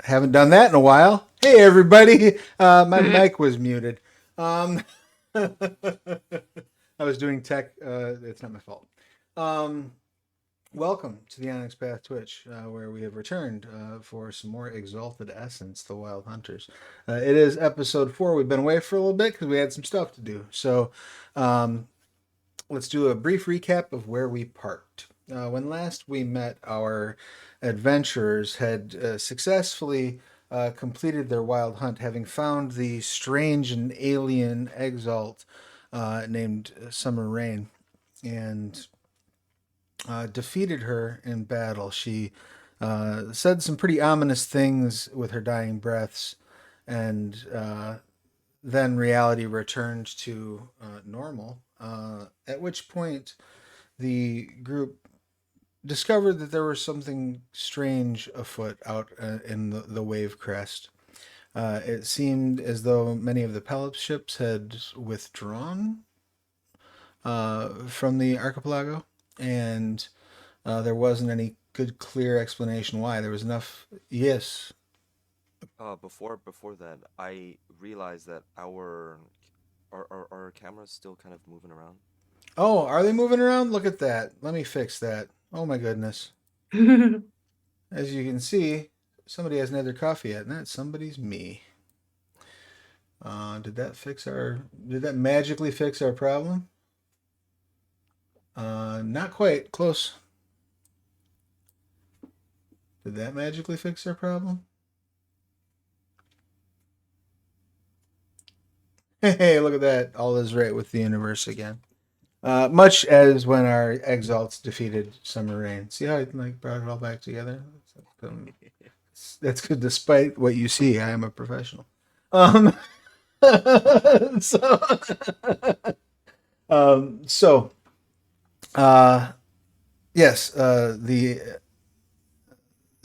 Haven't done that in a while. Hey, everybody. My mic was muted. Um, I was doing tech. It's not my fault. Um, Welcome to the Onyx Path Twitch, where we have returned for some more Exalted Essence, the Wild Hunters. It is episode 4. We've been away for a little bit because we had some stuff to do. So um, let's do a brief recap of where we parked. When last we met, our adventurers had successfully completed their wild hunt, having found the strange and alien exalt named Summer Rain, and defeated her in battle. She said some pretty ominous things with her dying breaths, and then reality returned to normal. At which point, the group discovered that there was something strange afoot out in the wave crest. It seemed as though many of the pellet ships had withdrawn from the archipelago, and there wasn't any good, clear explanation why. There was enough. Yes. Before that, I realized that our camera's still kind of moving around. Oh, are they moving around? Look at that. Let me fix that. Oh my goodness. As you can see, somebody hasn't had their coffee yet, and that somebody's me. Did that fix our? Did that magically fix our problem? Not quite. Close. Did that magically fix our problem? Hey, look at that. All is right with the universe again. Much as when our exalts defeated Summer Rain. See how I like brought it all back together? That's good. Despite what you see, I am a professional. Um, so, so uh, yes, the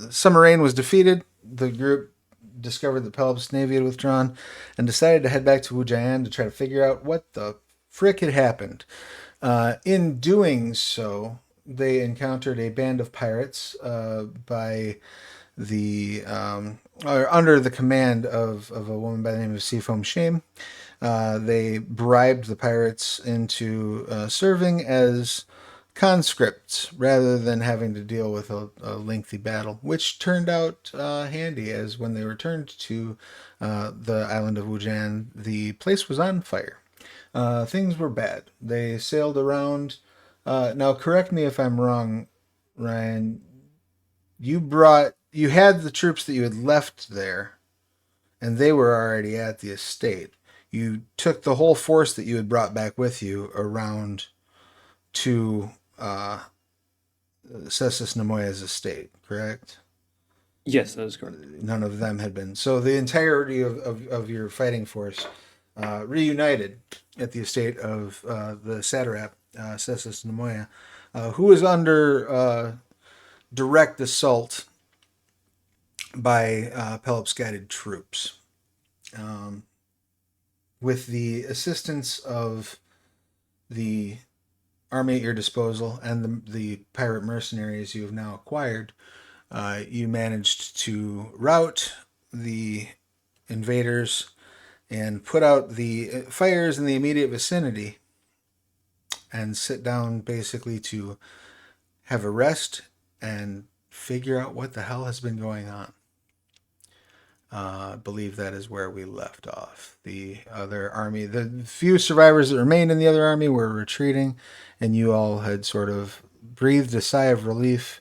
Summer Rain was defeated. The group discovered that Pelop's navy had withdrawn and decided to head back to Wujian to try to figure out what the frick had happened. In doing so, they encountered a band of pirates by the or under the command of a woman by the name of Seafoam Shame. They bribed the pirates into serving as conscripts rather than having to deal with a lengthy battle, which turned out handy as when they returned to the island of Wujian, the place was on fire. Things were bad. They sailed around. Now, correct me if I'm wrong, Ryan. You had the troops that you had left there, and they were already at the estate. You took the whole force that you had brought back with you around to Cessus Nemoya's estate, correct? Yes, that is correct. None of them had been. So the entirety of your fighting force reunited at the estate of the satrap, Cessus Nemoya, who was under direct assault by Pelop's guided troops. Um, with the assistance of the army at your disposal and the pirate mercenaries you have now acquired, you managed to rout the invaders and put out the fires in the immediate vicinity and sit down basically to have a rest and figure out what the hell has been going on. I believe that is where we left off. The other army, the few survivors that remained in the other army were retreating, and you all had sort of breathed a sigh of relief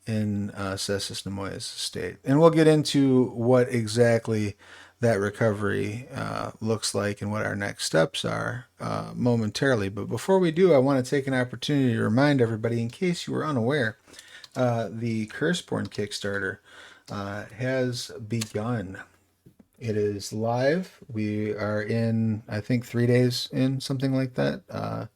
in Cessus Nemoya's estate. And we'll get into what exactly that recovery looks like and what our next steps are momentarily. But before we do, I want to take an opportunity to remind everybody, in case you were unaware, the Curseborn Kickstarter has begun. It is live. We are in, I think, 3 days in, something like that.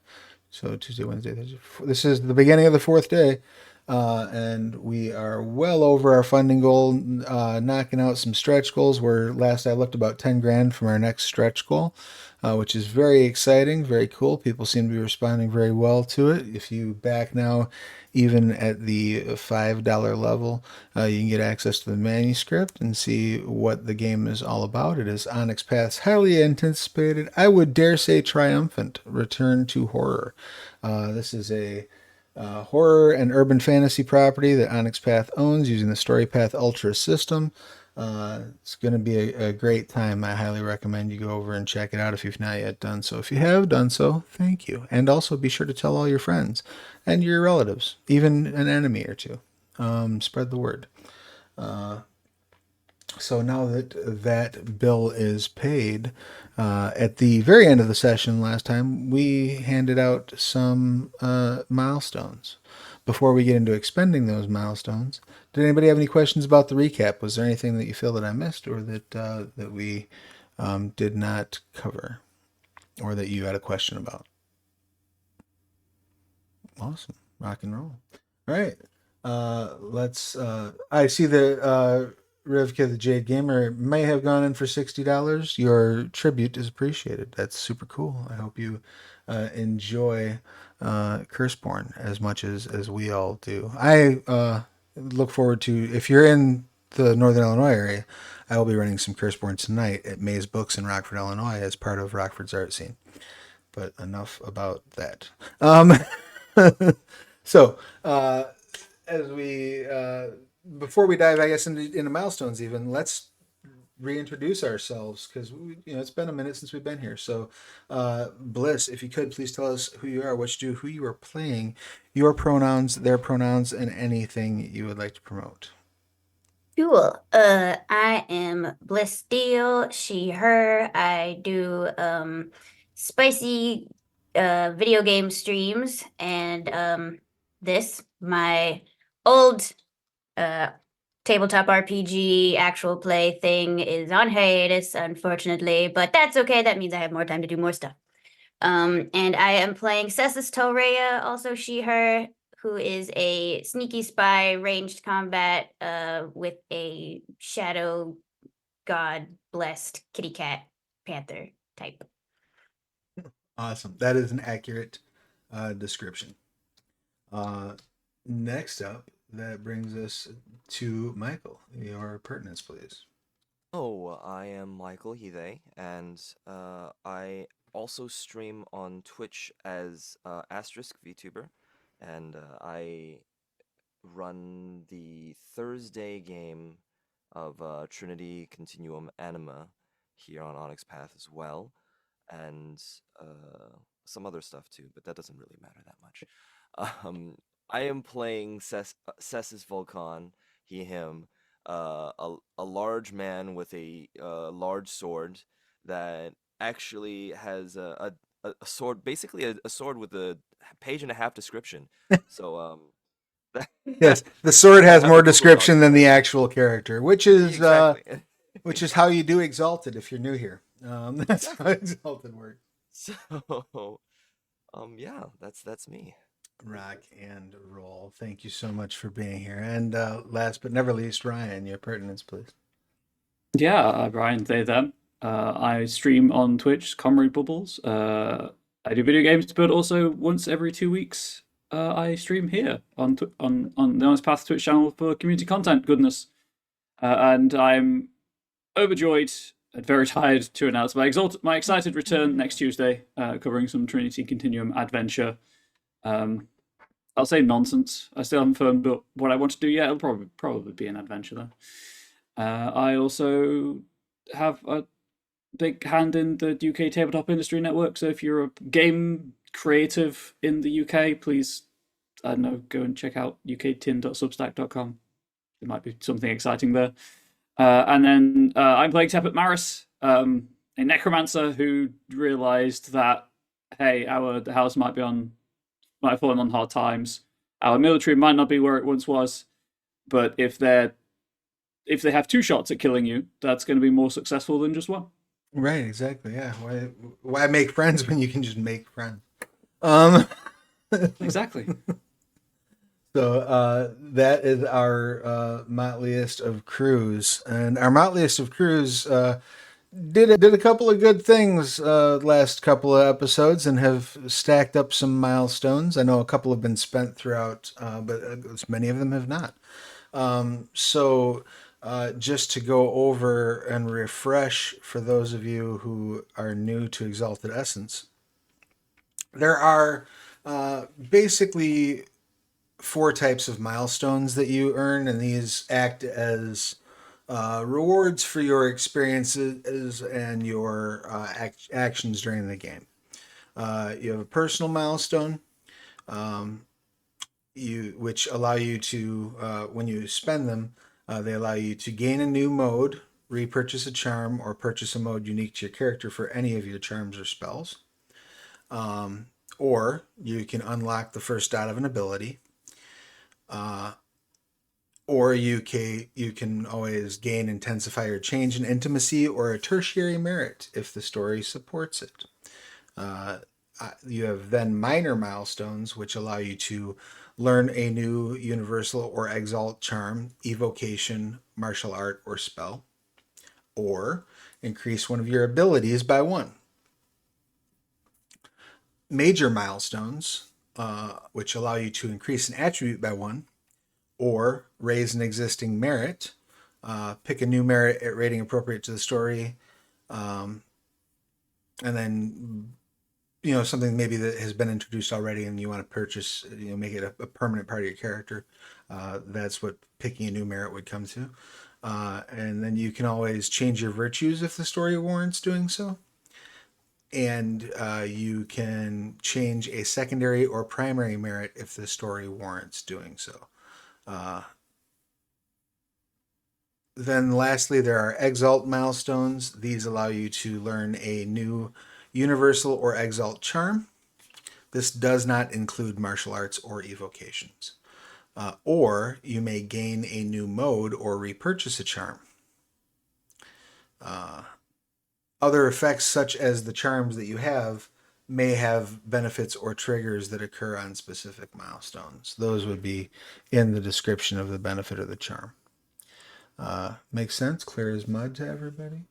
So Tuesday, Wednesday, Thursday. This is the beginning of the fourth day. And we are well over our funding goal, knocking out some stretch goals. We're last I looked about 10 grand from our next stretch goal, which is very exciting, very cool. People seem to be responding very well to it. If you back now, even at the $5 level, you can get access to the manuscript and see what the game is all about. It is Onyx Path's highly anticipated, I would dare say triumphant, return to horror. This is a horror and urban fantasy property that Onyx Path owns using the StoryPath Ultra system. It's going to be a great time. I highly recommend you go over and check it out if you've not yet done so. If you have done so, thank you. And also be sure to tell all your friends and your relatives, even an enemy or two. Spread the word. So now that that bill is paid, at the very end of the session last time, we handed out some milestones. Before we get into expending those milestones, did anybody have any questions about the recap? Was there anything that you feel that I missed, or that we did not cover, or that you had a question about? Awesome, rock and roll. All right, let's. I see that Rivka the Jade Gamer may have gone in for $60. Your tribute is appreciated. That's super cool. I hope you enjoy Curseborn as much as we all do. I look forward to, if you're in the Northern Illinois area, I will be running some Curseborn tonight at Maze Books in Rockford, Illinois, as part of Rockford's art scene. But enough about that. So, as we before we dive, I guess, into milestones, even let's reintroduce ourselves, because it's been a minute since we've been here. So, Bliss, if you could please tell us who you are, what you do, who you are playing, your pronouns, their pronouns, and anything you would like to promote. Cool. I am Bliss Steele, she, her. I do spicy video game streams, and my old tabletop RPG actual play thing is on hiatus, unfortunately, but that's okay. That means I have more time to do more stuff. And I am playing Cessus Torea, also she, her, who is a sneaky spy, ranged combat, with a shadow god blessed kitty cat panther type. Awesome. That is an accurate description. Next up, that brings us to Michael. Your pertinence, please. Oh, I am Michael Hide, and I also stream on Twitch as Asterisk VTuber, and I run the Thursday game of Trinity Continuum Anima here on Onyx Path as well, and some other stuff too, but that doesn't really matter that much. I am playing Cessus Volcan, he, him, a large man with a large sword that actually has a sword, basically a sword with a page and a half description. So Yes, the sword I has have more a Google description Doc than for the it. actual character, which is Exactly. which is how you do Exalted if you're new here. That's how Exactly. Exalted works. So, yeah, that's me. Rock and roll. Thank you so much for being here. And last but never least, Ryan, your pertinence, please. Yeah, Brian, they, them. I stream on Twitch, Comrade Bubbles. I do video games, but also once every 2 weeks, I stream here on on the Honest Path Twitch channel for community content goodness. And I'm overjoyed and very tired to announce my excited return next Tuesday, covering some Trinity Continuum adventure. I'll say nonsense. I still haven't firmed up what I want to do yet. It'll probably be an adventure though. I also have a big hand in the UK Tabletop Industry Network. So if you're a game creative in the UK, please, I don't know, go and check out uktin.substack.com. There might be something exciting there. And then I'm playing Tepet Maris, a necromancer who realized that, hey, our house might have fallen on hard times. Our military might not be where it once was, but if they have two shots at killing you, that's going to be more successful than just one. Right, exactly. Yeah. Why make friends when you can just make friends? Um Exactly. So that is our motleyest of crews, and our motleyest of crews did a couple of good things last couple of episodes and have stacked up some milestones. I know a couple have been spent throughout, but many of them have not. So just to go over and refresh for those of you who are new to Exalted Essence, there are basically four types of milestones that you earn, and these act as rewards for your experiences and your actions during the game. You have a personal milestone, which allow you to, when you spend them, they allow you to gain a new mode, repurchase a charm, or purchase a mode unique to your character for any of your charms or spells. Or you can unlock the first dot of an ability. Or you can always gain, intensify, or change an intimacy or a tertiary merit if the story supports it. You have then minor milestones, which allow you to learn a new universal or exalt charm, evocation, martial art, or spell, or increase one of your abilities by one. Major milestones, which allow you to increase an attribute by one, or raise an existing merit, pick a new merit at rating appropriate to the story, and then something maybe that has been introduced already and you want to purchase, make it a permanent part of your character. That's what picking a new merit would come to. And then you can always change your virtues if the story warrants doing so. And you can change a secondary or primary merit if the story warrants doing so. Then lastly, there are exalt milestones. These allow you to learn a new universal or exalt charm. This does not include martial arts or evocations. Or you may gain a new mode or repurchase a charm. Other effects, such as the charms that you have, may have benefits or triggers that occur on specific milestones. Those would be in the description of the benefit of the charm. Makes sense? Clear as mud to everybody?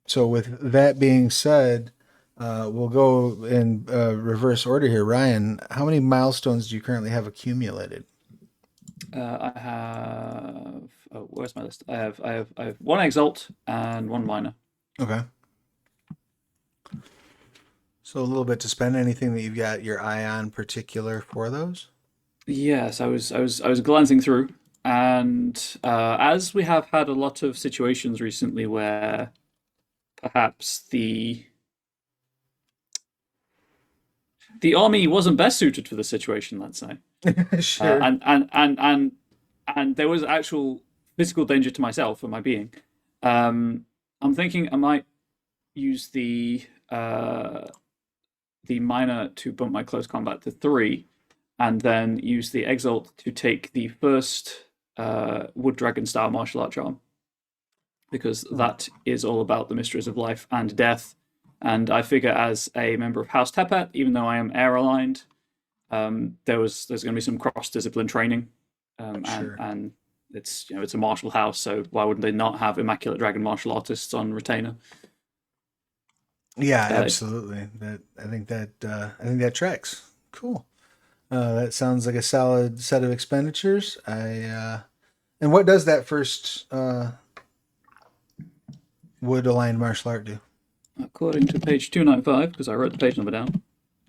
So with that being said, we'll go in reverse order here. Ryan, how many milestones do you currently have accumulated? I have. Oh, where's my list? I have one exalt and one minor. Okay. So a little bit to spend. Anything that you've got your eye on particular for those? Yes, I was glancing through, and as we have had a lot of situations recently where perhaps the army wasn't best suited for the situation, let's say. Sure. And there was actual physical danger to myself and my being. I'm thinking I might use the minor to bump my close combat to 3, and then use the exalt to take the first wood dragon style martial art charm, because that is all about the mysteries of life and death. And I figure, as a member of House Tepet, even though I am air aligned, there's going to be some cross discipline training, Sure. and it's a martial house, so why wouldn't they not have immaculate dragon martial artists on retainer? Yeah, absolutely. I think that tracks. Cool. That sounds like a solid set of expenditures. And what does that first wood aligned martial art do? According to page 295, because I wrote the page number down,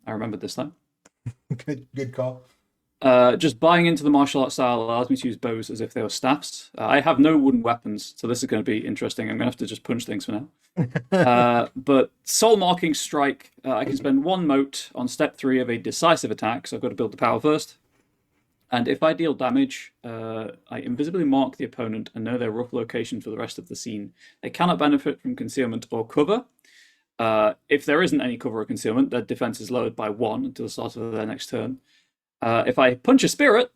I remembered this time. Good call. Just buying into the martial art style allows me to use bows as if they were staffs. I have no wooden weapons, so this is going to be interesting. I'm going to have to just punch things for now. But soul marking strike, I can spend one mote on step 3 of a decisive attack, so I've got to build the power first. And if I deal damage, I invisibly mark the opponent and know their rough location for the rest of the scene. They cannot benefit from concealment or cover. If there isn't any cover or concealment, their defense is lowered by 1 until the start of their next turn. If I punch a spirit,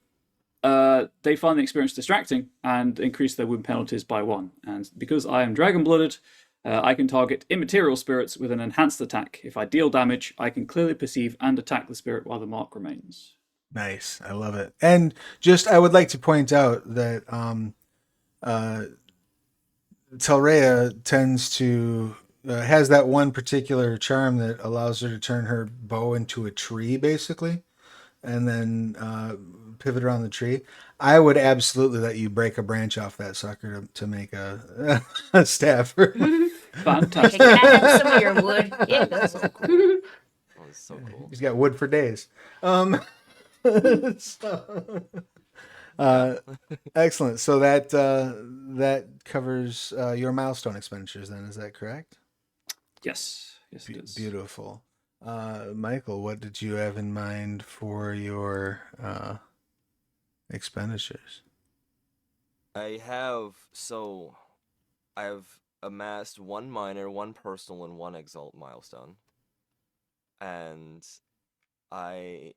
they find the experience distracting and increase their wound penalties by 1. And because I am dragon-blooded, I can target immaterial spirits with an enhanced attack. If I deal damage, I can clearly perceive and attack the spirit while the mark remains. Nice. I love it. And just, I would like to point out that Telrea tends to has that one particular charm that allows her to turn her bow into a tree, basically, and then pivot around the tree. I would absolutely let you break a branch off that sucker to make a staff. I Fantastic. can add some of your wood. Yeah. That's so cool. Oh, that's so cool. He's got wood for days. So, Yeah. excellent. So that covers your milestone expenditures. Then is that correct? Yes, yes, it is. Beautiful. Michael, what did you have in mind for your expenditures? I have amassed one minor, one personal, and one exalt milestone. And I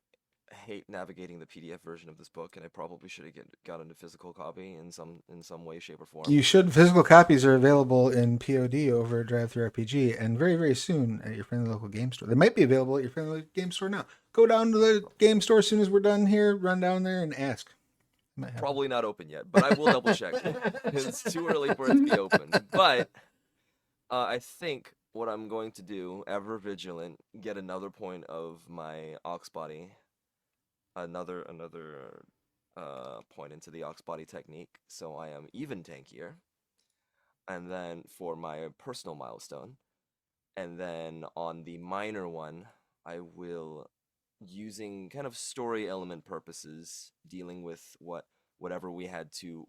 hate navigating the PDF version of this book, and I probably should have gotten a physical copy in some way, shape, or form. You should. Physical copies are available in POD over at Drive-Thru RPG, and very, very soon at your friendly local game store. They might be available at your friendly local game store now. Go down to the game store as soon as we're done here. Run down there and ask. Might have Probably not open yet, but I will double check. It's too early for it to be open. But I think what I'm going to do, ever vigilant, get another point of my ox body, another point into the ox body technique, so I am even tankier. And then for my personal milestone, and then on the minor one, I will, using kind of story element purposes, dealing with whatever we had to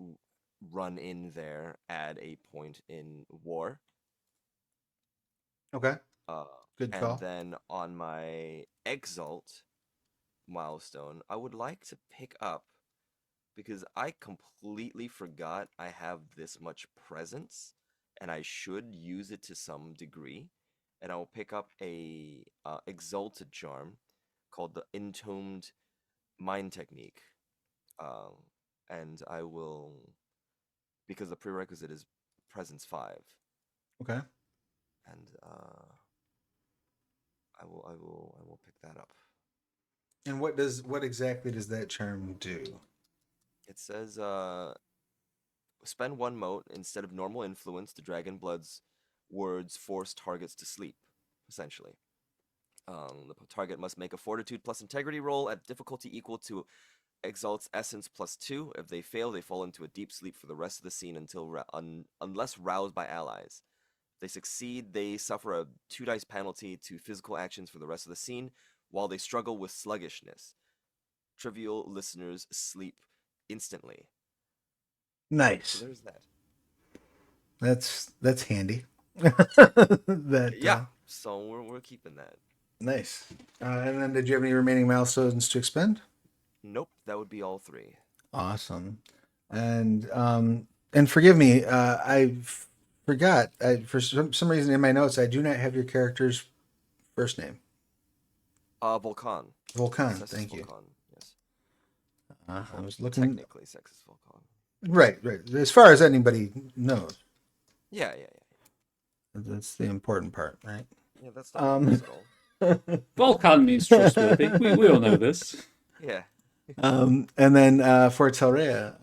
run in there, add a point in war. Okay. Uh, Good and call. then on my exalt milestone, I would like to pick up, because I completely forgot I have this much presence, and I should use it to some degree. And I will pick up a exalted charm called the Entombed Mind Technique, um, and I will, because the prerequisite is presence 5, Okay. and I will pick that up. And what exactly does that charm do? It says spend one mote instead of normal influence. The dragon blood's words force targets to sleep, essentially. The target must make a fortitude plus integrity roll at difficulty equal to Exalt's Essence plus 2. If they fail, they fall into a deep sleep for the rest of the scene unless roused by allies. If they succeed, they suffer a 2 dice penalty to physical actions for the rest of the scene while they struggle with sluggishness. Trivial listeners sleep instantly. So Nice. there's that. That's handy. That Yeah, so we're keeping that. nice. And then, did you have any remaining milestones to expend? Nope, that would be all 3. Awesome. And forgive me, I forgot. For some reason in my notes, I do not have your character's first name. Volcan. Volcan. Sexus Thank you. Volcan, yes. I was looking. Technically, Sexus Volcan. Right. As far as anybody knows, Yeah. that's the important part, right? Yeah, that's not the goal. Volcan means trustworthy. We all know this. Yeah. And then for Telrea,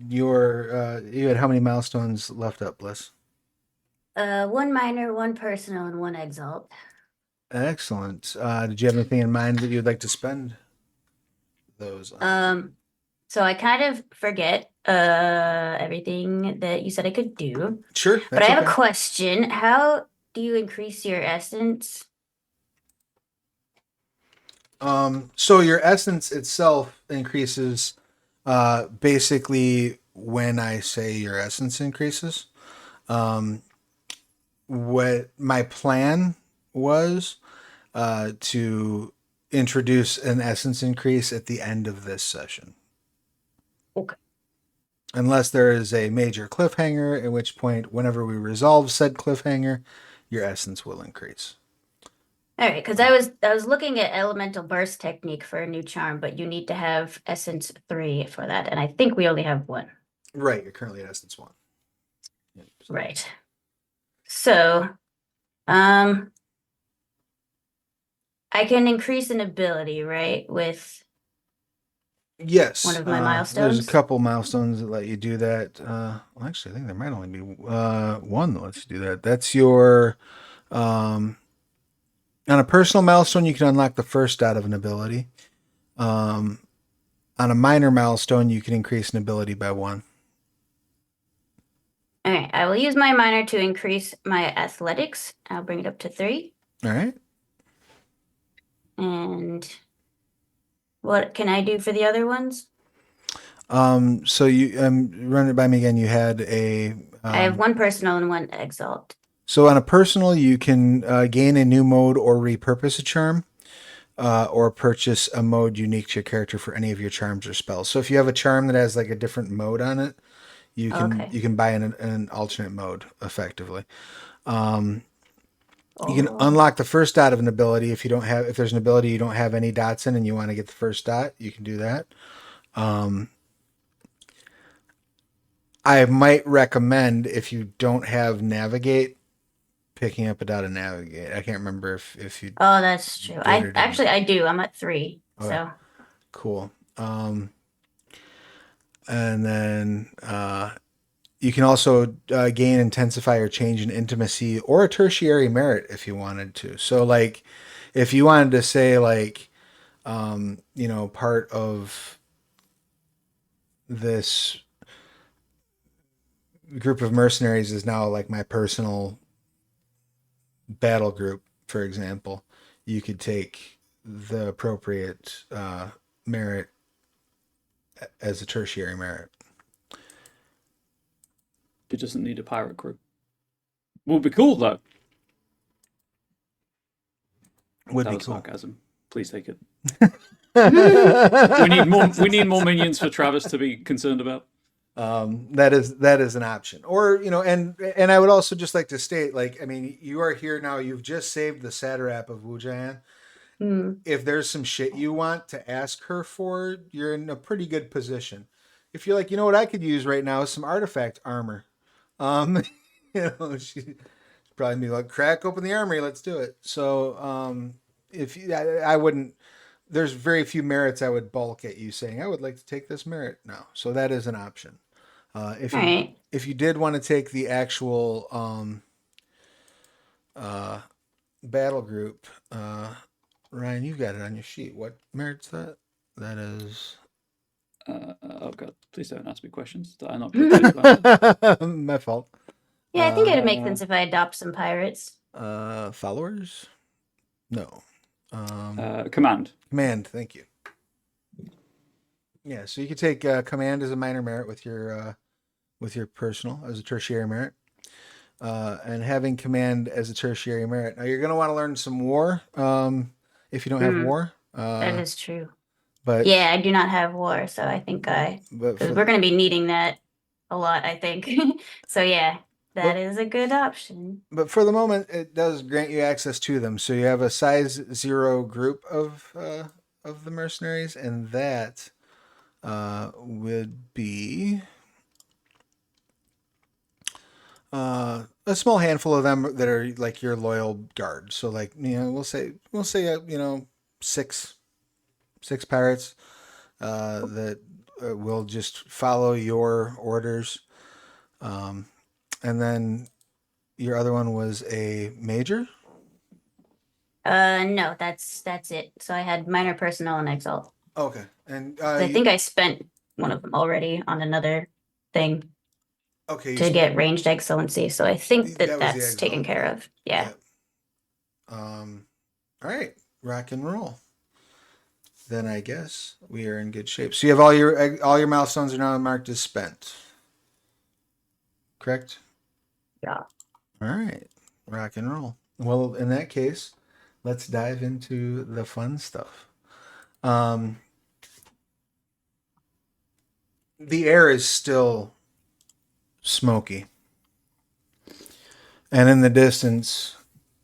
you had how many milestones left up, Bliss? One minor, one personal, and one exalt. Excellent. Did you have anything in mind that you'd like to spend those on? So I kind of forget everything that you said I could do. Sure, But that's I have okay. a question. How do you increase your essence? So your essence itself increases basically when I say your essence increases. What my plan was to introduce an essence increase at the end of this session. Okay. Unless there is a major cliffhanger, at which point, whenever we resolve said cliffhanger, your essence will increase. All right, because I was looking at elemental burst technique for a new charm, but you need to have essence 3 for that, and I think we only have 1. Right, you're currently at essence 1. Yep. Right. So, I can increase an ability, right, with Yes, One of my there's a milestones? couple milestones that let you do that. Well, actually, I think there might only be one that lets you do that. That's your on a personal milestone, you can unlock the first dot of an ability. Um, on a minor milestone, you can increase an ability by one. All right, I will use my minor to increase my athletics. I'll bring it up to 3. All right. And what can I do for the other ones? So you run it by me again. You had a I have one personal and one exalt. so on a personal, you can gain a new mode or repurpose a charm, or purchase a mode unique to your character for any of your charms or spells. So if you have a charm that has like a different mode on it, you can Okay. buy an alternate mode effectively. You can Oh, unlock the first dot of an ability if there's an ability you don't have any dots in and you want to get the first dot, you can do that. I might recommend if you don't have navigate, picking up a dot of navigate. I can't remember if you oh, that's true. did I or didn't. actually I do. I'm at 3. Okay. So, Cool. And then you can also gain, intensify, or change an intimacy or a tertiary merit if you wanted to. So, like, if you wanted to say, like, part of this group of mercenaries is now like my personal battle group, for example, you could take the appropriate merit as a tertiary merit. It doesn't need a pirate crew. Would be cool though. Would That be was cool. sarcasm. Please take it. We need more minions for Travis to be concerned about. That is an option. Or, and I would also just like to state, like, I mean, you are here now. You've just saved the satrap of Wujian. If there's some shit you want to ask her for, you're in a pretty good position. If you're like, you know what I could use right now is some artifact armor. She'd probably be like, crack open the armory, let's do it. So, if you, I wouldn't. There's very few merits I would balk at you saying I would like to take this merit now. So that is an option. If you right. if you did want to take the actual battle group, Ryan, you've got it on your sheet. What merit's that? That is. Oh god, please don't ask me questions that I not quickly. My fault. Yeah, I think it'd make sense if I adopt some pirates. Followers? No. Command. Command. Thank you. Yeah, so you could take command as a minor merit with your personal as a tertiary merit, and having command as a tertiary merit. Now you're going to want to learn some war if you don't have war. That is true. But yeah, I do not have war, so I think because we're going to be needing that a lot, I think. So yeah, that is a good option. But for the moment, it does grant you access to them. So you have a size 0 group of the mercenaries, and that would be a small handful of them that are like your loyal guard. So like we'll say six pirates that will just follow your orders, and then your other one was a major. No, that's it. So I had minor personal and exalt. Okay, and I think I spent one of them already on another thing. Okay, to get ranged excellency. So I think that's taken care of. Yeah. Yep. All right, rock and roll. Then I guess we are in good shape. So you have all your milestones are now marked as spent. Correct? Yeah. All right, rock and roll. Well, in that case, let's dive into the fun stuff. The air is still smoky. And in the distance,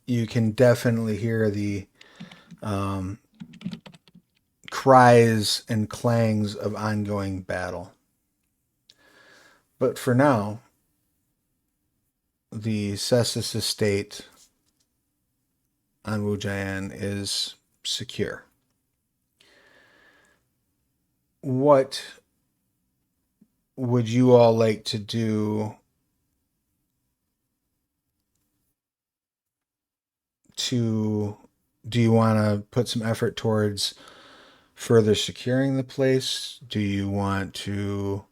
you can definitely hear the cries and clangs of ongoing battle. But for now, the Cessus estate on Wujian is secure. what would you all like to do to do you want to put some effort towards further securing the place? Do you want to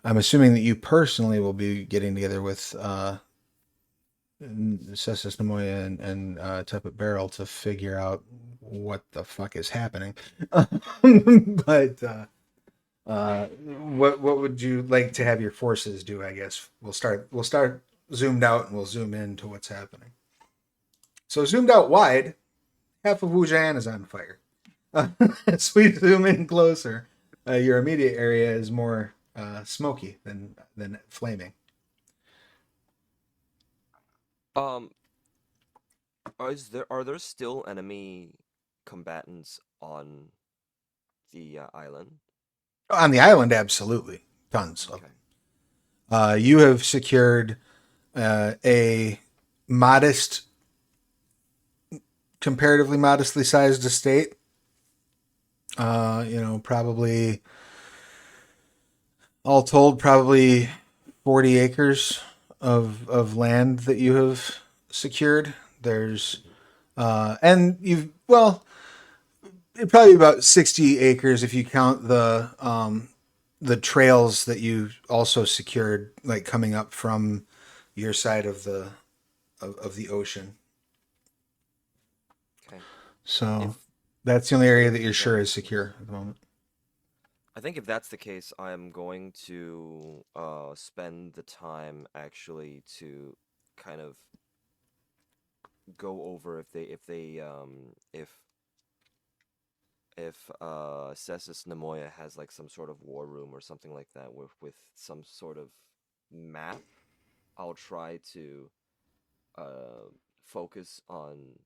I'm assuming that you personally will be getting together with Cessus Nemoya and Tepet Barrel to figure out what the fuck is happening. But what would you like to have your forces do? I guess we'll start zoomed out and we'll zoom in to what's happening. So zoomed out wide, half of Wujian is on fire. As we zoom in closer, your immediate area is more smoky than flaming. Um, are there still enemy combatants on the island? On the island, absolutely, tons of Okay. them. You have secured a modest, comparatively modestly sized estate. Probably all told, probably 40 acres of land that you have secured. There's and you've probably about 60 acres if you count the trails that you also secured, like coming up from your side of the ocean. Okay. So If that's the only area that if you're sure that- is secure at the moment. I think if that's the case, I'm going to spend the time actually to kind of go over if Cessus Nemoya has like some sort of war room or something like that with some sort of map. I'll try to focus on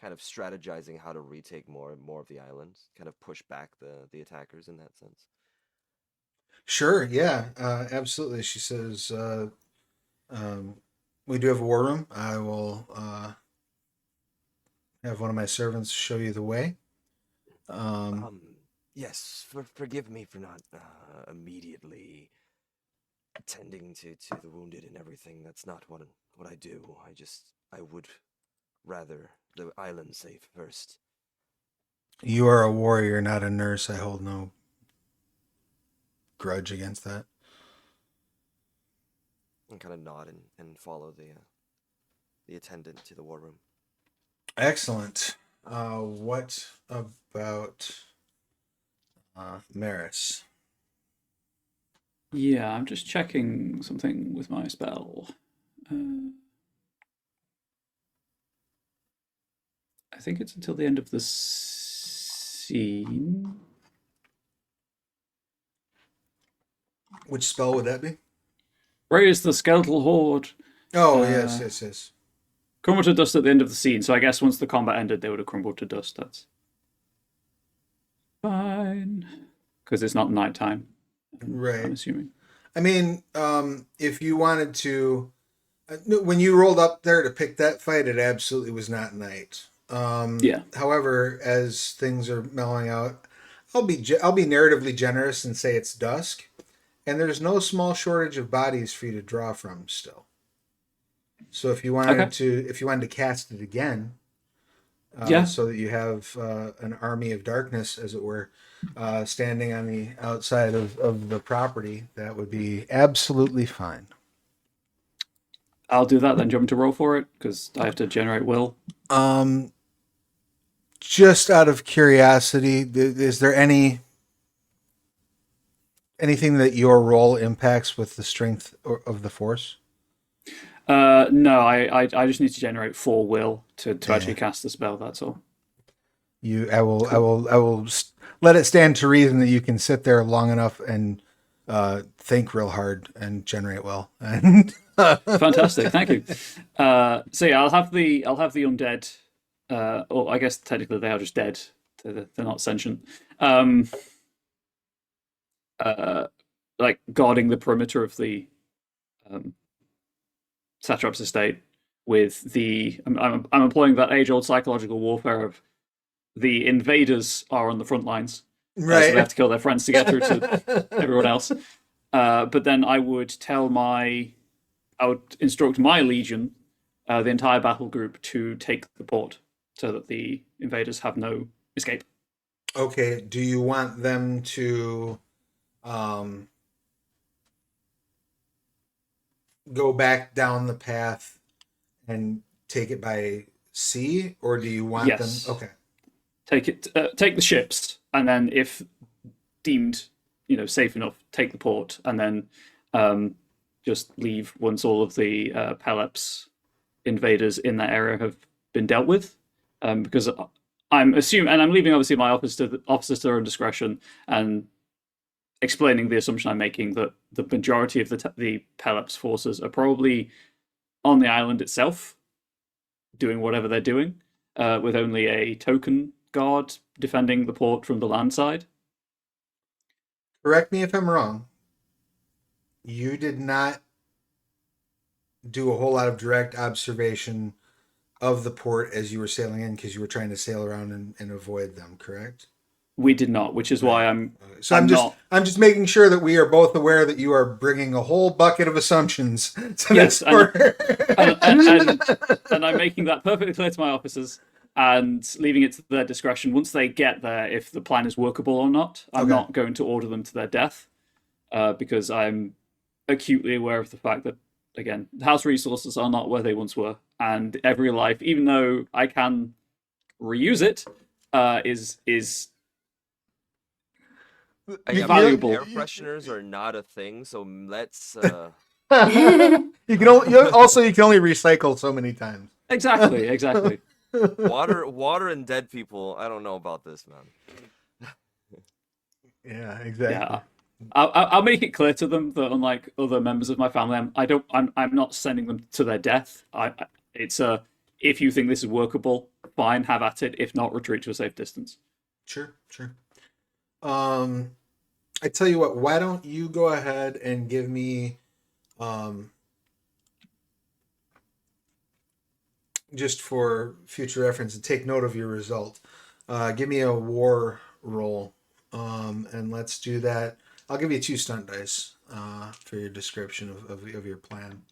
kind of strategizing how to retake more and more of the island, kind of push back the attackers in that sense. Sure, yeah, absolutely. She says, we do have a war room. I will have one of my servants show you the way. Um, yes, forgive me for not immediately tending to the wounded and everything. That's not what I do. I would rather the island safe first. You are a warrior, not a nurse. I hold no grudge against that. And kind of nod and follow the attendant to the war room. Excellent. What about Maris? Yeah, I'm just checking something with my spell. I think it's until the end of the scene. Which spell would that be? Raise the skeletal horde. Oh, yes. Crumble to dust at the end of the scene. So I guess once the combat ended, they would have crumbled to dust. That's fine. Because it's not nighttime. Right. I'm assuming. I mean, if you wanted to, when you rolled up there to pick that fight, it absolutely was not night. Yeah. However, as things are mellowing out, I'll be narratively generous and say it's dusk, and there's no small shortage of bodies for you to draw from still. So if you wanted to cast it again, so that you have an army of darkness, as it were, standing on the outside of the property, that would be absolutely fine. I'll do that then. Do you want me to roll for it? Because I have to generate will. Just out of curiosity, is there anything that your roll impacts with the strength of the force? No, I just need to generate 4 will to actually cast the spell. That's all. I will let it stand to reason that you can sit there long enough and think real hard and generate well. Fantastic, thank you. So yeah, I'll have the undead. Or I guess technically they are just dead. They're not sentient. Like guarding the perimeter of the satrap's estate with the. I'm employing that age-old psychological warfare of the invaders are on the front lines. Right. So they have to kill their friends to get through to everyone else. But then I would instruct my legion, the entire battle group, to take the port so that the invaders have no escape. Okay. Do you want them to um, go back down the path and take it by sea, or do you want them? Yes. Okay. Take the ships, and then if deemed, safe enough, take the port, and then just leave once all of the Peleps invaders in that area have been dealt with. Because I'm assuming, and I'm leaving obviously my officers to their own discretion, and explaining the assumption I'm making that the majority of the Peleps forces are probably on the island itself, doing whatever they're doing, with only a token guard defending the port from the land side. Correct me if I'm wrong. You did not do a whole lot of direct observation of the port as you were sailing in because you were trying to sail around and avoid them, correct? We did not, which is why Right. I'm Okay. So I'm just making sure that we are both aware that you are bringing a whole bucket of assumptions to Yes, this port. and I'm making that perfectly clear to my officers and leaving it to their discretion once they get there if the plan is workable or not. I'm Okay. not going to order them to their death because I'm acutely aware of the fact that, again, house resources are not where they once were, and every life, even though I can reuse it, is Yeah, but valuable. air fresheners are not a thing, so let's. You can only recycle so many times. Exactly. Water and dead people. I don't know about this, man. Yeah, exactly. Yeah, I'll make it clear to them that unlike other members of my family, I'm not sending them to their death. It's if you think this is workable, fine, have at it. If not, retreat to a safe distance. Sure. I tell you what, why don't you go ahead and give me just for future reference and take note of your result. Give me a war roll, and let's do that. I'll give you 2 stunt dice for your description of your plan.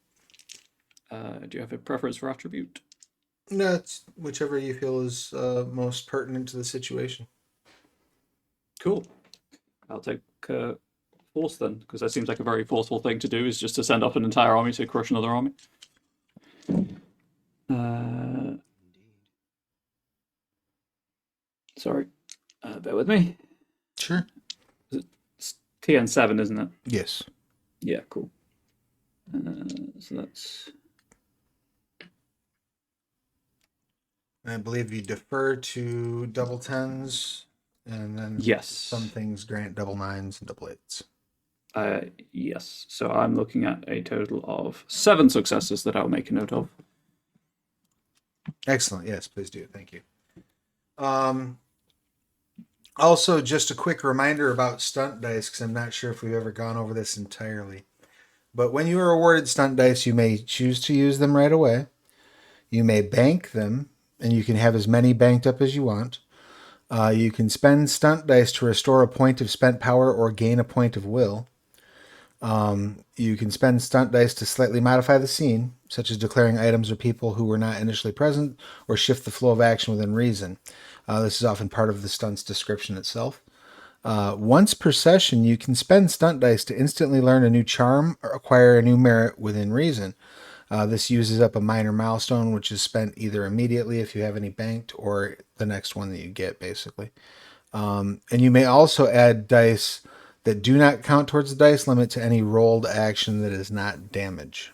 Do you have a preference for attribute? No, it's whichever you feel is most pertinent to the situation. Cool. I'll take force then, because that seems like a very forceful thing to do. Is just to send off an entire army to crush another army. Sorry, bear with me. Sure. It's TN7, isn't it? Yes. Yeah, cool. So that's. I believe you defer to double 10s, and then Yes. some things grant double 9s and double 8s. Yes. So I'm looking at a total of 7 successes that I'll make a note of. Excellent. Yes, please do. Thank you. Also, just a quick reminder about stunt dice, because I'm not sure if we've ever gone over this entirely. But when you are awarded stunt dice, you may choose to use them right away. You may bank them, and you can have as many banked up as you want. You can spend stunt dice to restore a point of spent power or gain a point of will. You can spend stunt dice to slightly modify the scene, such as declaring items or people who were not initially present, or shift the flow of action within reason. This is often part of the stunt's description itself. Once per session, you can spend stunt dice to instantly learn a new charm or acquire a new merit within reason. This uses up a minor milestone, which is spent either immediately if you have any banked, or the next one that you get, basically. And you may also add dice that do not count towards the dice limit to any rolled action that is not damage,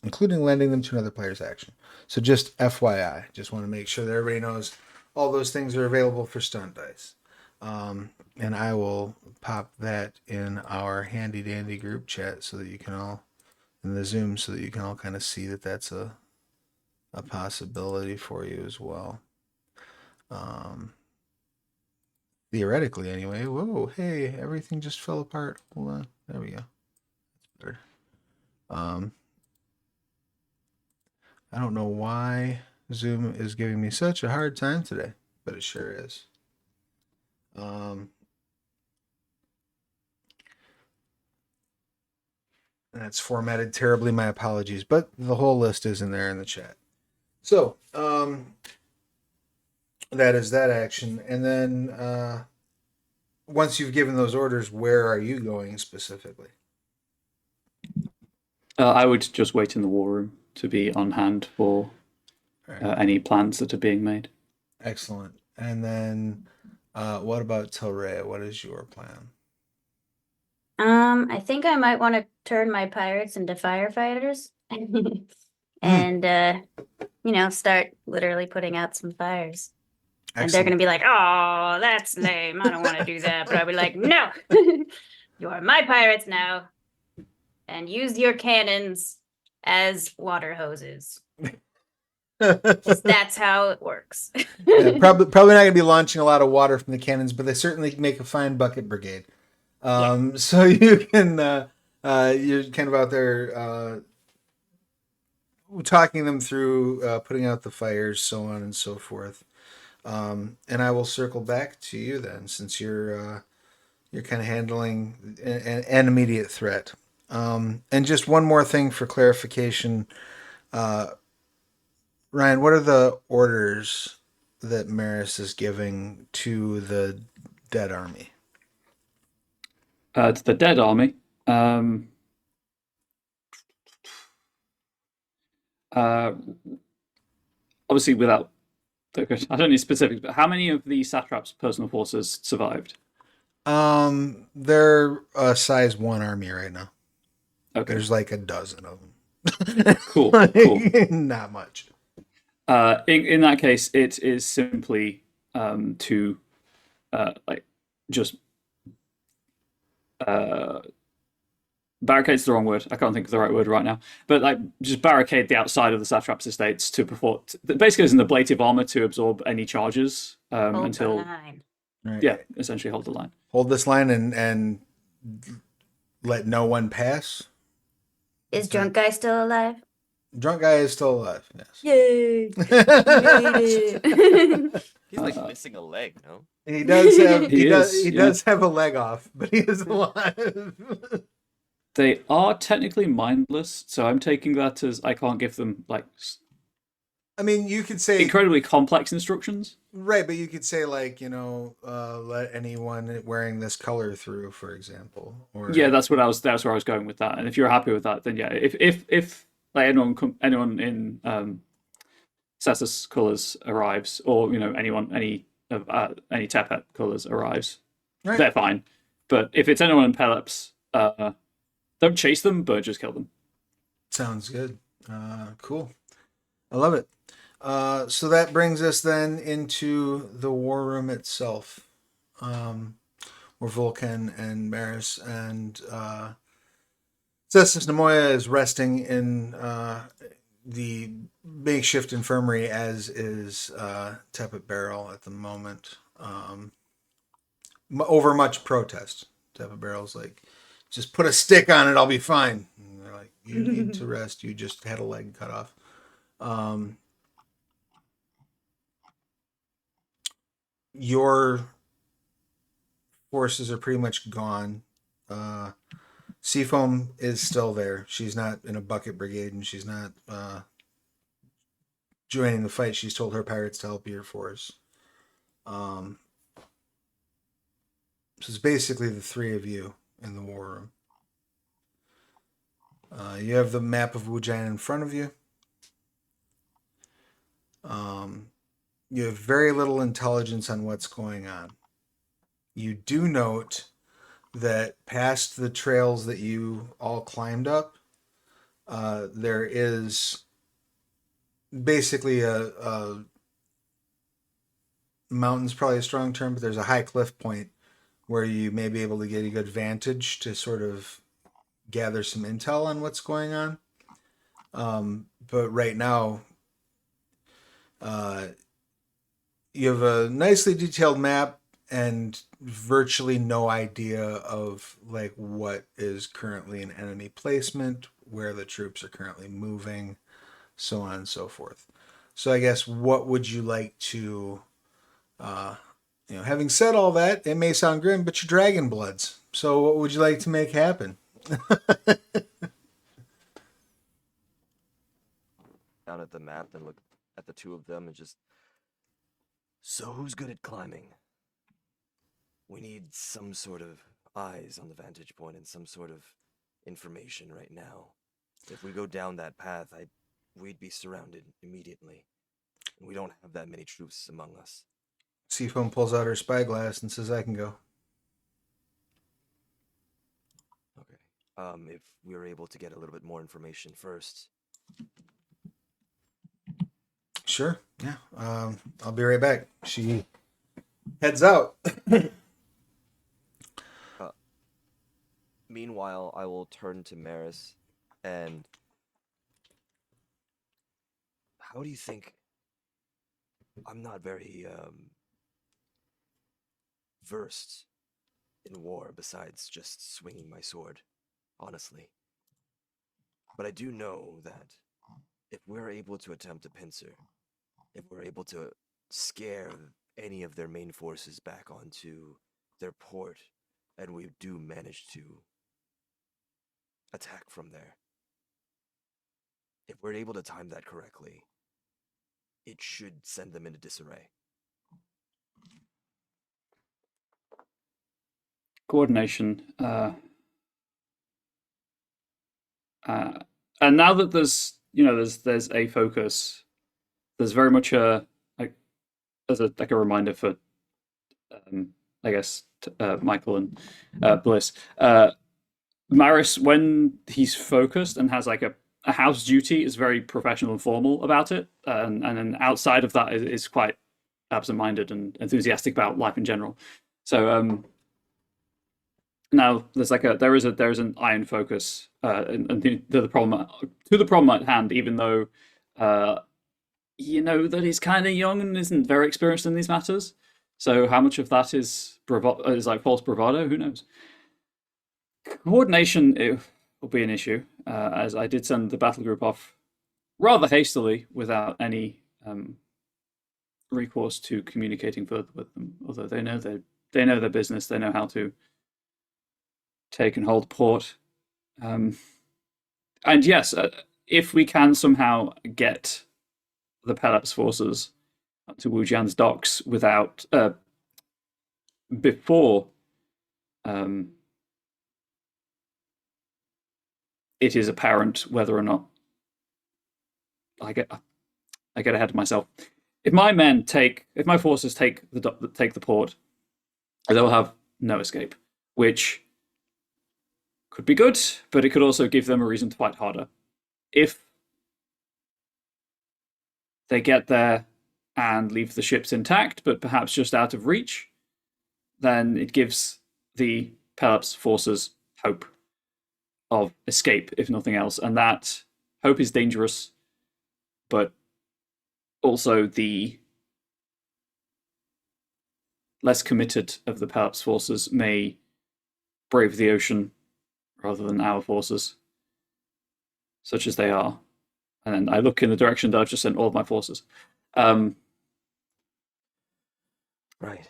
including lending them to another player's action. So just FYI, just want to make sure that everybody knows all those things are available for stunt dice. And I will pop that in our handy dandy group chat so that you can all, in the Zoom, so that you can all kind of see that that's a possibility for you as well. Theoretically, anyway. Whoa, hey, everything just fell apart. Hold on. There we go. That's better. I don't know why Zoom is giving me such a hard time today, but it sure is. Um, that's formatted terribly. My apologies, but the whole list is in there in the chat. So that is that action, and then once you've given those orders, where are you going specifically? I would just wait in the war room to be on hand for All right. any plans that are being made. Excellent. And then, what about Tilray? What is your plan? I think I might want to turn my pirates into firefighters and start literally putting out some fires. And they're gonna Excellent. be like, "Oh, that's lame. I don't want to do that." But I'll be like, "No, you are my pirates now, and use your cannons as water hoses. 'Cause that's how it works." Yeah, probably not going to be launching a lot of water from the cannons, but they certainly make a fine bucket brigade. So you can you're kind of out there talking them through, putting out the fires, so on and so forth. And I will circle back to you then, since you're kind of handling an immediate threat. And just one more thing for clarification, Ryan, what are the orders that Maris is giving to the dead army? To the dead army. Obviously, without I don't need specifics, but how many of the satrap's personal forces survived? They're a size 1 army right now. Okay, There's like a dozen of them. cool. Not much. In that case, it is simply to just barricade's the wrong word. I can't think of the right word right now. But just barricade the outside of the satrap's estates to perform. Basically, as an ablative armor to absorb any charges Hold until. the line. Right. Yeah, essentially hold the line. Hold this line and let no one pass. Is drunk guy still alive? Drunk guy is still alive. Yes. Yay! Made it. He's like missing a leg, no? He does have He does have a leg off, but he is alive. They are technically mindless, so I'm taking that as I can't give them I mean, you could say incredibly complex instructions. right, but you could say let anyone wearing this color through, for example. Or Yeah, that's where I was going with that. And if you're happy with that, then yeah. If like anyone in Cessus colors arrives, or any Tepet colors arrives, right. they're fine. But if it's anyone in Pelops, don't chase them, but just kill them. Sounds good. Cool. I love it. So that brings us then into the war room itself, where Vulcan and Maris and Cessus Nemoya is resting in the makeshift infirmary, as is Tepet Barrel at the moment, over much protest. Tepet Barrel's like, just put a stick on it, I'll be fine. And they're like, you need to rest. You just had a leg cut off. Your forces are pretty much gone. Seafoam is still there. She's not in a bucket brigade, and she's not joining the fight. She's told her pirates to help your force. So it's basically the three of you in the war room. You have the map of Wujian in front of you. You have very little intelligence on what's going on. You do note that past the trails that you all climbed up, there is basically a mountain's probably a strong term, but there's a high cliff point where you may be able to get a good vantage to sort of gather some intel on what's going on. But right now, you have a nicely detailed map and virtually no idea of what is currently an enemy placement, where the troops are currently moving, so on and so forth. So I guess what would you like to Having said all that, it may sound grim, but you're dragon bloods. So what would you like to make happen? Down at the map and look at the two of them and just. So who's good at climbing? We need some sort of eyes on the vantage point and some sort of information right now. If we go down that path, we'd be surrounded immediately. And we don't have that many troops among us. Seafoam pulls out her spyglass and says, I can go. Okay. If we were able to get a little bit more information first. Sure. Yeah. I'll be right back. She heads out. Meanwhile, I will turn to Maris and. How do you think. I'm not very versed in war besides just swinging my sword, honestly. But I do know that if we're able to attempt a pincer, if we're able to scare any of their main forces back onto their port, and we do manage to attack from there, if we're able to time that correctly, it should send them into disarray. Coordination. And now that there's a focus, there's very much a reminder for I guess Michael and Bliss. Maris, when he's focused and has like a house duty, is very professional and formal about it, and then outside of that is quite absent-minded and enthusiastic about life in general. So now there's an iron focus and to the problem at hand, even though you know that he's kind of young and isn't very experienced in these matters. So how much of that is like false bravado? Who knows? Coordination will be an issue, as I did send the battle group off rather hastily without any recourse to communicating further with them. Although they know their business, they know how to take and hold port. And yes, if we can somehow get the Pelops forces to Wujian's docks without before it is apparent whether or not I get ahead of myself. If my forces take the port, they'll have no escape, which could be good, but it could also give them a reason to fight harder. If they get there and leave the ships intact, but perhaps just out of reach, then it gives the Pelops forces hope of escape, if nothing else. And that hope is dangerous, but also the less committed of the Pelops forces may brave the ocean rather than our forces, such as they are. And then I look in the direction that I've just sent all of my forces. Right.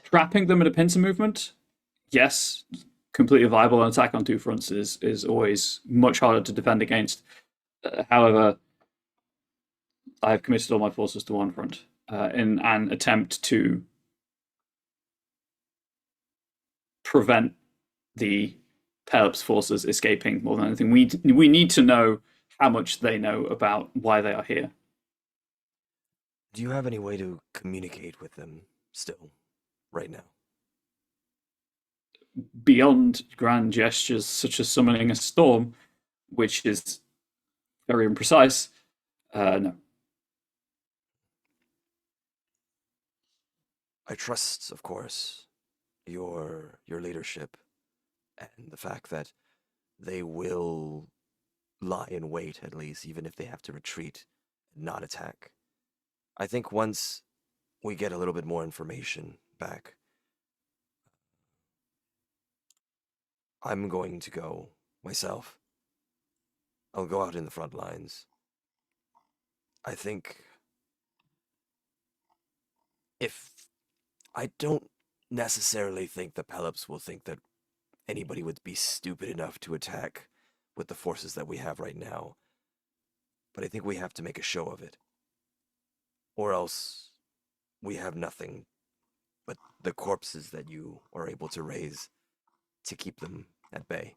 Trapping them in a pincer movement, yes, completely viable. An attack on two fronts is always much harder to defend against. However, I've committed all my forces to one front in an attempt to prevent the Pelops forces escaping more than anything. We need to know how much they know about why they are here. Do you have any way to communicate with them still, right now? Beyond grand gestures such as summoning a storm, which is very imprecise, no. I trust, of course, your leadership and the fact that they will lie in wait, at least, even if they have to retreat and not attack. I think once we get a little bit more information back, I'm going to go myself. I'll go out in the front lines. I think if I don't necessarily think the Pelops will think that anybody would be stupid enough to attack with the forces that we have right now. But I think we have to make a show of it. Or else we have nothing but the corpses that you are able to raise to keep them at bay.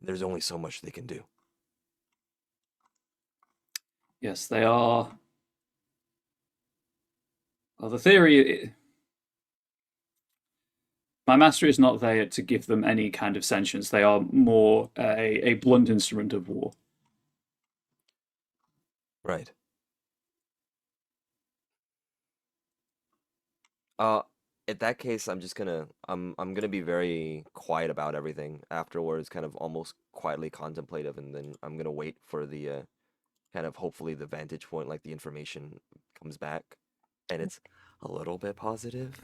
There's only so much they can do. Yes, they are. Well, the theory. My master is not there to give them any kind of sentience. They are more a blunt instrument of war. Right. In that case, I'm gonna be very quiet about everything afterwards, kind of almost quietly contemplative, and then I'm gonna wait for the kind of hopefully the vantage point, like the information comes back, and it's a little bit positive,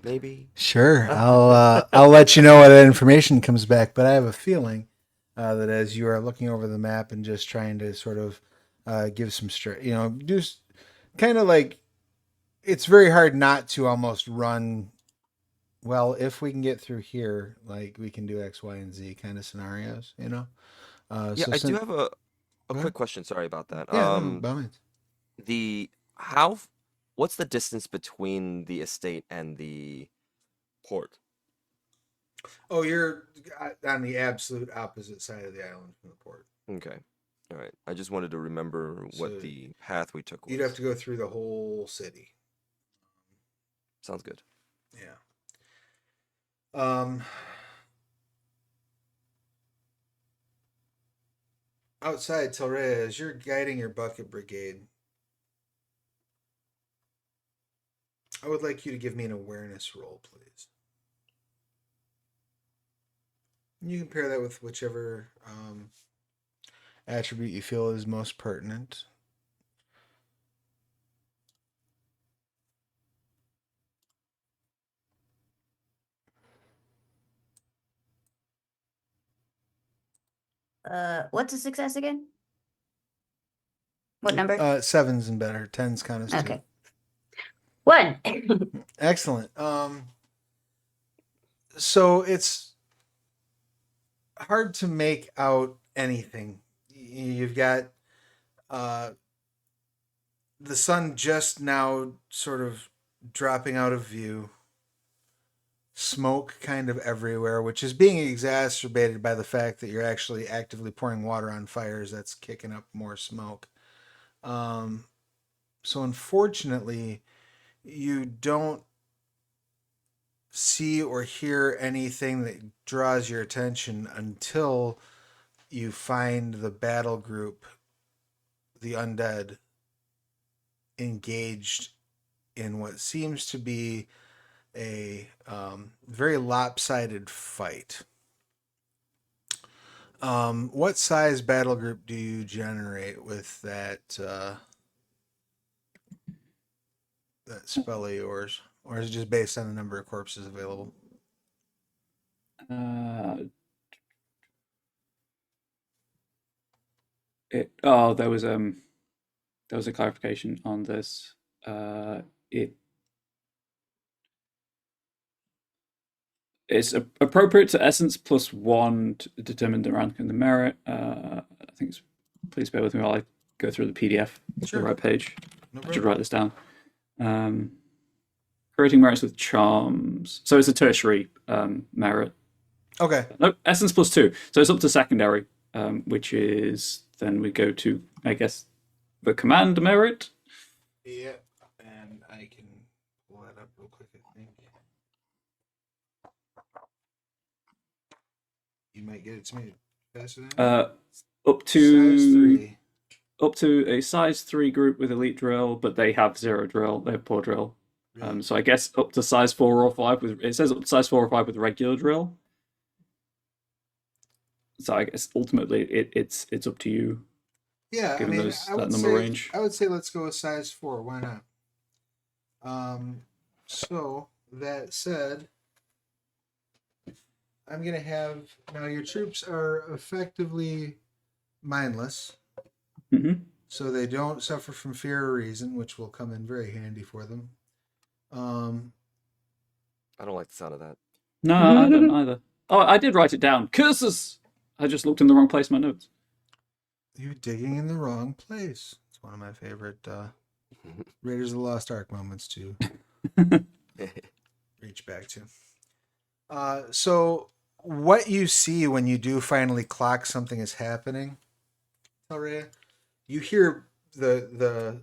maybe. Sure, I'll let you know when that information comes back. But I have a feeling that as you are looking over the map and just trying to sort of give some just kind of like it's very hard not to almost run. Well, if we can get through here, like we can do X, Y, and Z kind of scenarios, Yeah, So I do since have a go ahead. quick question. Sorry about that. Yeah, no, by all means. The how f- what's the distance between the estate and the port? Oh, you're on the absolute opposite side of the island from the port. Okay. All right. I just wanted to remember So what the path we took you'd have was. to go through the whole city. Sounds good. Yeah. Um, Outside Torre, as you're guiding your bucket brigade, I would like you to give me an awareness roll, please. You can pair that with whichever attribute you feel is most pertinent. What's a success again? What number? 7s and better. 10s count as 2. Okay. 1. Excellent. So it's hard to make out anything. You've got the sun just now sort of dropping out of view. Smoke kind of everywhere, which is being exacerbated by the fact that you're actually actively pouring water on fires. That's kicking up more smoke. So unfortunately, you don't see or hear anything that draws your attention until you find the battle group, the undead, engaged in what seems to be a very lopsided fight. What size battle group do you generate with that that spell of yours, or is it just based on the number of corpses available? There was a clarification on this. It It's appropriate to essence +1 to determine the rank and the merit. I think it's. Please bear with me while I go through the PDF to Sure. the right page. No I should problem. write this down. Creating merits with charms. So it's a tertiary merit. Okay. No, essence +2. So it's up to secondary, which is then we go to, I guess, the command merit. Yeah, and I can pull that up real quick, I think. You might get it to me faster than Up size to 3. up to a size 3 group with elite drill, but they have 0 drill. They have poor drill. Really? So I guess up to size 4 or 5 with it says up to size 4 or 5 with regular drill. So I guess ultimately it's up to you. Yeah, I Given mean, that number range. I would say let's go with size 4. Why not? So that said, I'm gonna have now your troops are effectively mindless, Mm-hmm. so they don't suffer from fear or reason, which will come in very handy for them. I don't like the sound of that. No, I don't either. Oh, I did write it down. Curses! I just looked in the wrong place in my notes. You digging in the wrong place. It's one of my favorite Raiders of the Lost Ark moments to reach back to. So what you see when you do finally clock something is happening, Telrea, you hear the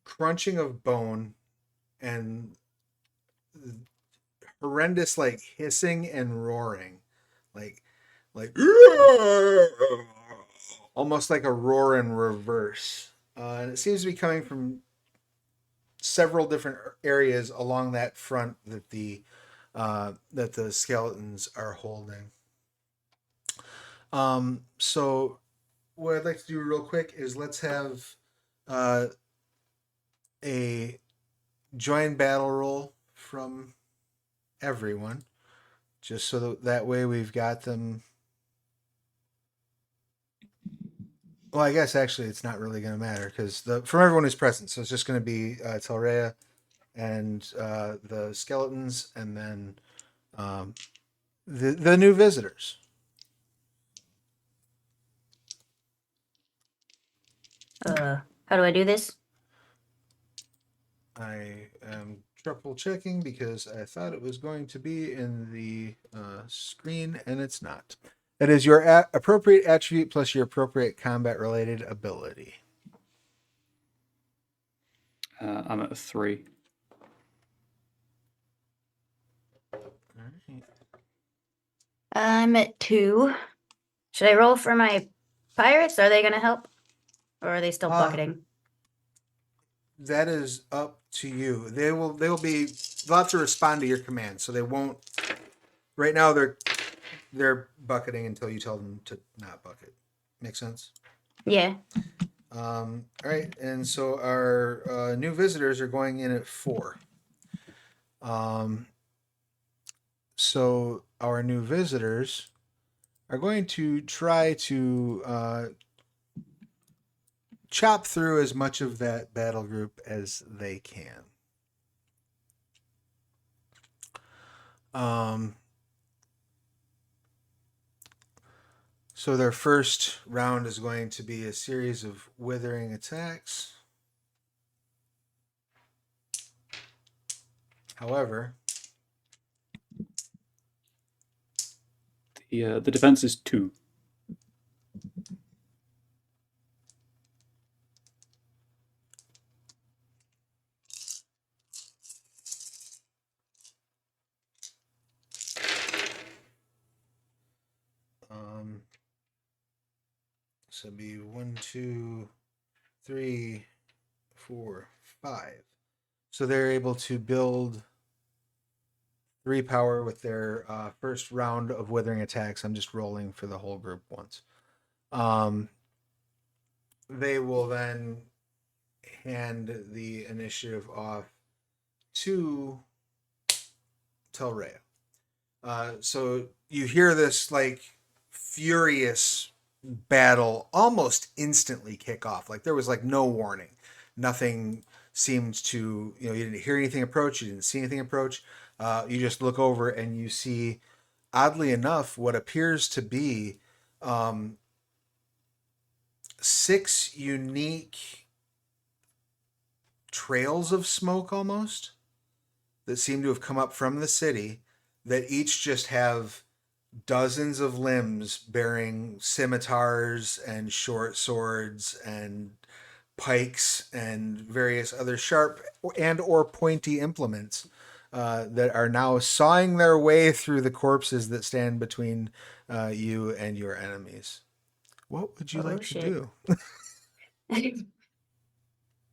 crunching of bone and horrendous like hissing and roaring, like almost like a roar in reverse. And it seems to be coming from several different areas along that front that the skeletons are holding. So what I'd like to do real quick is let's have a joint battle roll from everyone, just so that way we've got them. Well, I guess actually it's not really going to matter because from everyone who's present, so it's just going to be Telrea and the skeletons, and then the new visitors. How do I do this? I am triple checking because I thought it was going to be in the screen, and it's not. That is your appropriate attribute plus your appropriate combat related ability. I'm at a 3. All right. I'm at 2. Should I roll for my pirates? Are they going to help? Or are they still bucketing? That is up to you. They'll have to respond to your command, so they won't. Right now they're bucketing until you tell them to not bucket. Make sense? Yeah. All right, and so our new visitors are going in at 4. So our new visitors are going to try to chop through as much of that battle group as they can. So their first round is going to be a series of withering attacks. However, The defense is 2. so it'd be 1, 2, 3, 4, 5. So they're able to build 3 power with their first round of withering attacks. I'm just rolling for the whole group once. They will then hand the initiative off to Telrea. So you hear this like furious battle almost instantly kick off. Like there was like no warning. Nothing seemed to, you didn't hear anything approach. You didn't see anything approach. You just look over and you see, oddly enough, what appears to be 6 unique trails of smoke almost that seem to have come up from the city that each just have dozens of limbs bearing scimitars and short swords and pikes and various other sharp and or pointy implements that are now sawing their way through the corpses that stand between you and your enemies. What would you like to do?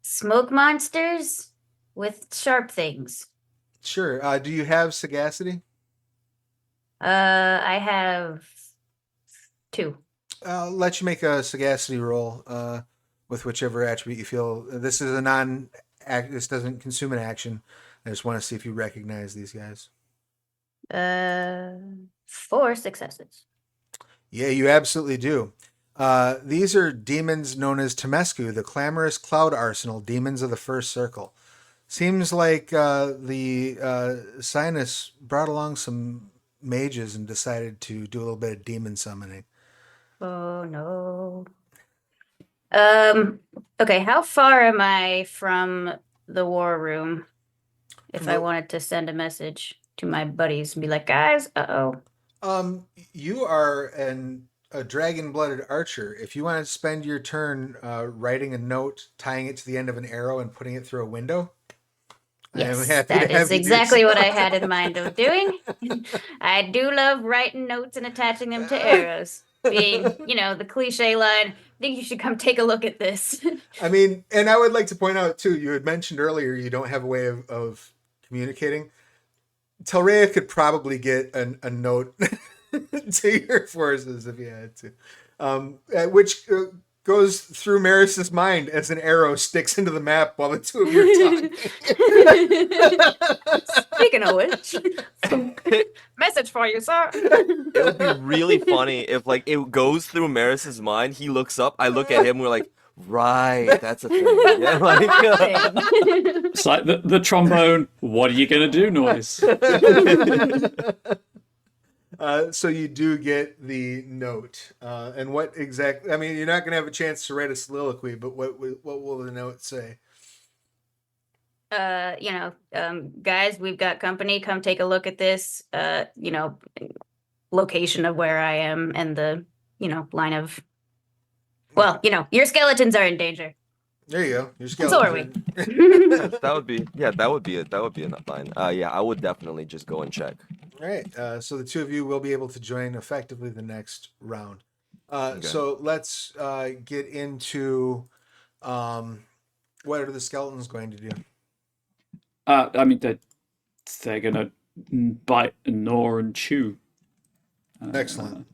Smoke monsters with sharp things. Sure. Do you have sagacity? I have 2. I'll let you make a sagacity roll with whichever attribute you feel. This is a this doesn't consume an action. I just want to see if you recognize these guys. 4 successes. Yeah, you absolutely do. These are demons known as Temescu, the clamorous cloud arsenal, demons of the first circle. Seems like the Sinus brought along some mages and decided to do a little bit of demon summoning. Oh no. Okay, how far am I from the war room if From I the wanted to send a message to my buddies and be like, guys, uh-oh. You are a dragon-blooded archer. If you want to spend your turn writing a note, tying it to the end of an arrow, and putting it through a window, I am Yes, happy to that is have you do exactly what I so. had in mind of doing. I do love writing notes and attaching them to arrows. Being, the cliche line, I think you should come take a look at this. I mean, and I would like to point out too, you had mentioned earlier you don't have a way of communicating. Telrea could probably get a note to your forces if you had to, which goes through Maris's mind as an arrow sticks into the map while the two of you are talking. Speaking of which, message for you, sir. It would be really funny if like it goes through Maris's mind. He looks up, I look at him, we're like, right, that's a thing. Yeah, like, It's like the trombone, what are you going to do noise. So you do get the note, and what exactly? I mean, you're not going to have a chance to write a soliloquy, but what will the note say? Guys, we've got company. Come take a look at this. Location of where I am and the, line of. Well, your skeletons are in danger. There you go. Your And skeleton. so are we. that would be that would be enough line. Yeah, I would definitely just go and check. All right. So the two of you will be able to join effectively the next round. Okay. So let's get into what are the skeletons going to do? I mean, they're going to bite and gnaw and chew. Excellent.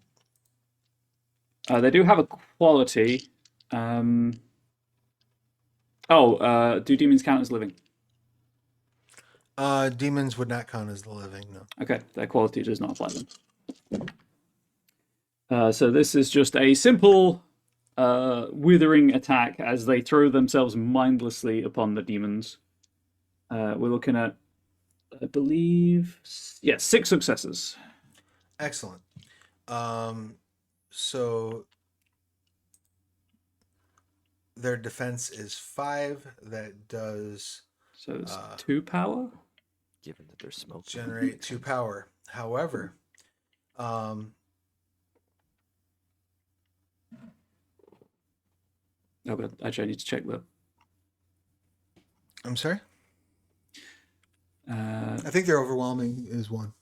They do have a quality. Do demons count as living? Demons would not count as the living, no. Okay, their quality does not apply them. So this is just a simple withering attack as they throw themselves mindlessly upon the demons. We're looking at, I believe, 6 successes. Excellent. So their defense is 5. That does So it's 2 power. Given that there's smoke. generate 2 power. However, but actually I need to check the. I'm sorry? I think their overwhelming is 1.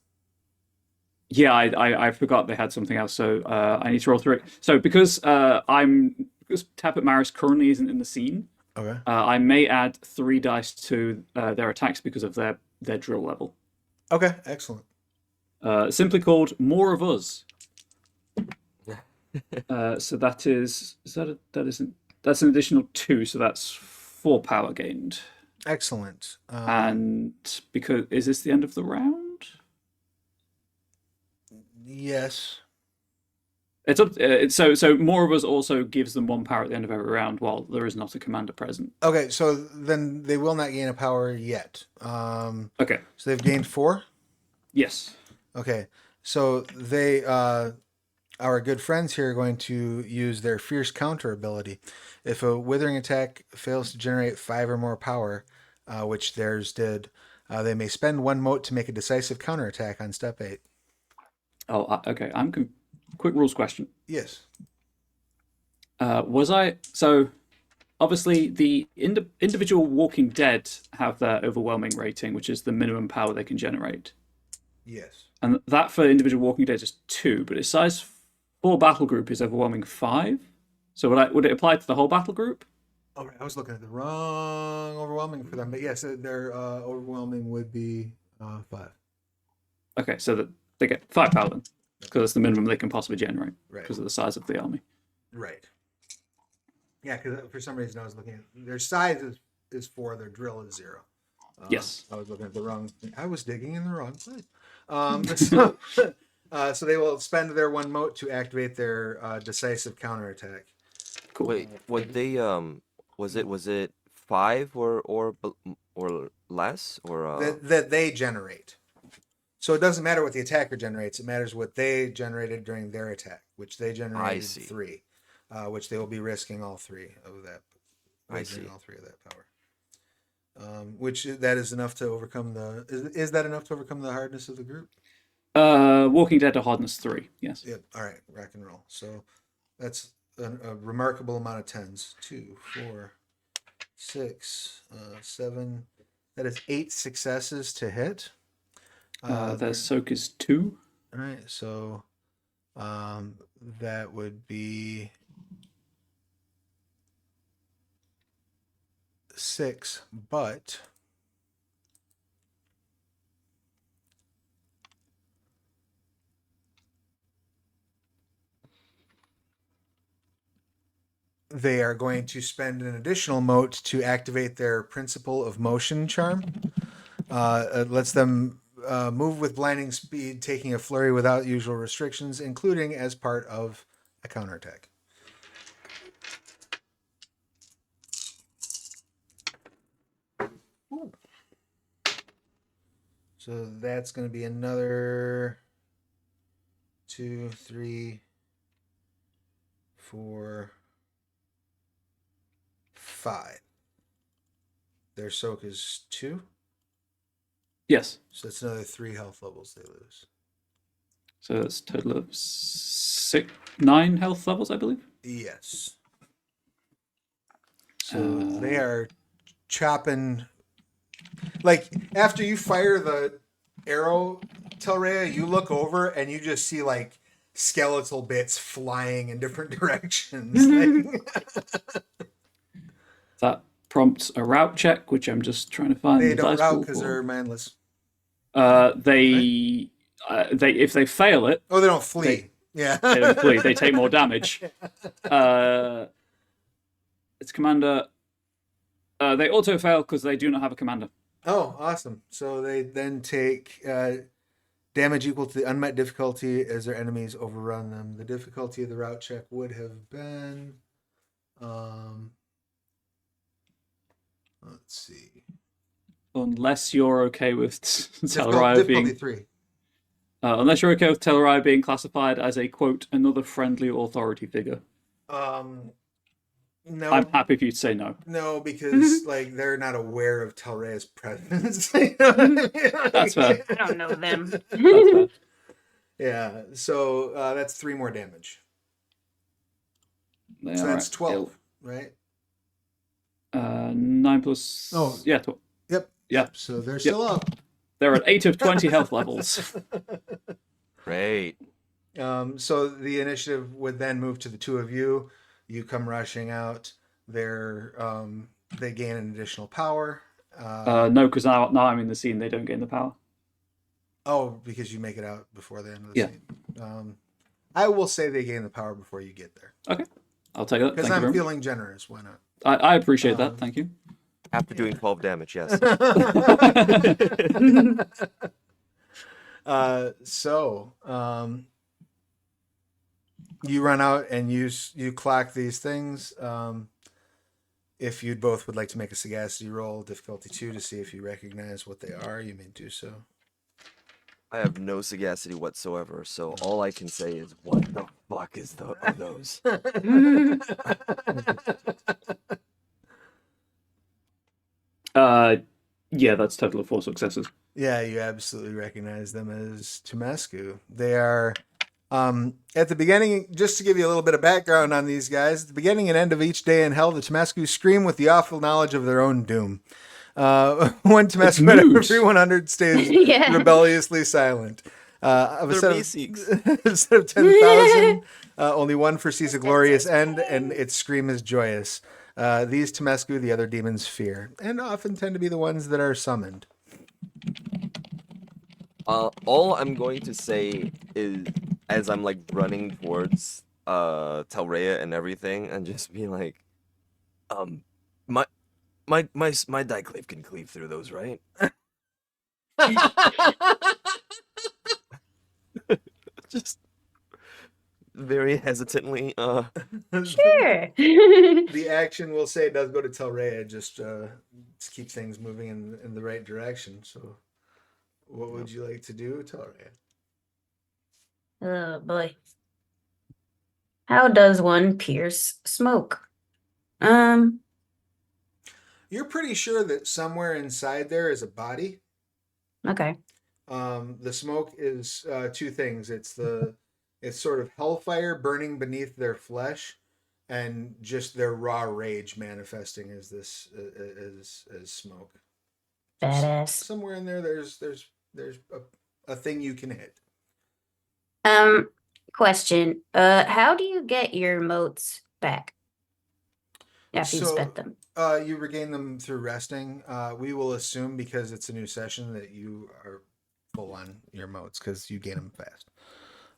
Yeah, I forgot they had something else, so I need to roll through it. So because Tappet Maris currently isn't in the scene, Okay. I may add 3 dice to their attacks because of their drill level. Okay, excellent. Simply called More of Us. So that's an additional 2, so that's 4 power gained. Excellent. And because is this the end of the round? Yes. It's up. So More of Us also gives them 1 power at the end of every round, while there is not a commander present. Okay, so then they will not gain a power yet. Okay. So they've gained 4? Yes. Okay. So they our good friends here are going to use their fierce counter ability. If a withering attack fails to generate 5 or more power, which theirs did, they may spend 1 mote to make a decisive counterattack on step 8. Oh, okay. Quick rules question. Yes. So obviously the individual Walking Dead have their overwhelming rating, which is the minimum power they can generate, Yes. and that for individual Walking Dead is 2, but its size 4 battle group is overwhelming 5. So would it apply to the whole battle group? Oh, I was looking at the wrong overwhelming for them, but yes, their overwhelming would be 5. Okay, so that they get 5 power then, because that's the minimum they can possibly generate Right. because of the size of the army. Right. Yeah, because for some reason I was looking at their size is 4, their drill is 0. Yes. I was looking at the wrong thing. I was digging in the wrong place. So they will spend their 1 mote to activate their decisive counterattack. Cool. Wait, would they was it 5 or or less, or that they generate. So it doesn't matter what the attacker generates; it matters what they generated during their attack, which they generated see. 3, which they will be risking all 3 of that. I see. All 3 of that power. Which that is enough to overcome the. Is that enough to overcome the hardness of the group? Walking Dead to hardness 3. Yes. Yep. All right. Rock and roll. So that's a remarkable amount of 10s. 2, 4, 6, 7. That is 8 successes to hit. Their soak is 2. All right. So that would be 6, but they are going to spend an additional mote to activate their Principle of Motion charm. It lets them move with blinding speed, taking a flurry without usual restrictions, including as part of a counterattack. Ooh. So that's going to be another 2, 3, 4, 5. Their soak is 2. Yes. So that's another 3 health levels they lose. So that's a total of 9 health levels, I believe. Yes. So they are chopping. Like, after you fire the arrow, Telrea, you look over and you just see, like, skeletal bits flying in different directions. That prompts a route check, which I'm just trying to find. They the don't dice route pool because for. they're mindless. They if they fail it, Oh, they don't flee. Yeah. they don't flee. They take more damage. Its commander. They auto fail because they do not have a commander. Oh, awesome. So they then take damage equal to the unmet difficulty as their enemies overrun them. The difficulty of the route check would have been, let's see. Unless you're okay with Difficulty Tel'Rai being 3. unless you're okay with Tel'Rai being classified as a quote another friendly authority figure. No, I'm happy for you to say no. no, because like they're not aware of Telray's presence. You know what I mean? That's fair. I don't know them. That's fair. Yeah. So that's 3 more damage. They So are that's at 12, right? 9 plus. Oh. Yeah, 12. Yep. Yeah. So they're still up. They're at 8 of 20 health levels. Great. So the initiative would then move to the 2 of you. You come rushing out. They gain an additional power. No, because now I'm in the scene. They don't gain the power. Oh, because you make it out before the end of the Yeah. scene. I will say they gain the power before you get there. Okay, I'll take that. Because Thank you I'm very much. feeling generous. Why not? I appreciate that. Thank you. After doing 12 damage, yes. You run out and you clock these things. If you both would like to make a sagacity roll, difficulty 2, to see if you recognize what they are, you may do so. I have no sagacity whatsoever, so all I can say is, what the fuck are those? Yeah, that's total of 4 successes. Yeah, you absolutely recognize them as Temescu. They are, at the beginning, just to give you a little bit of background on these guys, at the beginning and end of each day in hell, the Temescu scream with the awful knowledge of their own doom. One Temescu out of every 100 stays Yeah. rebelliously silent. Of a They're set of, Meeseeks. instead of 10,000, only one foresees a glorious end, and its scream is joyous. These Temescu the other demons fear, and often tend to be the ones that are summoned. All I'm going to say is, as I'm like running towards Telrea and everything, and just be like, my diclave can cleave through those, right? Just very hesitantly. Sure. The action, we'll say, does go to Telrea, just let's keep things moving in the right direction. So, what would you like to do, Toria? Oh boy. How does one pierce smoke? You're pretty sure that somewhere inside there is a body. Okay. The smoke is two things. It's sort of hellfire burning beneath their flesh, and just their raw rage manifesting as this as smoke. So Badass. somewhere in there, there's a thing you can hit. Question. How do you get your motes back after you spent them? You regain them through resting. We will assume, because it's a new session, that you are full on your motes because you gain them fast.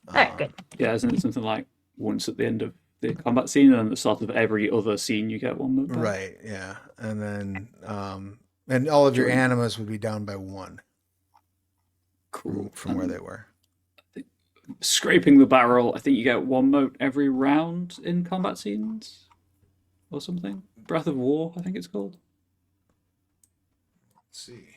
Alright, good. Yeah, isn't it something like once at the end of the combat scene, and at the start of every other scene, you get one move back? Right. Yeah, and then and all of your During- animas would be down by one Cool. from where they were. Scraping the barrel, I think you get one mote every round in combat scenes, or something. Breath of War, I think it's called. Let's see.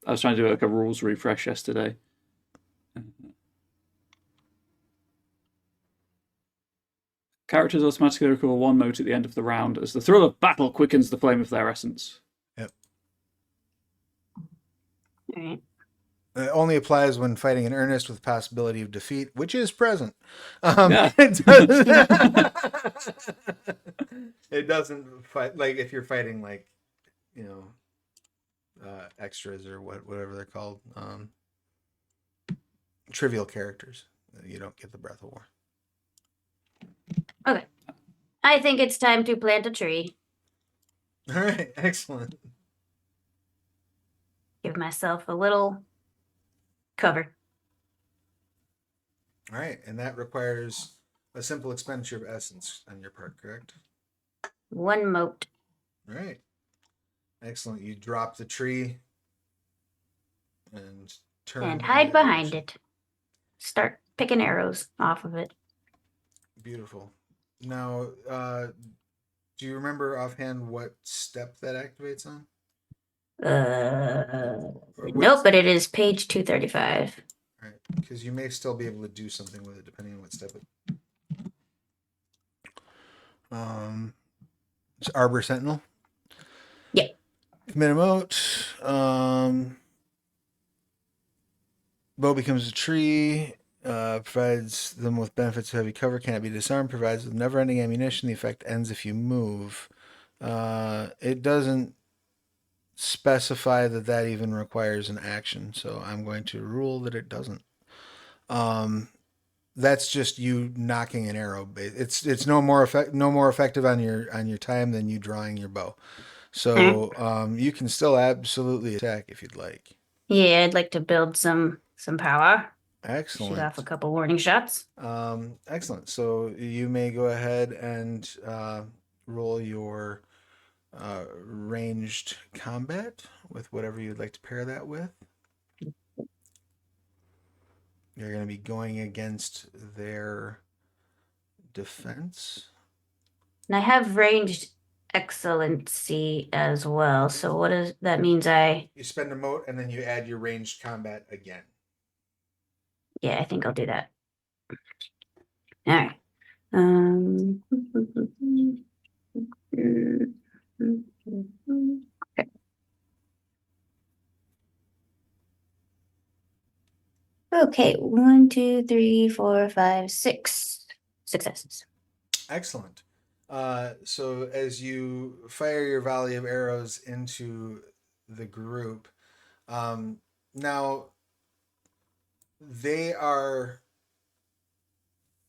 I was trying to do like a rules refresh yesterday. Characters automatically recover one mote at the end of the round as the thrill of battle quickens the flame of their essence. Yep. Alright. It only applies when fighting in earnest with possibility of defeat, which is present. Yeah. It doesn't fight like if you're fighting like, you know, extras or whatever they're called, trivial characters. You don't get the Breath of War. Okay. I think it's time to plant a tree. All right, excellent. Give myself a little cover. All right, and that requires a simple expenditure of essence on your part, correct? One mote. All right, excellent. You drop the tree and turn And in hide that behind direction. it. Start picking arrows off of it. Beautiful. Now, do you remember offhand what step that activates on? Nope, but it is page 235. All right, because you may still be able to do something with it depending on what step it. It's Arbor Sentinel. Yep. Commit a mote. Bow becomes a tree. Provides them with benefits of heavy cover. Cannot be disarmed. Provides with never-ending ammunition. The effect ends if you move. It doesn't specify that even requires an action, so I'm going to rule that it doesn't. That's just you knocking an arrow. It's no more effective on your time than you drawing your bow. So you can still absolutely attack if you'd like. Yeah, I'd like to build some power. Excellent. Shoot off a couple warning shots. Excellent. So you may go ahead and roll your ranged combat with whatever you'd like to pair that with. You're going to be going against their defense. And I have ranged excellency as well. So what is that means You spend a mote and then you add your ranged combat again. Yeah, I think I'll do that. All right. Okay. Okay, 1, 2, 3, 4, 5, 6 successes. Excellent. So as you fire your volley of arrows into the group, now they are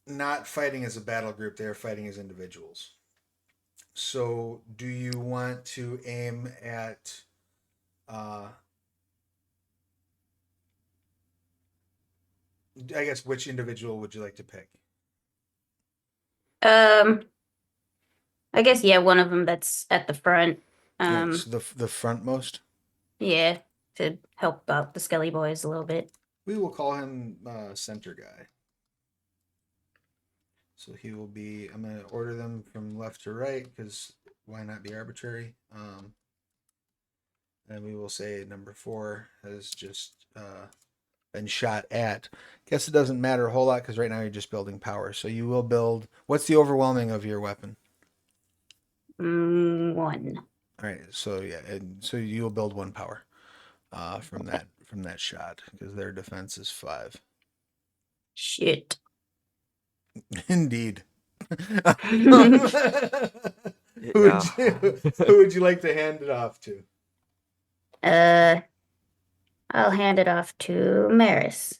not fighting as a battle group, they are fighting as individuals. So do you want to aim at I guess which individual would you like to pick? I guess yeah, one of them that's at the front. So the frontmost. Yeah, to help out the Skelly boys a little bit. We will call him center guy. So he will be. I'm going to order them from left to right because why not be arbitrary? And we will say number 4 has just been shot at. Guess it doesn't matter a whole lot because right now you're just building power. So you will build. What's the overwhelming of your weapon? 1. All right. So yeah, and so you will build 1 power from that shot because their defense is 5. Shit. Indeed. Yeah. Who would you like to hand it off to? I'll hand it off to Maris.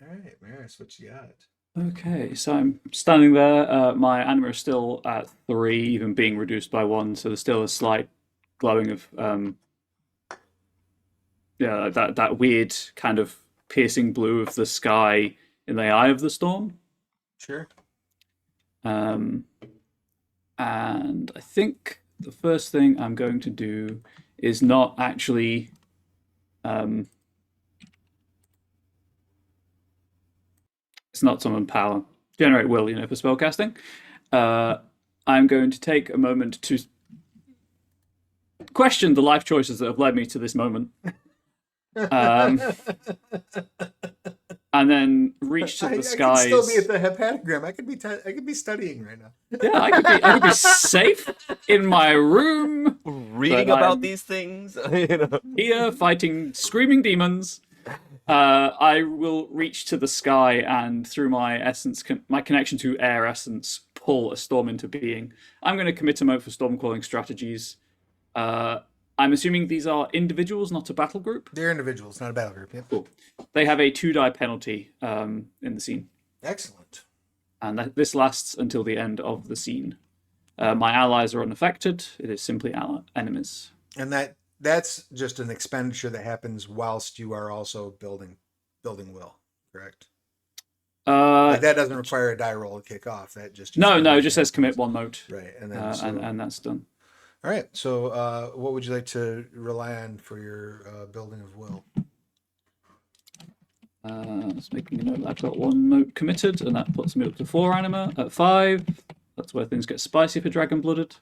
All right, Maris, what you got? Okay, so I'm standing there. My anima is still at 3, even being reduced by 1, so there's still a slight glowing of yeah, that weird kind of piercing blue of the sky in the eye of the storm. Sure. And I think the first thing I'm going to do is not actually it's not summon power. Generate will, for spellcasting. I'm going to take a moment to question the life choices that have led me to this moment. And then reach to the skies. I could still be at the hepatogram. I could be studying right now. Yeah, I could be safe in my room, Reading about these things, here fighting screaming demons. I will reach to the sky and through my essence, my connection to air essence, pull a storm into being. I'm going to commit a moment for storm calling strategies. I'm assuming these are individuals, not a battle group. They're individuals, not a battle group. Yep. Cool. They have a 2-die penalty in the scene. Excellent. And this lasts until the end of the scene. My allies are unaffected. It is simply enemies. And that's just an expenditure that happens whilst you are also building will, correct? That doesn't require a die roll to kick off. That just no, it just says commit 1 mote. Right, and then and that's done. All right. So, what would you like to rely on for your building of will? Just making a note. I've got 1 mote committed, and that puts me up to 4 anima at 5. That's where things get spicy for dragon blooded.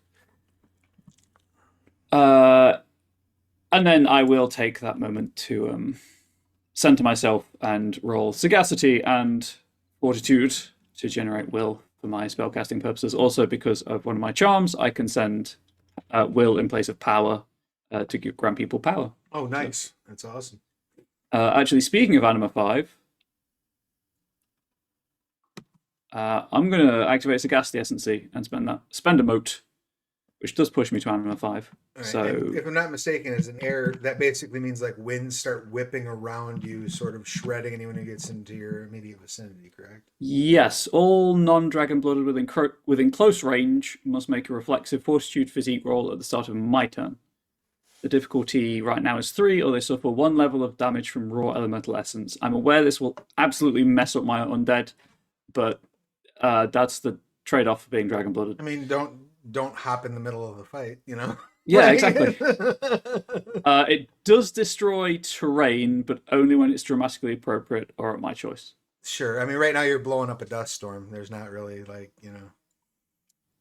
And then I will take that moment to center myself and roll sagacity and fortitude to generate will for my spellcasting purposes. Also, because of one of my charms, I can send will in place of power to grant people power. Oh, nice. That's awesome. Actually, speaking of anima 5, I'm going to activate sagacity essence and spend a mote, which does push me to anima 5. Right. So, and if I'm not mistaken, as an air, that basically means like winds start whipping around you, sort of shredding anyone who gets into your immediate vicinity, correct? Yes, all non-dragon blooded within close range must make a reflexive fortitude physique roll at the start of my turn. The difficulty right now is 3, or they suffer 1 level of damage from raw elemental essence. I'm aware this will absolutely mess up my undead, but that's the trade-off for being dragon blooded. I mean, don't hop in the middle of the fight, Yeah, exactly. It does destroy terrain, but only when it's dramatically appropriate or at my choice. Sure. I mean, right now you're blowing up a dust storm. There's not really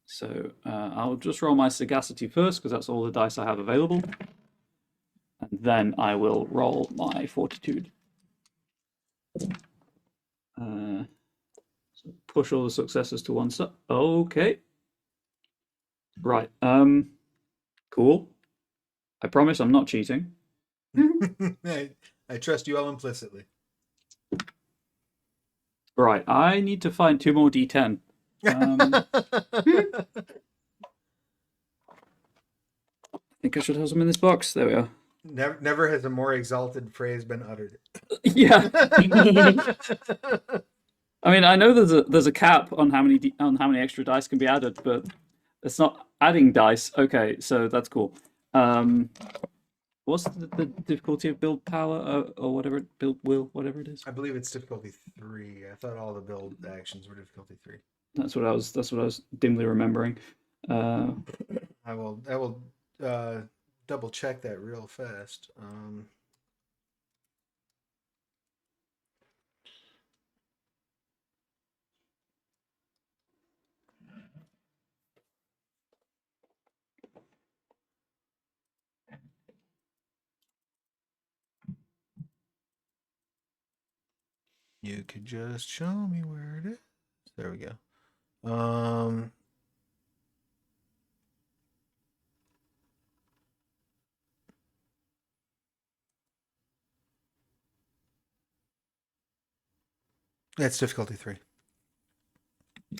So I'll just roll my sagacity first, because that's all the dice I have available. And then I will roll my fortitude. So push all the successes to one side. Okay. Right. Cool. I promise I'm not cheating. I trust you all implicitly. Right. I need to find 2 more D10. I think I should have some in this box. There we are. Never has a more exalted phrase been uttered. Yeah. I mean, I know there's a cap on how many extra dice can be added, but it's not adding dice. Okay, so that's cool. What's the difficulty of build power or whatever, build will, whatever it is? I believe it's difficulty 3. I thought all the build actions were difficulty 3. That's what I was dimly remembering. I will double check that real fast. You could just show me where it is. There we go. That's difficulty 3.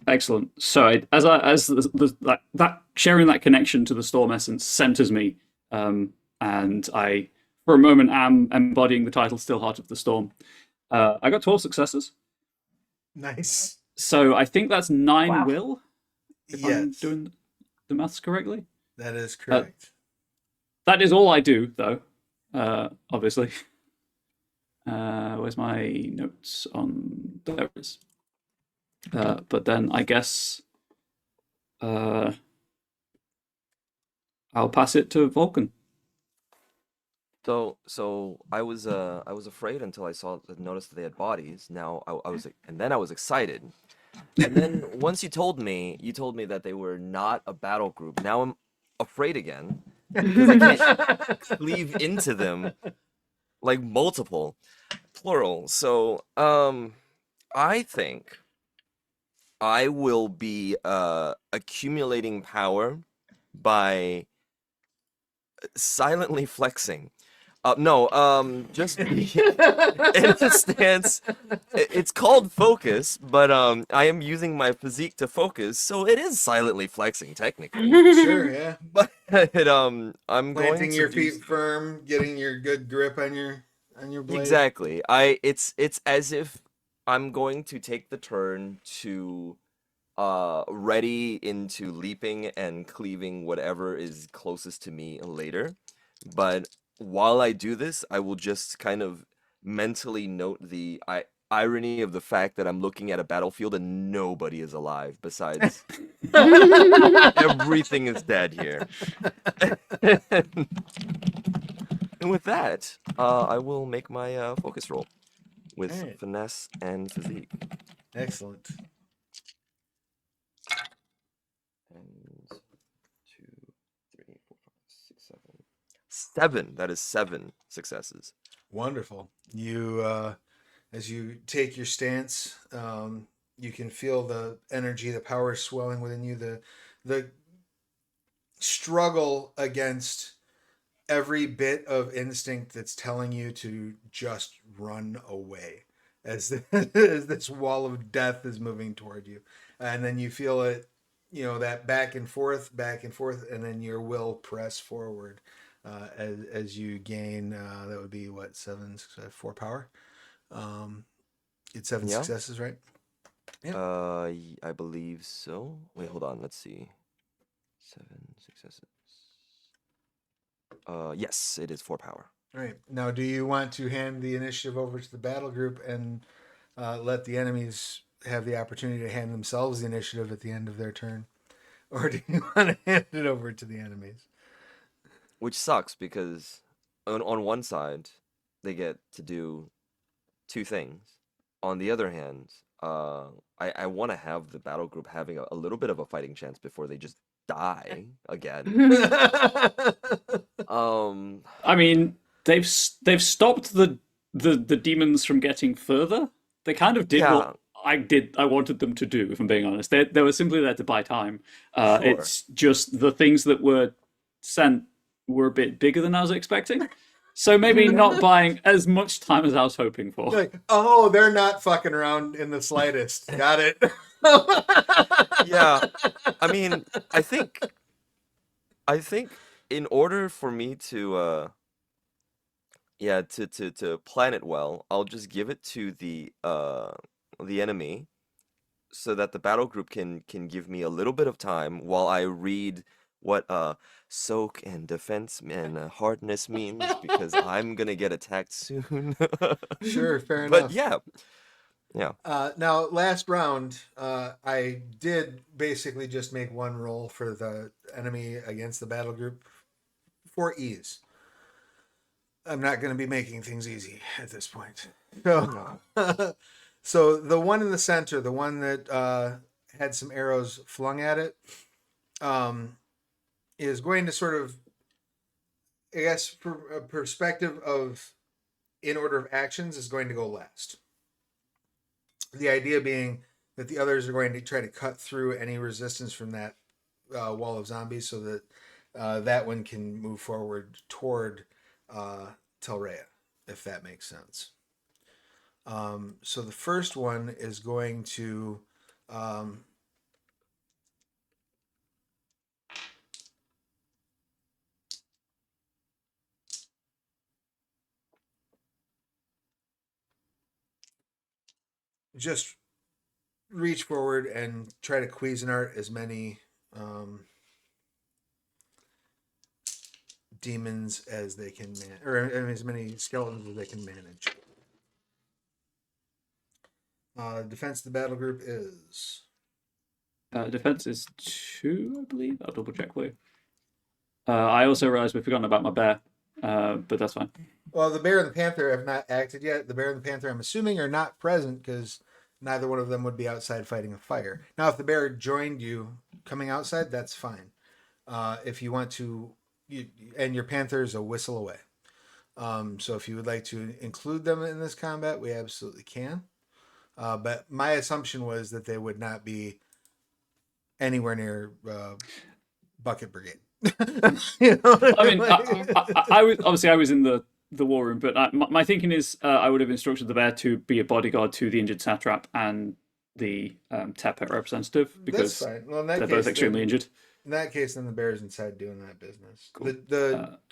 Excellent. So as that sharing that connection to the storm essence centers me, and I for a moment am embodying the title "Still Heart of the Storm." I got 12 successes, Nice. so I think that's 9 Wow. will, if I'm Yes, doing the maths correctly. that is correct. That is all I do, though. Obviously. Where's my notes on there? It is. But then I guess I'll pass it to Vulcan. So I was afraid until I noticed that they had bodies. Now I was and then I was excited. And then once you told me that they were not a battle group. Now I'm afraid again because I can't cleave into them like multiple plural. So I think I will be accumulating power by silently flexing. No, just in a stance. It's called focus, but I am using my physique to focus, so it is silently flexing technically. Sure, yeah. But I'm going Planting to your do feet firm, getting your good grip on your blade. exactly. It's as if I'm going to take the turn to ready into leaping and cleaving whatever is closest to me later. But while I do this, I will just kind of mentally note the irony of the fact that I'm looking at a battlefield and nobody is alive besides everything is dead here. And with that, I will make my focus roll with Alright. finesse and physique. Excellent. And 2, 3, 4, 5, 6, 7. 7. That is 7 successes. Wonderful. You, as you take your stance, you can feel the energy, the power swelling within you. The struggle against every bit of instinct that's telling you to just run away as, as this wall of death is moving toward you. And then you feel it, that back and forth, and then your will press forward as you gain, that would be what, 4 power? It's 7 Yeah. successes, right? I believe so. Wait, hold on. Let's see. 7 successes. Yes, it is 4 power. All right. Now, do you want to hand the initiative over to the battle group and let the enemies have the opportunity to hand themselves the initiative at the end of their turn? Or do you want to hand it over to the enemies? Which sucks because on one side, they get to do 2 things. On the other hand, I want to have the battle group having a little bit of a fighting chance before they just die again. I mean, they've stopped the demons from getting further. They kind of did Yeah. what I wanted them to do. If I'm being honest, they were simply there to buy time. Sure. It's just the things that were sent were a bit bigger than I was expecting. So maybe not buying as much time as I was hoping for. Like, oh, they're not fucking around in the slightest. Got it. Yeah. I mean, I think in order for me to to plan it well, I'll just give it to the enemy so that the battle group can give me a little bit of time while I read what soak and defense and hardness means because I'm gonna get attacked soon. Sure, fair But enough. yeah. Now, last round, I did basically just make one roll for the enemy against the battle group for ease. I'm not going to be making things easy at this point. So, so the one in the center, the one that had some arrows flung at it, is going to sort of, I guess, for a perspective of in order of actions, is going to go last. The idea being that the others are going to try to cut through any resistance from that wall of zombies, so that that one can move forward toward Telrea, if that makes sense. So the first one is going to just reach forward and try to Cuisinart as many demons as they can or as many skeletons as they can manage. Defense of the battle group is Defense is 2, I believe. I'll double check for you. I also realized we've forgotten about my bear, but that's fine. well, the bear and the panther have not acted yet. The bear and the panther, I'm assuming, are not present because neither one of them would be outside fighting a fire. Now, if the bear joined you coming outside, that's fine. If you want to, and your panther is a whistle away. So if you would like to include them in this combat, we absolutely can. But my assumption was that they would not be anywhere near Bucket Brigade. You know what I mean, like? I was obviously I was in the war room, but my thinking is I would have instructed the bear to be a bodyguard to the injured satrap and the Tepet representative That's because fine. Well, in that they're case, both extremely injured. in that case, then the bear is inside doing that business. Cool.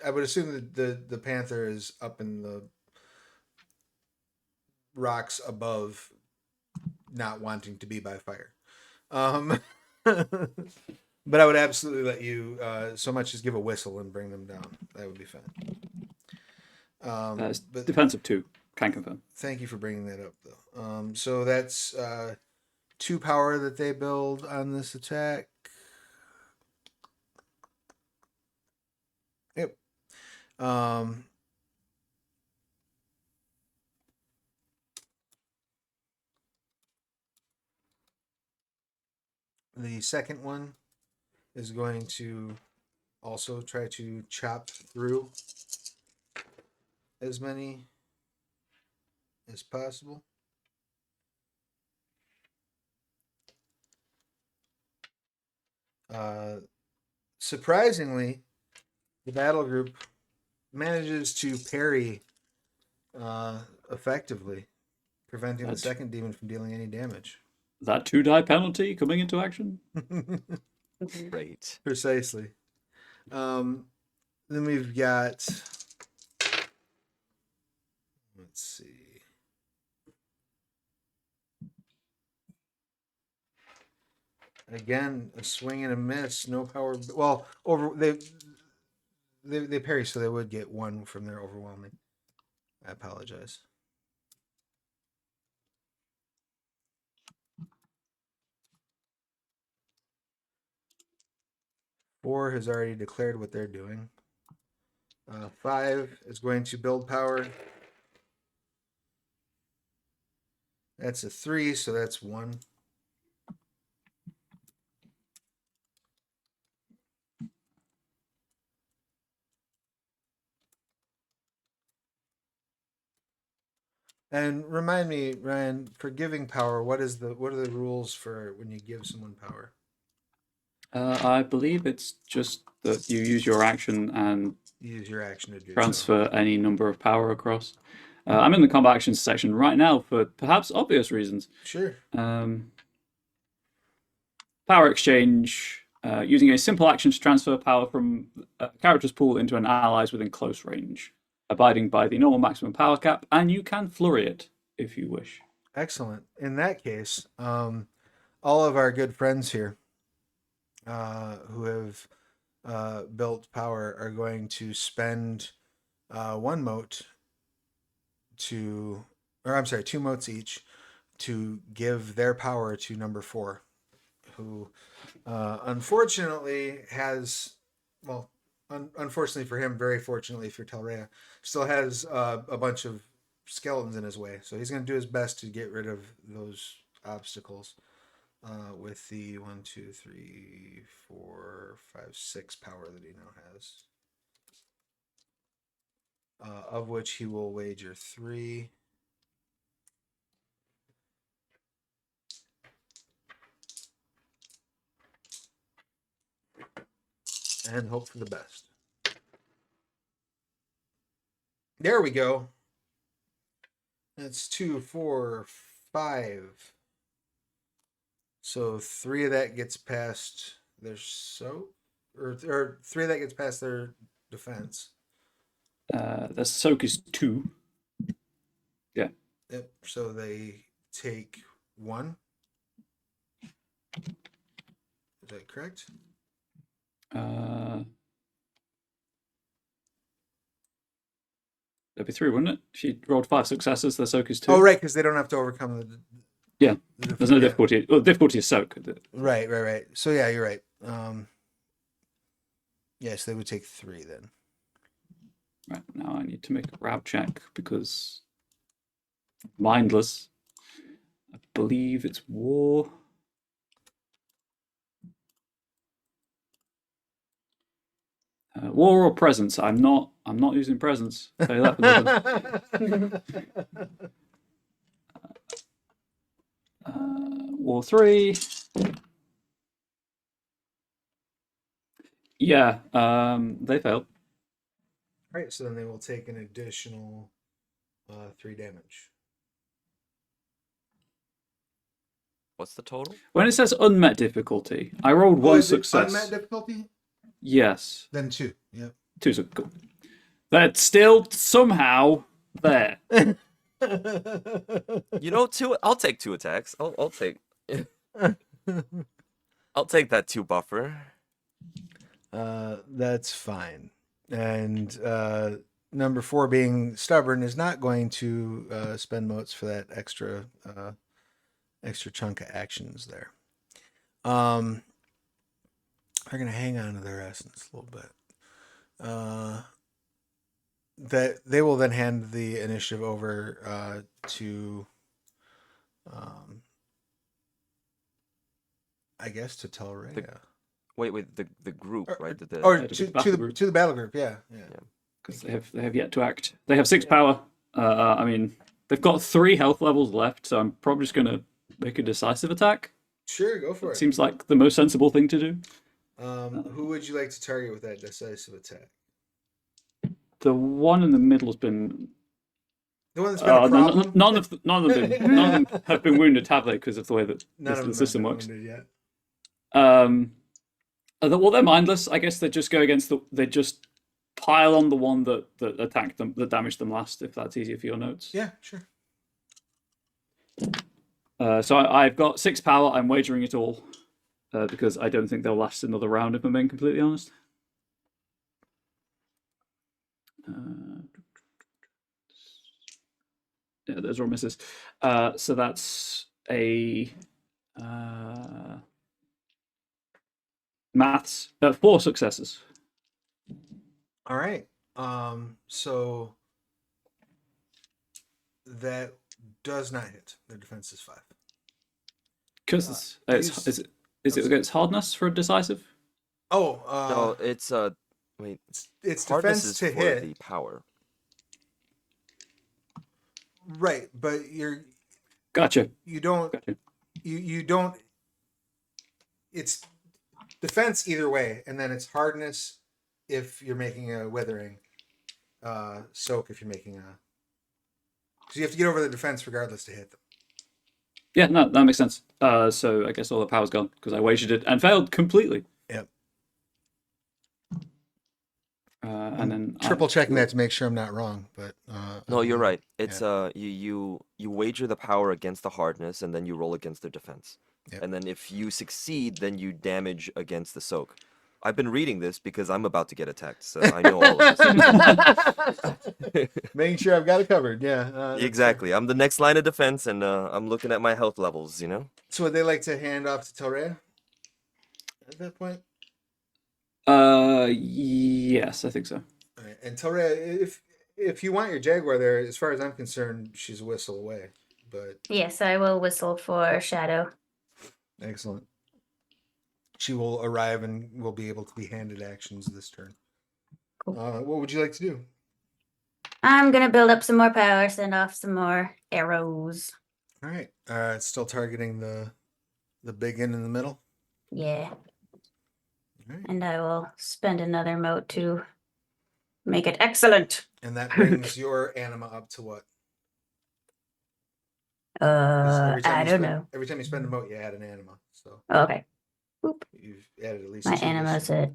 I would assume that the panther is up in the rocks above, not wanting to be by fire. But I would absolutely let you so much as give a whistle and bring them down. That would be fine. It's But defensive 2, can confirm. thank you for bringing that up, though. So that's 2 power that they build on this attack. Yep. The second one is going to also try to chop through as many as possible. Surprisingly, the battle group manages to parry effectively, preventing the second demon from dealing any damage. That 2-die penalty coming into action. Great. Precisely. Then we've got. Let's see. Again, a swing and a miss. No power. Well, over they parry, so they would get 1 from their overwhelming. I apologize. Four has already declared what they're doing. 5 is going to build power. That's a 3, so that's 1. And remind me, Ryan, for giving power, what are the rules for when you give someone power? I believe it's just that you use your action and Use your action to do transfer any number of power across. I'm in the combat actions section right now for perhaps obvious reasons. Sure. Power exchange. Using a simple action to transfer power from a character's pool into an ally's within close range, abiding by the normal maximum power cap, and you can flurry it if you wish. Excellent. In that case, all of our good friends here who have built power are going to spend 1 mote to, or I'm sorry, 2 motes each to give their power to number 4, who unfortunately has, well, unfortunately for him, very fortunately for Telrea, still has a bunch of skeletons in his way. So he's going to do his best to get rid of those obstacles with the 1, 2, 3, 4, 5, 6 power that he now has. Of which he will wager 3. and hope for the best. There we go. That's 2, 4, 5. So 3 of that gets past their soak, or 3 of that gets past their defense. The soak is 2. Yeah. Yep. So they take 1. Is that correct? That'd be 3, wouldn't it? She rolled 5 successes. The soak is 2. Oh, right, because they don't have to overcome the. Yeah. There's no difficulty. Well, difficulty is soak. Right. So yeah, you're right. Yes, they would take 3 then. Right, now I need to make a grab check because mindless. I believe it's war. War or presence? I'm not using presence. Tell you that for nothing. War 3. Yeah, they failed. Right, so then they will take an additional 3 damage. What's the total? When it says unmet difficulty, I rolled 1 is it success. unmet difficulty? Yes. Then 2. Yep. 2 is cool. That's still somehow there. You know, 2. I'll take 2 attacks. I'll take. I'll take that 2 buffer. That's fine. And number 4 being stubborn is not going to spend motes for that extra chunk of actions there. They're going to hang on to their essence a little bit. That they will then hand the initiative over to, I guess, to Telrea. Wait, the group, right? To the battle group, yeah. Because they have yet to act. They have 6 power. I mean, they've got 3 health levels left, so I'm probably just going to make a decisive attack. Sure, go for it. Seems like the most sensible thing to do. Who would you like to target with that decisive attack? The one in the middle has been. The one that's been a problem? None of them have been wounded, have they? Because of the way that the system works. Yet. Well, they're mindless. I guess they just go against they just pile on the one that attacked them, that damaged them last. If that's easier for your notes. Yeah, sure. So I've got 6 power. I'm wagering it all because I don't think they'll last another round. If I'm being completely honest. Yeah, those are all misses. So that's a maths 4 successes. All right. So that does not hit. Their defense is 5. Because is it against hardness for a decisive? Oh, no, it's wait. It's Hardness defense is to for hit. the power. Right, but you're. Gotcha. You don't. Gotcha. You don't. It's defense either way, and then it's hardness if you're making a withering. Soak if you're making a. So you have to get over the defense regardless to hit them. Yeah, no, that makes sense. So I guess all the power's gone because I wagered it and failed completely. Yep. And then triple checking that to make sure I'm not wrong, but No, you're right. It's you wager the power against the hardness, and then you roll against their defense. Yep. And then if you succeed, then you damage against the soak. I've been reading this because I'm about to get attacked, so I know all of this. Making sure I've got it covered. Yeah. Exactly. I'm the next line of defense, and I'm looking at my health levels. You know. So would they like to hand off to Telrea at that point? Yes, I think so. All right. And Telrea, if you want your Jaguar there, as far as I'm concerned, she's a whistle away. But Yes, I will whistle for Shadow. excellent. She will arrive and will be able to be handed actions this turn. Cool. What would you like to do? I'm gonna build up some more power, send off some more arrows. All right. It's still targeting the big end in the middle. Yeah. All right. And I will spend another mote to make it excellent. And that brings your anima up to what? 'Cause I don't know. every time you spend a mote, you add an anima. So Okay. Boop. you've added at least My 2 this anima's year. at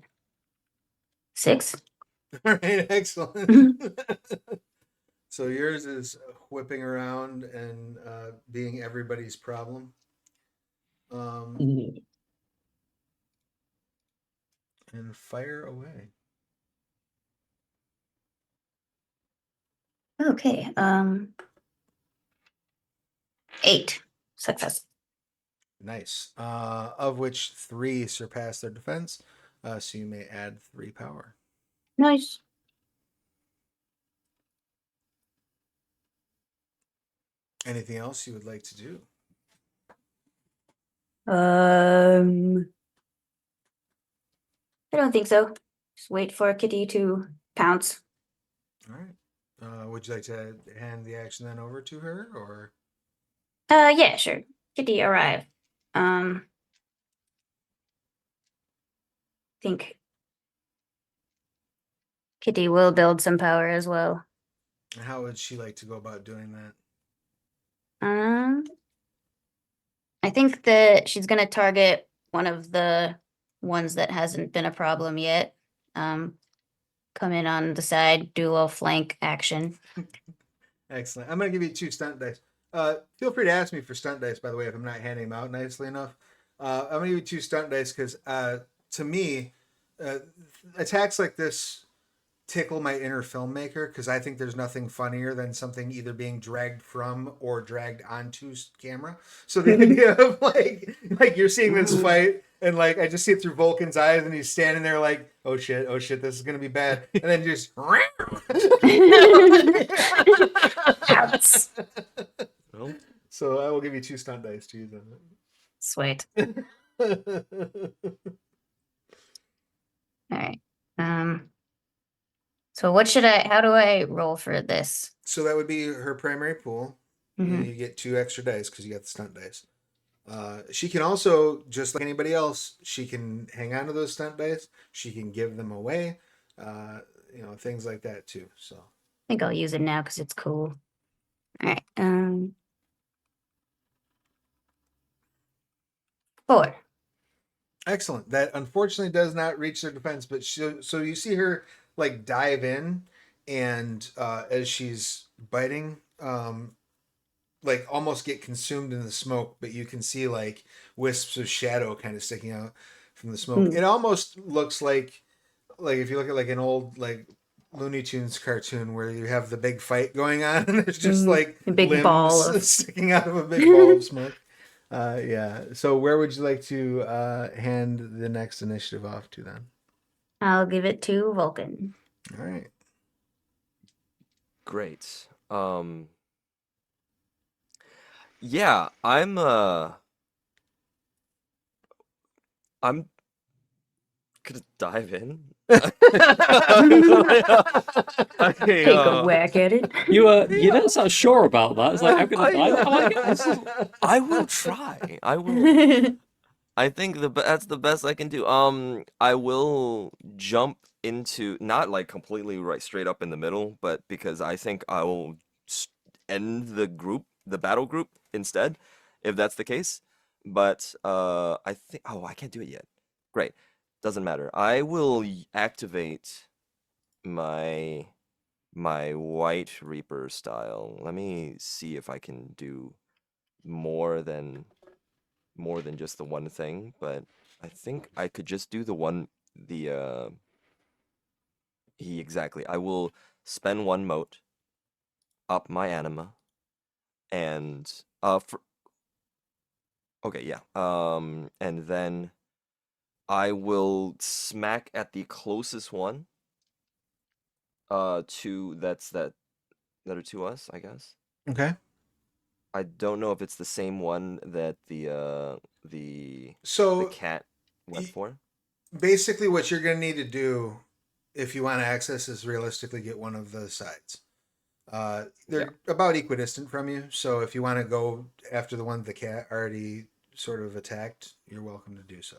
6. All right, excellent. So yours is whipping around and being everybody's problem. Yeah. And fire away. Okay. 8 success. Nice. Of which 3 surpass their defense. So you may add 3 power. Nice. Anything else you would like to do? I don't think so. Just wait for Kitty to pounce. All right. Would you like to hand the action then over to her, or? Yeah, sure. Kitty arrive. Think Kitty will build some power as well. How would she like to go about doing that? I think that she's gonna target one of the ones that hasn't been a problem yet. Come in on the side, do a little flank action. Excellent. I'm going to give you 2 stunt dice. Feel free to ask me for stunt dice, by the way, if I'm not handing them out nicely enough. I'm going to give you 2 stunt dice because, to me, attacks like this tickle my inner filmmaker because I think there's nothing funnier than something either being dragged from or dragged onto camera. So the idea of like you're seeing this fight and like I just see it through Vulcan's eyes and he's standing there like, oh shit, this is gonna be bad, and then just Outs. Well, so I will give you 2 stunt dice to use on Sweet. it. All right. So how do I roll for this? So that would be her primary pool. Mhm. You get 2 extra dice because you got the stunt dice. She can also, just like anybody else, she can hang on to those stunt dice. She can give them away. Things like that too. So I think I'll use it now because it's cool. All right. 4. excellent. That unfortunately does not reach their defense, but so you see her like dive in, and as she's biting, like almost get consumed in the smoke, but you can see like wisps of shadow kind of sticking out from the smoke. Mm. It almost looks like if you look at like an old like Looney Tunes cartoon where you have the big fight going on and there's just like A big limbs ball of- sticking out of a big ball of smoke. Yeah. So where would you like to hand the next initiative off to then? I'll give it to Vulcan. All right. great. Yeah, I'm gonna dive in. Take a whack at it. You don't sound sure about that. It's like I'm gonna die. I like it. I will try. I will. I think that's the best I can do. I will jump into not like completely right straight up in the middle, but because I think I will end the battle group instead, if that's the case. But I think I can't do it yet. Great, doesn't matter. I will activate my White Reaper style. Let me see if I can do more than just the one thing, but I think I could just do exactly. I will spend 1 mote, up my anima, and okay, yeah. And then I will smack at the closest one to that are to us, I guess. Okay. I don't know if it's the same one that the So cat went for. basically, what you're going to need to do if you want to access is realistically get one of the sides. They're about equidistant from you, so if you want to go after the one the cat already sort of attacked, you're welcome to do so.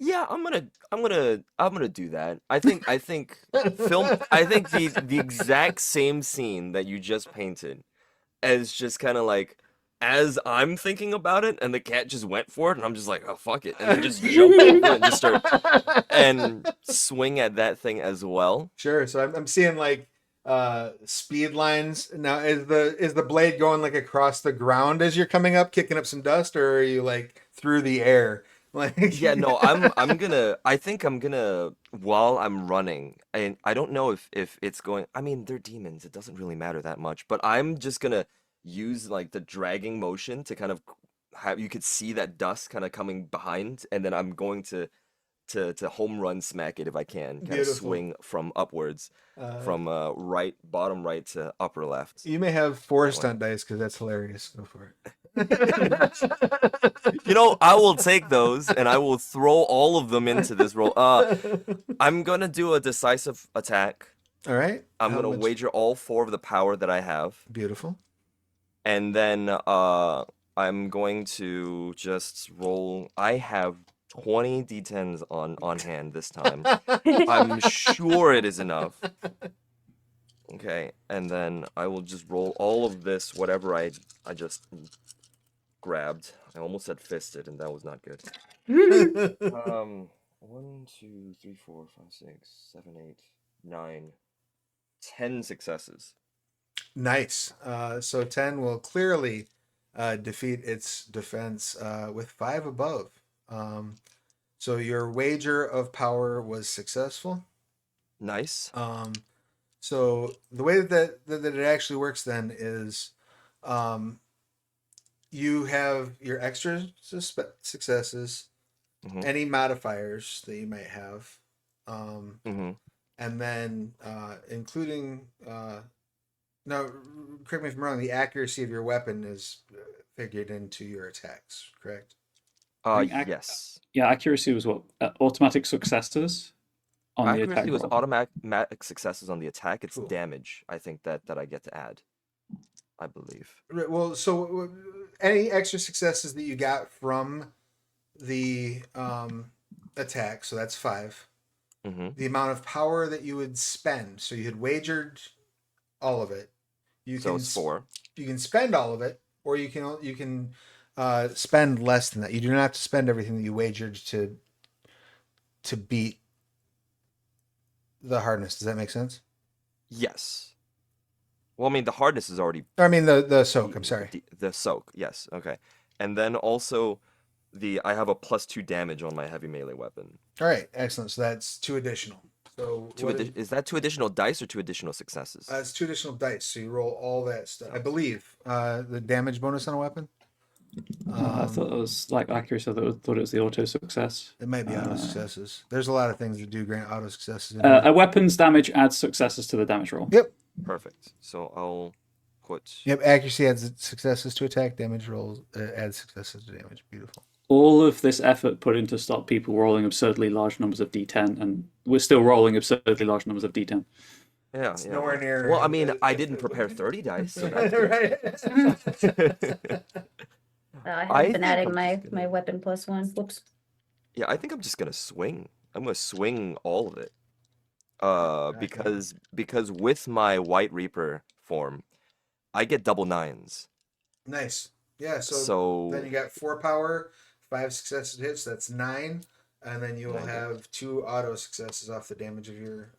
Yeah, I'm gonna do that. I think the exact same scene that you just painted as just kind of like as I'm thinking about it, and the cat just went for it, and I'm just like, oh fuck it, and then just jump over it and just start and swing at that thing as well. Sure. So I'm seeing like speed lines. Now is the blade going like across the ground as you're coming up, kicking up some dust, or are you like through the air? Like Yeah, no, I think I'm gonna while I'm running, and I don't know if it's going. I mean, they're demons. It doesn't really matter that much, but I'm just gonna use like the dragging motion to kind of have you could see that dust kind of coming behind, and then I'm going to home run smack it if I can, kind of beautiful. swing from upwards, Uh, from right bottom right to upper left. you may have four That way. stunt dice because that's hilarious. Go for it. You know, I will take those and I will throw all of them into this roll. I'm gonna do a decisive attack. All right. I'm How gonna much? wager all 4 of the power that I have, Beautiful. and then I'm going to just roll. I have 20 d10s on hand this time. I'm sure it is enough. Okay, and then I will just roll all of this, whatever I just grabbed. I almost said fisted, and that was not good. 1, 2, 3, 4, 5, 6, 7, 8, 9, 10 successes. Nice. So 10 will clearly defeat its defense with 5 above. So your wager of power was successful. Nice. So the way that it actually works then is um, you have your extra successes, Mm-hmm. any modifiers that you might have, Mm-hmm. and then including no, correct me if I'm wrong. The accuracy of your weapon is figured into your attacks, correct? I think Yes. yeah, accuracy was what automatic successes on the attack Accuracy was roll. automatic successes on the attack. It's Cool. damage, I think that I get to add. I believe. Right, well, so any extra successes that you got from the attack, so that's 5. Mm-hmm. The amount of power that you would spend, so you had wagered all of it. You So can it's 4. you can spend all of it, or you can spend less than that. You do not have to spend everything that you wagered to beat the hardness. Does that make sense? Yes. Well, I mean, the hardness is already Or, I mean the soak. I'm sorry. the soak. Yes. Okay. And then also I have a +2 damage on my heavy melee weapon. All right, excellent. So that's 2 additional. So Is that 2 additional dice or 2 additional successes? it's 2 additional dice. So you roll all that stuff. I believe the damage bonus on a weapon. I thought it was like accuracy. I thought it was the auto success. It might be auto successes. There's a lot of things that do grant auto successes. In A weapon's damage adds successes to the damage roll. Yep. Perfect. So I'll put. Yep. Accuracy adds successes to attack. Damage rolls adds successes to damage. Beautiful. All of this effort put in to stop people rolling absurdly large numbers of d10, and we're still rolling absurdly large numbers of d10. Yeah, It's yeah. nowhere near. Well, I mean, I didn't prepare 30 dice, so that's good. Right. I I haven't been think adding I'm my just gonna- weapon +1. Whoops. Yeah, I think I'm just gonna swing. I'm gonna swing all of it. Because with my White Reaper form, I get double 9s. Nice. Yeah. So So then you got 4 power, 5 successive hits. That's 9, and then you will 9 have 2 auto successes off the damage of your.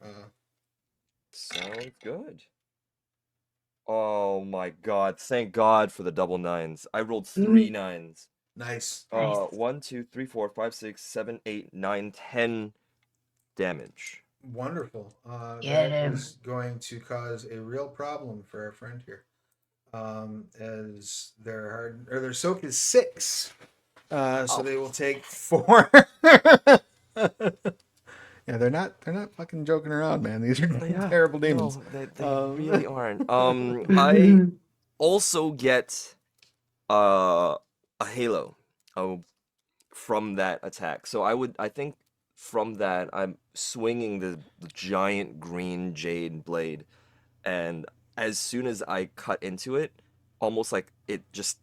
sounds good. Oh my god, thank God for the double 9s. I rolled 3 9s. Nice. Nice. 1, 2, 3, 4, 5, 6, 7, 8, 9, 10 damage. Wonderful. Get That him. is going to cause a real problem for our friend here. As their soak is 6. So Oh. they will take 4. Yeah, they're not fucking joking around, man. These are Yeah, terrible demons. No, they Um, really aren't. I also get a halo from that attack. So I think from that I'm swinging the giant green jade blade, and as soon as I cut into it, almost like it just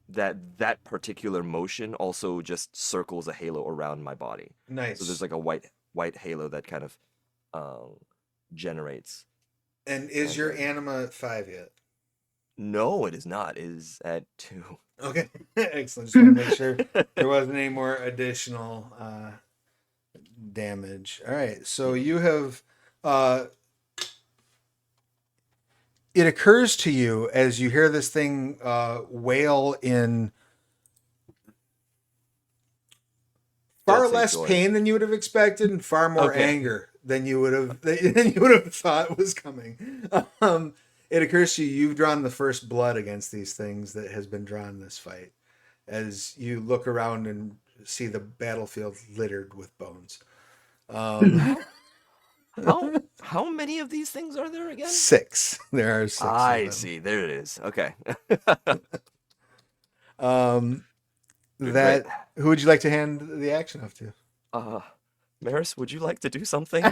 that particular motion also just circles a halo around my body. Nice. So there's like a white halo that kind of generates. And is your Okay. anima 5 yet? No, it is not. It is at 2. Okay, excellent. Just want to make sure there wasn't any more additional damage. All right, so you have. It occurs to you as you hear this thing wail in far That's a less joy. pain than you would have expected, and far more Okay. anger than you would have thought was coming. It occurs to you you've drawn the first blood against these things that has been drawn in this fight. As you look around and see the battlefield littered with bones. How many of these things are there again? 6. There are 6. of I them. see. There it is. Okay. That who would you like to hand the action off to? Maris, would you like to do something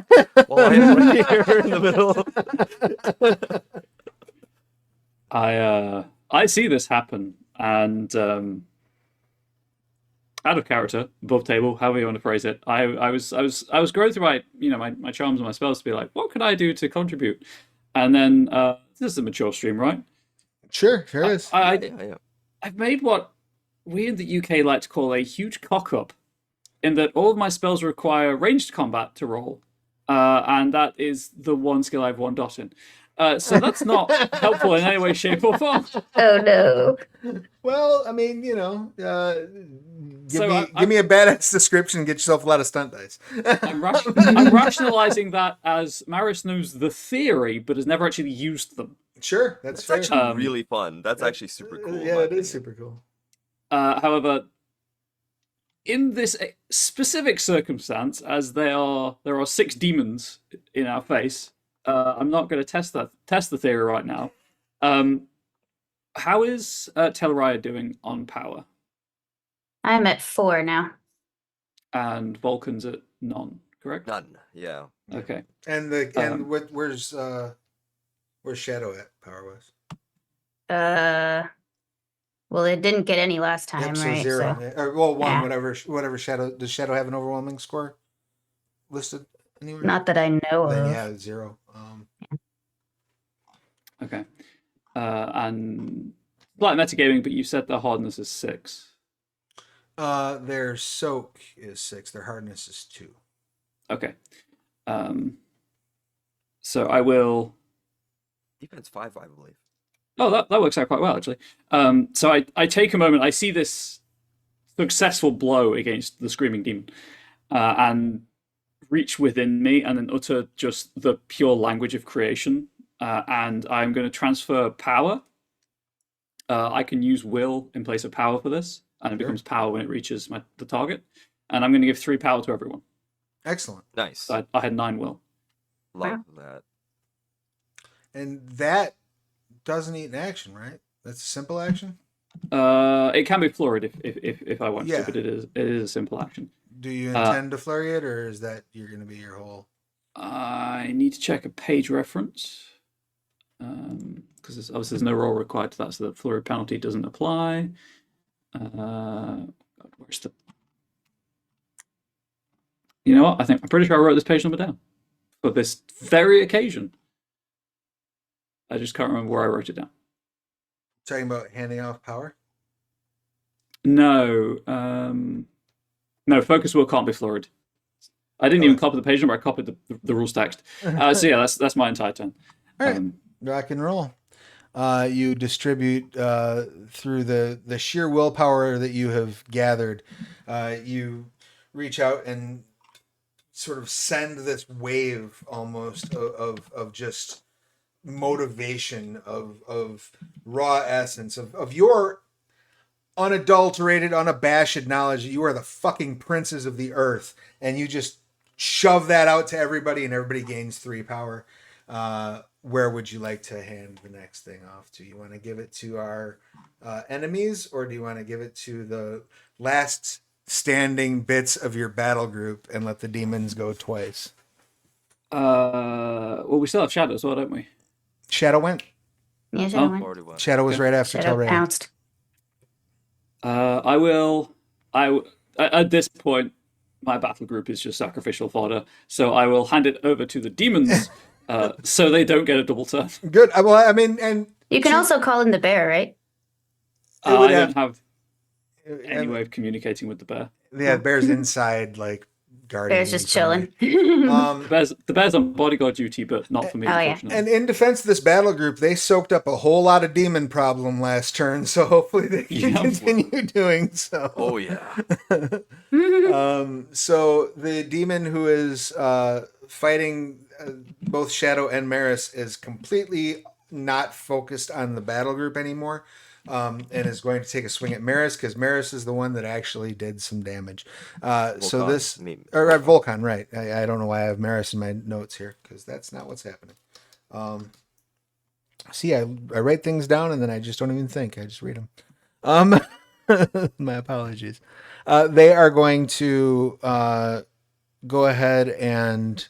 while I am right here in the middle? I see this happen, and out of character, above table, however you want to phrase it, I was going through my charms and my spells to be like, what could I do to contribute? And then this is a mature stream, right? Sure is. Yeah. I've made what we in the UK like to call a huge cock up, in that all of my spells require ranged combat to roll, and that is the one skill I have 1 dot in. So that's not helpful in any way, shape, or form. Oh no. Well, I mean, give So me a badass description and get yourself a lot of stunt dice. I'm rationalizing that as Maris knows the theory, but has never actually used them. Sure, that's That's fair. actually really fun. That's actually super cool. in Yeah, my it is opinion. super cool. However, in this specific circumstance, as there are 6 demons in our face, I'm not going to test the theory right now. How is Telraya doing on power? I'm at 4 now. And Vulcan's at none, correct? None. Yeah. Okay. And where's Shadow at power wise? Well, it didn't get any last time, Yep, so right? 0. So Or, well, 1, yeah. whatever Shadow. Does Shadow have an overwhelming score listed anywhere? Not that I know Then of. yeah, 0. Okay. And like metagaming, but you said their hardness is 6. Their soak is 6. Their hardness is 2. Okay. So I will. Defense 5, I believe. Oh, that works out quite well, actually. So I take a moment. I see this successful blow against the screaming demon, and reach within me, and then utter just the pure language of creation. And I'm going to transfer power. I can use will in place of power for this, and it becomes power when it reaches the target. And I'm going to give 3 power to everyone. Excellent. Nice. So I had 9 will. Love that. And that doesn't eat an action, right? That's a simple action. It can be flurried if I want Yeah. to, but it is a simple action. Do you intend to flurry it, or is that you're going to be your whole? I need to check a page reference because obviously there's no roll required to that, so the flurry penalty doesn't apply. Where's the? You know what? I'm pretty sure I wrote this page number down for this very occasion. I just can't remember where I wrote it down. Talking about handing off power? No, no. Focus will can't be flurried. I didn't even copy the page number. I copied the rules text. So yeah, that's my entire turn. All right, rock and roll. You distribute through the sheer willpower that you have gathered. You reach out and sort of send this wave almost of just motivation of raw essence of your unadulterated, unabashed knowledge that you are the fucking princes of the earth, and you just shove that out to everybody, and everybody gains 3 power. Where would you like to hand the next thing off to? You want to give it to our enemies, or do you want to give it to the last standing bits of your battle group and let the demons go twice? Well, we still have Shadow as well, don't we? Shadow went. Yeah, Shadow went. Already went. Shadow was right after Shadow Telray. pounced. I will. At this point, my battle group is just sacrificial fodder, so I will hand it over to the demons, so they don't get a double turn. Good. Well, I mean, and You can to- also call in the bear, right? it would I have. don't have I any mean, way of communicating with the bear. yeah, bear's inside, like guarding. Bear's you just somewhere. chilling. The bear's on bodyguard duty, but not for me, Oh, yeah. unfortunately. And in defense of this battle group, they soaked up a whole lot of demon problem last turn, so hopefully they can Yeah. continue doing so. Oh yeah. So the demon who is fighting both Shadow and Maris is completely not focused on the battle group anymore, and is going to take a swing at Maris because Maris is the one that actually did some damage. So Volcan, this, me- or Volcan. Volcan, right? I don't know why I have Maris in my notes here because that's not what's happening. See, I write things down and then I just don't even think. I just read them. My apologies. They are going to go ahead and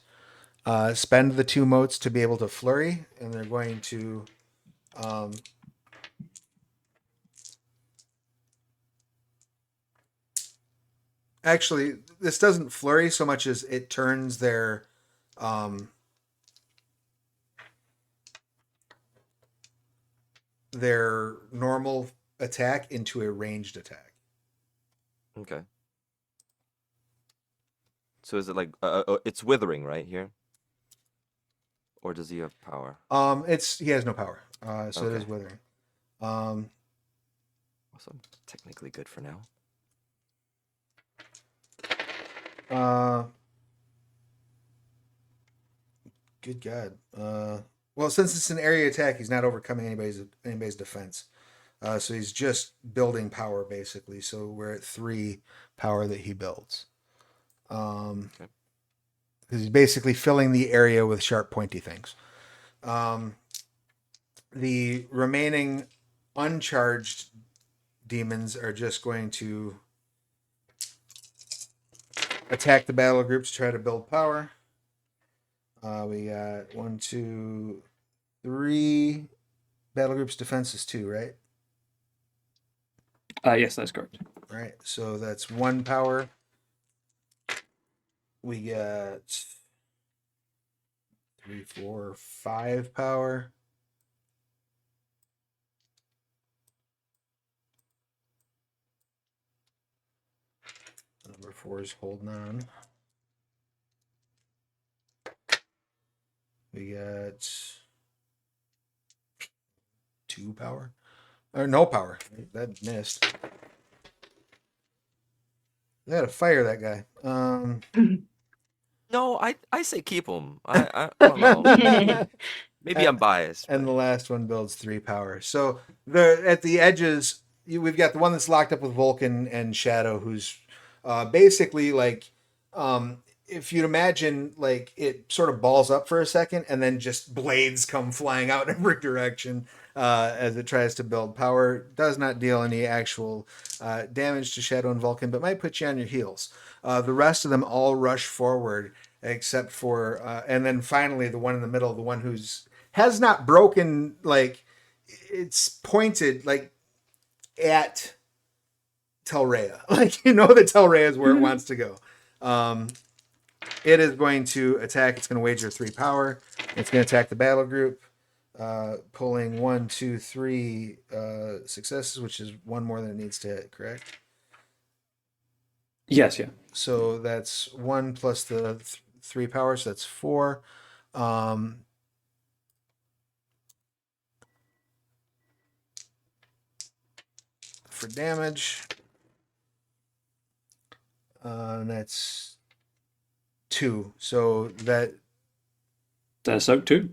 spend the 2 motes to be able to flurry, and they're going to actually, this doesn't flurry so much as it turns their normal attack into a ranged attack. Okay. So is it like it's withering right here, or does he have power? He has no power, so it is Okay. withering. So I'm technically good for now. Good God. Well, since it's an area attack, he's not overcoming anybody's defense. So he's just building power basically. So we're at 3 power that he builds. Because he's basically filling the area with sharp, pointy things. The remaining uncharged demons are just going to attack the battle groups, try to build power. We got 1, 2, 3 battle groups. Defense is 2, right? Yes, that's correct. Right. So that's 1 power. We got 3, 4, 5 power. Number 4 is holding on. We got 2 power. Or no power. That missed. They had to fire that guy. No, I say keep him. I don't know. Maybe I'm biased. And but- the last one builds 3 power. So at the edges, we've got the one that's locked up with Vulcan and Shadow, who's basically like, if you'd imagine, like it sort of balls up for a second and then just blades come flying out in every direction as it tries to build power. Does not deal any actual damage to Shadow and Vulcan, but might put you on your heels. The rest of them all rush forward, except for, and then finally the one in the middle, the one who's has not broken, like it's pointed like at Telrea. Like, you know that Telrea is where it wants to go. It is going to attack. It's going to wager 3 power. It's going to attack the battle group, pulling 1, 2, 3 successes, which is 1 more than it needs to hit, correct? Yes, yeah. So that's 1 plus the 3 power, so that's 4. For damage, and that's 2. So that They're soaked too.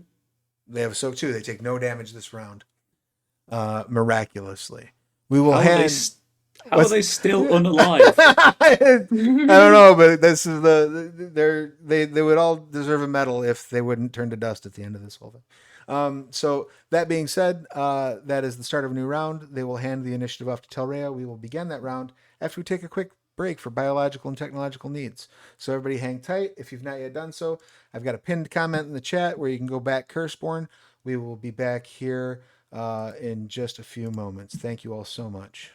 they have a soak 2. They take no damage this round, miraculously. We will How are they, hand. s- how are What's- they still unalive? I don't know, but this is they would all deserve a medal if they wouldn't turn to dust at the end of this whole thing. So that being said, that is the start of a new round. They will hand the initiative off to Telrea. We will begin that round after we take a quick break for biological and technological needs. So everybody hang tight. If you've not yet done so, I've got a pinned comment in the chat where you can go back Curseborn. We will be back here in just a few moments. Thank you all so much.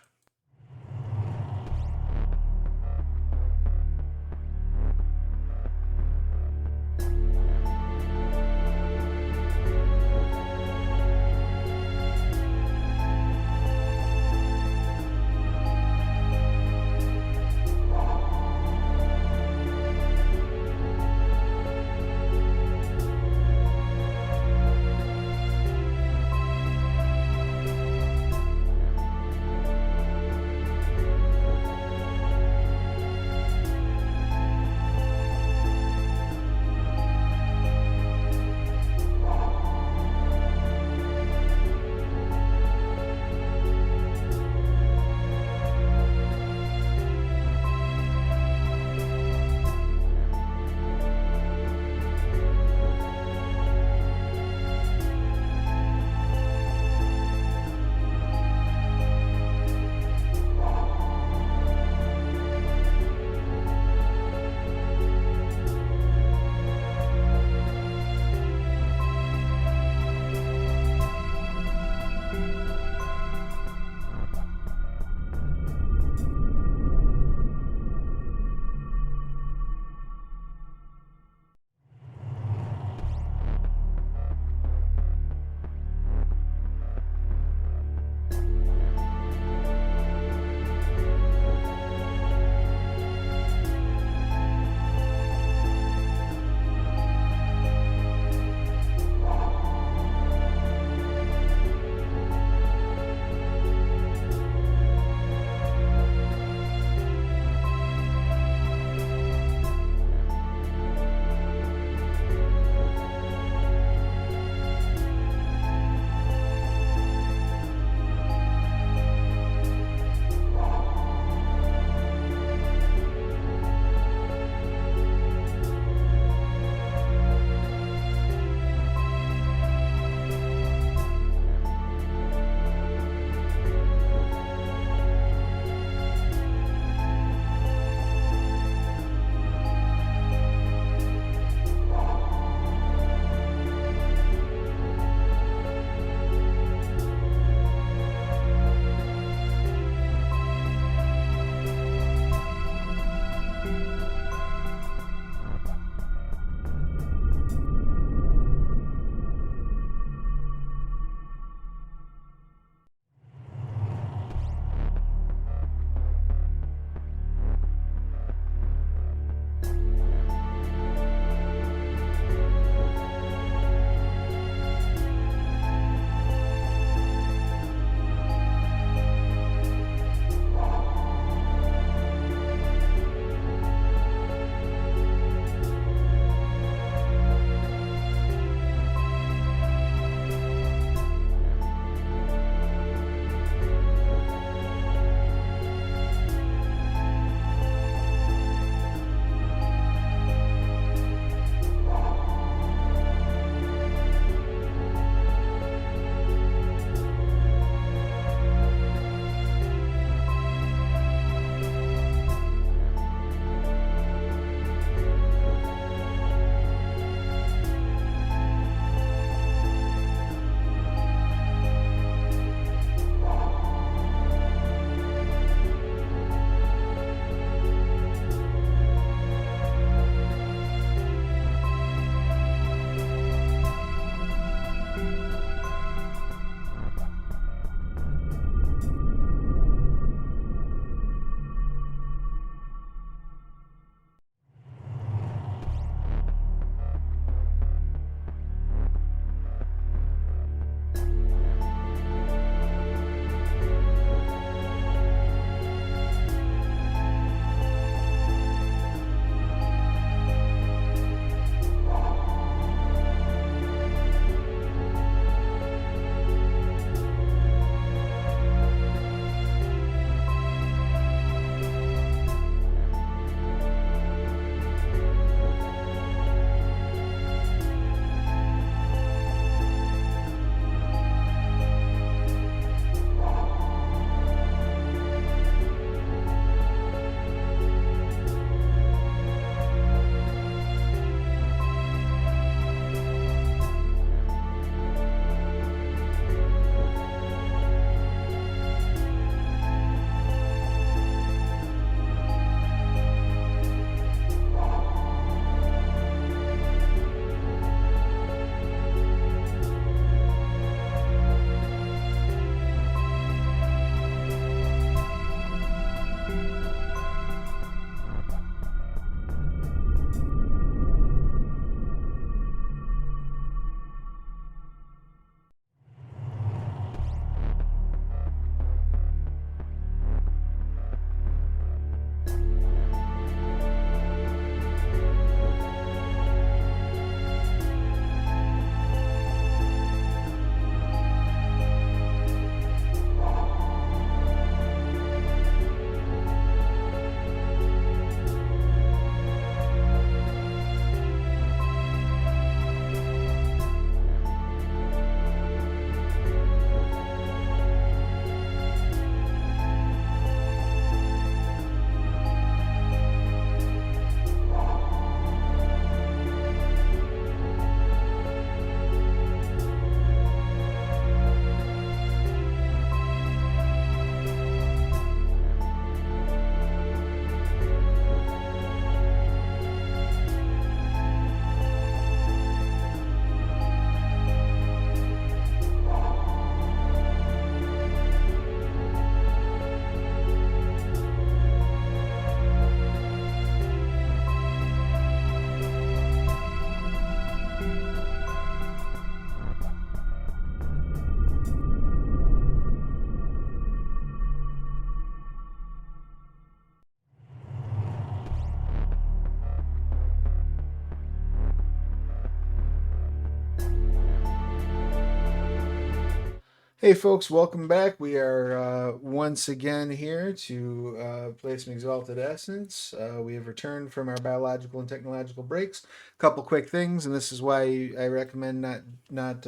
Hey folks, welcome back. We are once again here to play some Exalted Essence. We have returned from our biological and technological breaks. A couple quick things, and this is why I recommend not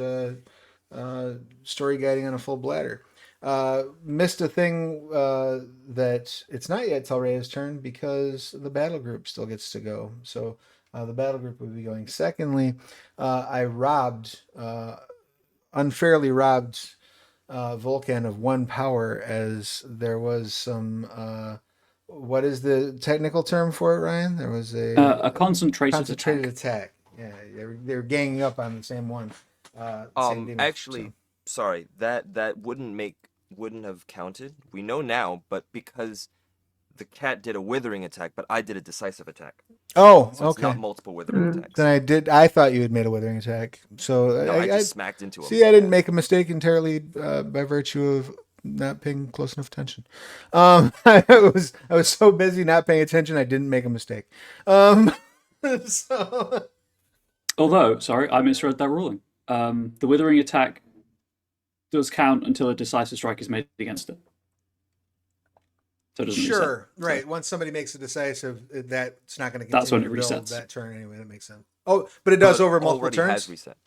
story guiding on a full bladder. Missed a thing that it's not yet Telrea's turn because the battle group still gets to go. So the battle group will be going. Secondly, I unfairly robbed Vulcan of one power, as there was some what is the technical term for it, Ryan? There was A concentrated concentrated attack. attack. Yeah, they were ganging up on the same one, same demon. Actually, sorry, that wouldn't have counted. We know now, but because the cat did a withering attack, but I did a decisive attack. Oh, So it's okay. not multiple withering attacks. Then I thought you had made a withering attack. So No, I just smacked into him. see. I didn't Yeah. make a mistake entirely by virtue of not paying close enough attention. I was so busy not paying attention, I didn't make a mistake. So Although, sorry, I misread that ruling. The withering attack does count until a decisive strike is made against it. So it doesn't reset. sure, So- right. Once somebody makes a decisive, that's not going to That's when continue it to build resets. that turn anyway. That makes sense. Oh, but it does But over multiple already turns. has reset.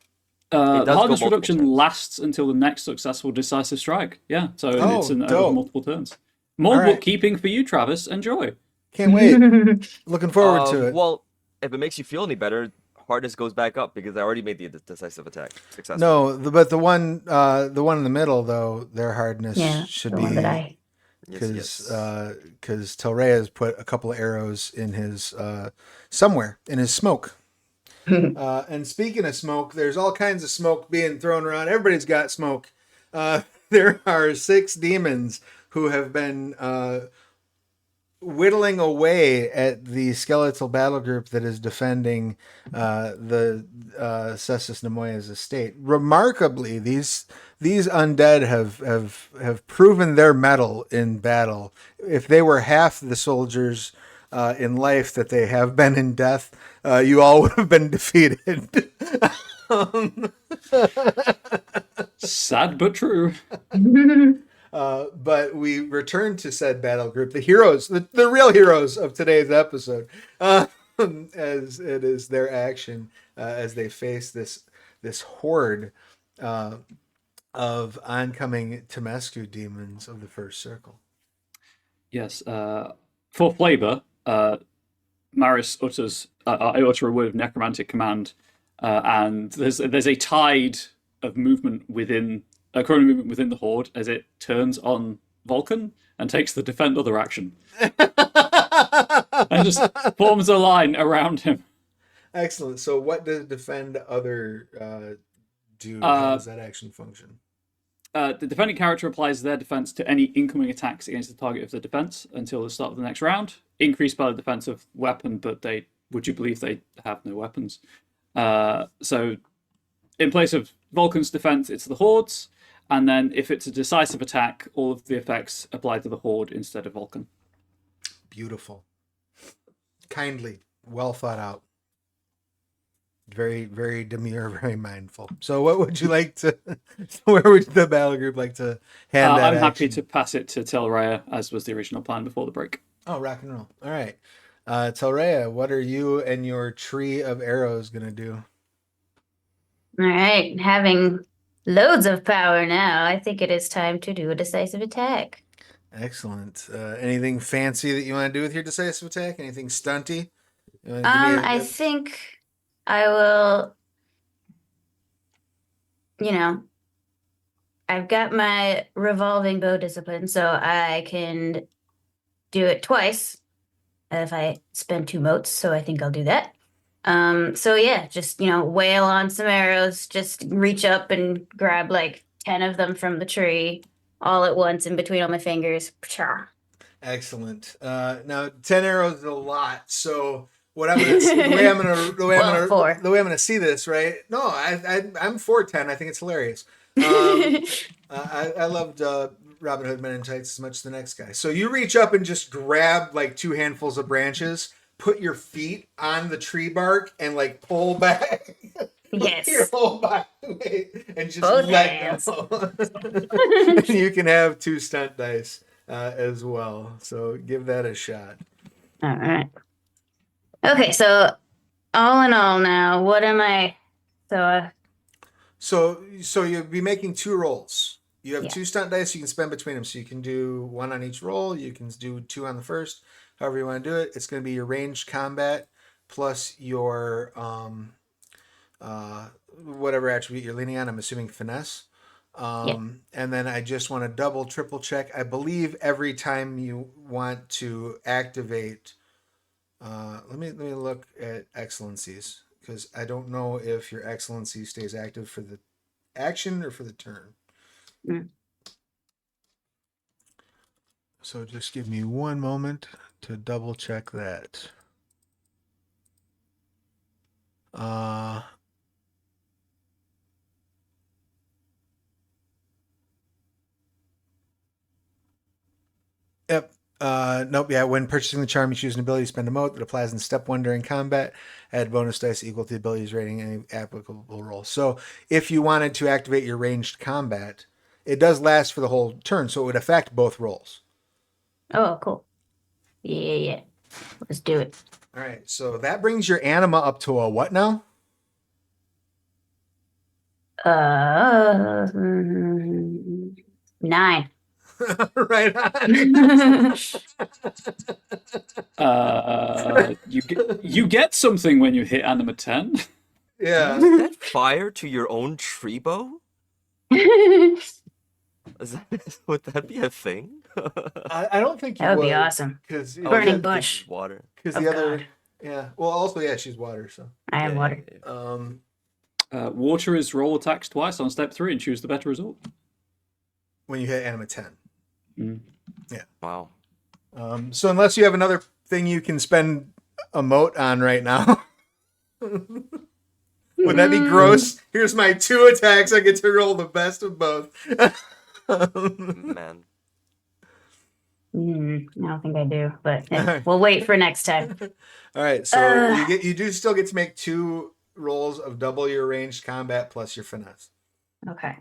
The does go hardness multiple reduction turns. lasts until the next successful decisive strike. Yeah, so Oh, it's over dope. multiple turns. More All right. bookkeeping for you, Travis. Enjoy. Can't wait. Looking forward to it. Well, if it makes you feel any better, hardness goes back up because I already made the decisive attack successful. No, but the one in the middle though, their hardness Yeah, should the be one that I. because Telrea has put a couple of arrows in his somewhere in his smoke. And speaking of smoke, there's all kinds of smoke being thrown around. Everybody's got smoke. There are 6 demons who have been whittling away at the skeletal battle group that is defending the Cessus Nemoya's estate. Remarkably, these undead have proven their mettle in battle. If they were half the soldiers in life that they have been in death, you all would have been defeated. Sad but true. But we return to said battle group, the heroes, the real heroes of today's episode, as it is their action as they face this horde of oncoming Temescu demons of the first circle. Yes. For flavor, Maris utters. I utter a word of necromantic command, and there's a tide of movement within. Current movement within the horde as it turns on Vulcan and takes the defend other action. And just forms a line around him. Excellent. So what does defend other do? How does that action function? The defending character applies their defense to any incoming attacks against the target of the defense until the start of the next round. Increased by the defensive weapon, but would you believe they have no weapons? So in place of Vulcan's defense, it's the horde's. And then if it's a decisive attack, all of the effects apply to the horde instead of Vulcan. Beautiful. Kindly. Well thought out. Very, very demure, very mindful. So what would you like to... Where would the battle group like to hand that I'm happy action? to pass it to Telraya, as was the original plan before the break. Oh, rock and roll. All right. Telrea, what are you and your tree of arrows going to do? All right, having loads of power now, I think it is time to do a decisive attack. Excellent. Anything fancy that you want to do with your decisive attack? Anything stunty? You wanna give me I think I will, I've got my revolving bow discipline, so I can do it twice if I spend 2 motes, so I think I'll do that. So yeah, just, wail on some arrows, just reach up and grab like 10 of them from the tree all at once in between all my fingers. Pshaw. Excellent. Now 10 arrows is a lot. So what I'm gonna the way I'm Well, 4. the way I'm gonna see this, right? No, I'm for 10. I think it's hilarious. I loved Robin Hood Men in Tights as much as the next guy. So you reach up and just grab like 2 handfuls of branches, put your feet on the tree bark, and like pull back. Yes. Your whole body weight and just Both let hands. go. And you can have 2 stunt dice as well. So give that a shot. All right. Okay, so all in all now, what am I? So, So you'll be making 2 rolls. You have Yeah. 2 stunt dice you can spend between them. So you can do 1 on each roll. You can do 2 on the first. However you want to do it. It's going to be your ranged combat plus your whatever attribute you're leaning on. I'm assuming finesse. And then I just want to double, triple check. I believe every time you want to activate, let me look at excellencies because I don't know if your excellency stays active for the action or for the turn. Mm. So just give me one moment to double check that. Yep. Nope. Yeah. When purchasing the charm, you choose an ability to spend a mote that applies in step 1 during combat. Add bonus dice equal to the ability's rating any applicable roll. So if you wanted to activate your ranged combat, it does last for the whole turn, so it would affect both rolls. oh, cool. Yeah. Let's do it. All right. So that brings your anima up to a what now? Uh, 9. Right on. You get something when you hit anima 10. Yeah. You set fire to your own tree bow? Would that be a thing? I don't think you That would be awesome. because Burning yeah, bush. because water. Because Oh, the other, God. yeah. Well, also, yeah, she's water. So, I am Yeah, water. Water is roll attacks twice on step 3 and choose the better result. when you hit anima 10. Wow. So unless you have another thing you can spend a mote on right now, would that be gross? Here's my 2 attacks. I get to roll the best of both. Man. I don't think I do, but Alright. we'll wait for next time. All right, so you do still get to make 2 rolls of double your ranged combat plus your finesse. Okay.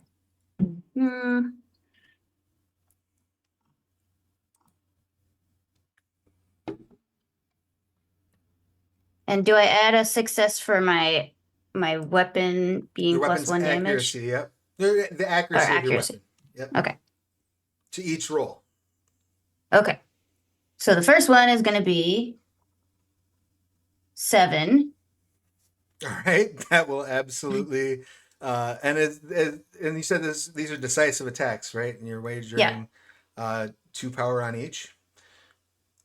And do I add a success for my weapon being Your plus weapon's 1 damage? accuracy, yep. The accuracy of your accuracy. weapon. Yep. Okay. To each roll. Okay. So the first one is going to be 7. All right, that will absolutely. And and you said these are decisive attacks, right? And you're wagering 2 power on each.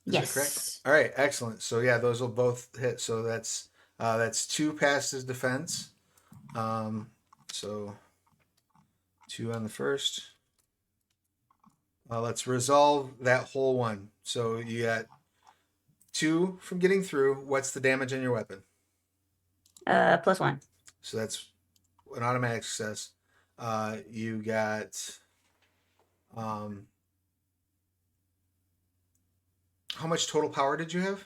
Is that correct? Yes. All right, excellent. So yeah, those will both hit. So that's 2 past his defense. So 2 on the first. Let's resolve that whole one. So you got 2 from getting through. What's the damage on your weapon? Plus 1. So that's an automatic success. You got how much total power did you have?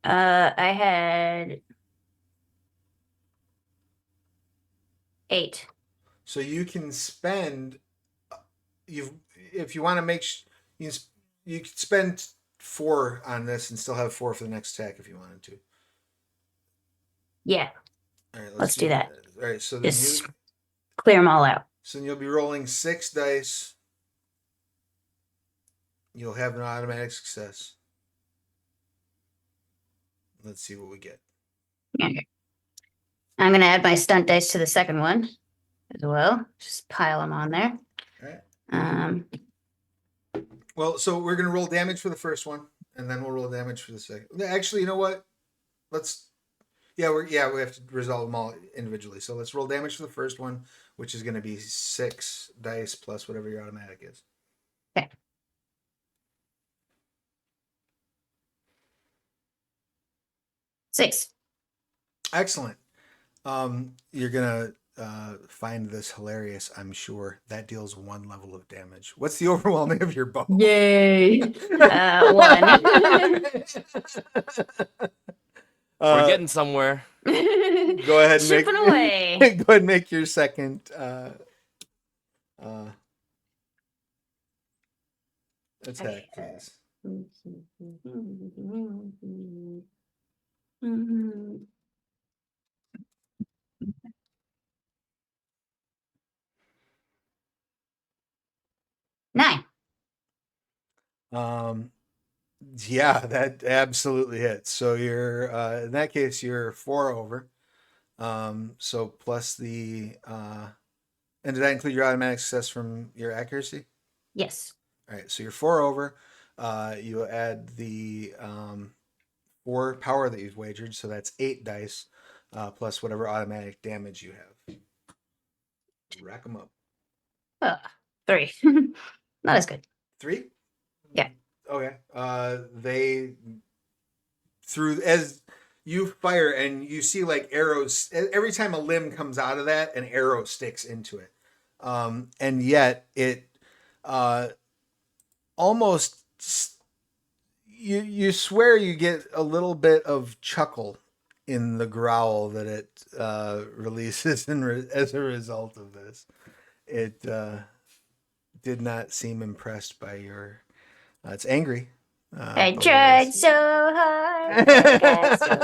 I had 8. So you can spend if you want to make you could spend 4 on this and still have 4 for the next attack if you wanted to. Yeah. All right, Let's do that. All right, so then Just clear them all out. so you'll be rolling 6 dice. You'll have an automatic success. Let's see what we get. Okay. I'm going to add my stunt dice to the second one as well. Just pile them on there. All right. Um, Well, so we're gonna roll damage for the first one, and then we'll roll damage for the second. Actually, you know what? We have to resolve them all individually. So let's roll damage for the first one, which is gonna be 6 dice plus whatever your automatic is. Okay. Six. Excellent. You're gonna find this hilarious, I'm sure. That deals 1 level of damage. What's the overwhelming of your bow? Yay. 1. We're getting somewhere. Go ahead and Chipping make away. go ahead and make your second attack, Okay. please. Nine. Yeah, that absolutely hits. So you're in that case you're 4 over. So plus the and did that include your automatic success from your accuracy? Yes. All right, so you're 4 over. You add the 4 power that you've wagered, so that's 8 dice plus whatever automatic damage you have. Rack them up. Three. Not as good. 3. Yeah. Okay. They through as you fire and you see like arrows every time a limb comes out of that, an arrow sticks into it, and yet it almost you swear you get a little bit of chuckle in the growl that it releases as a result of this. It did not seem impressed by your. It's angry. I but tried it is- so hard. I got so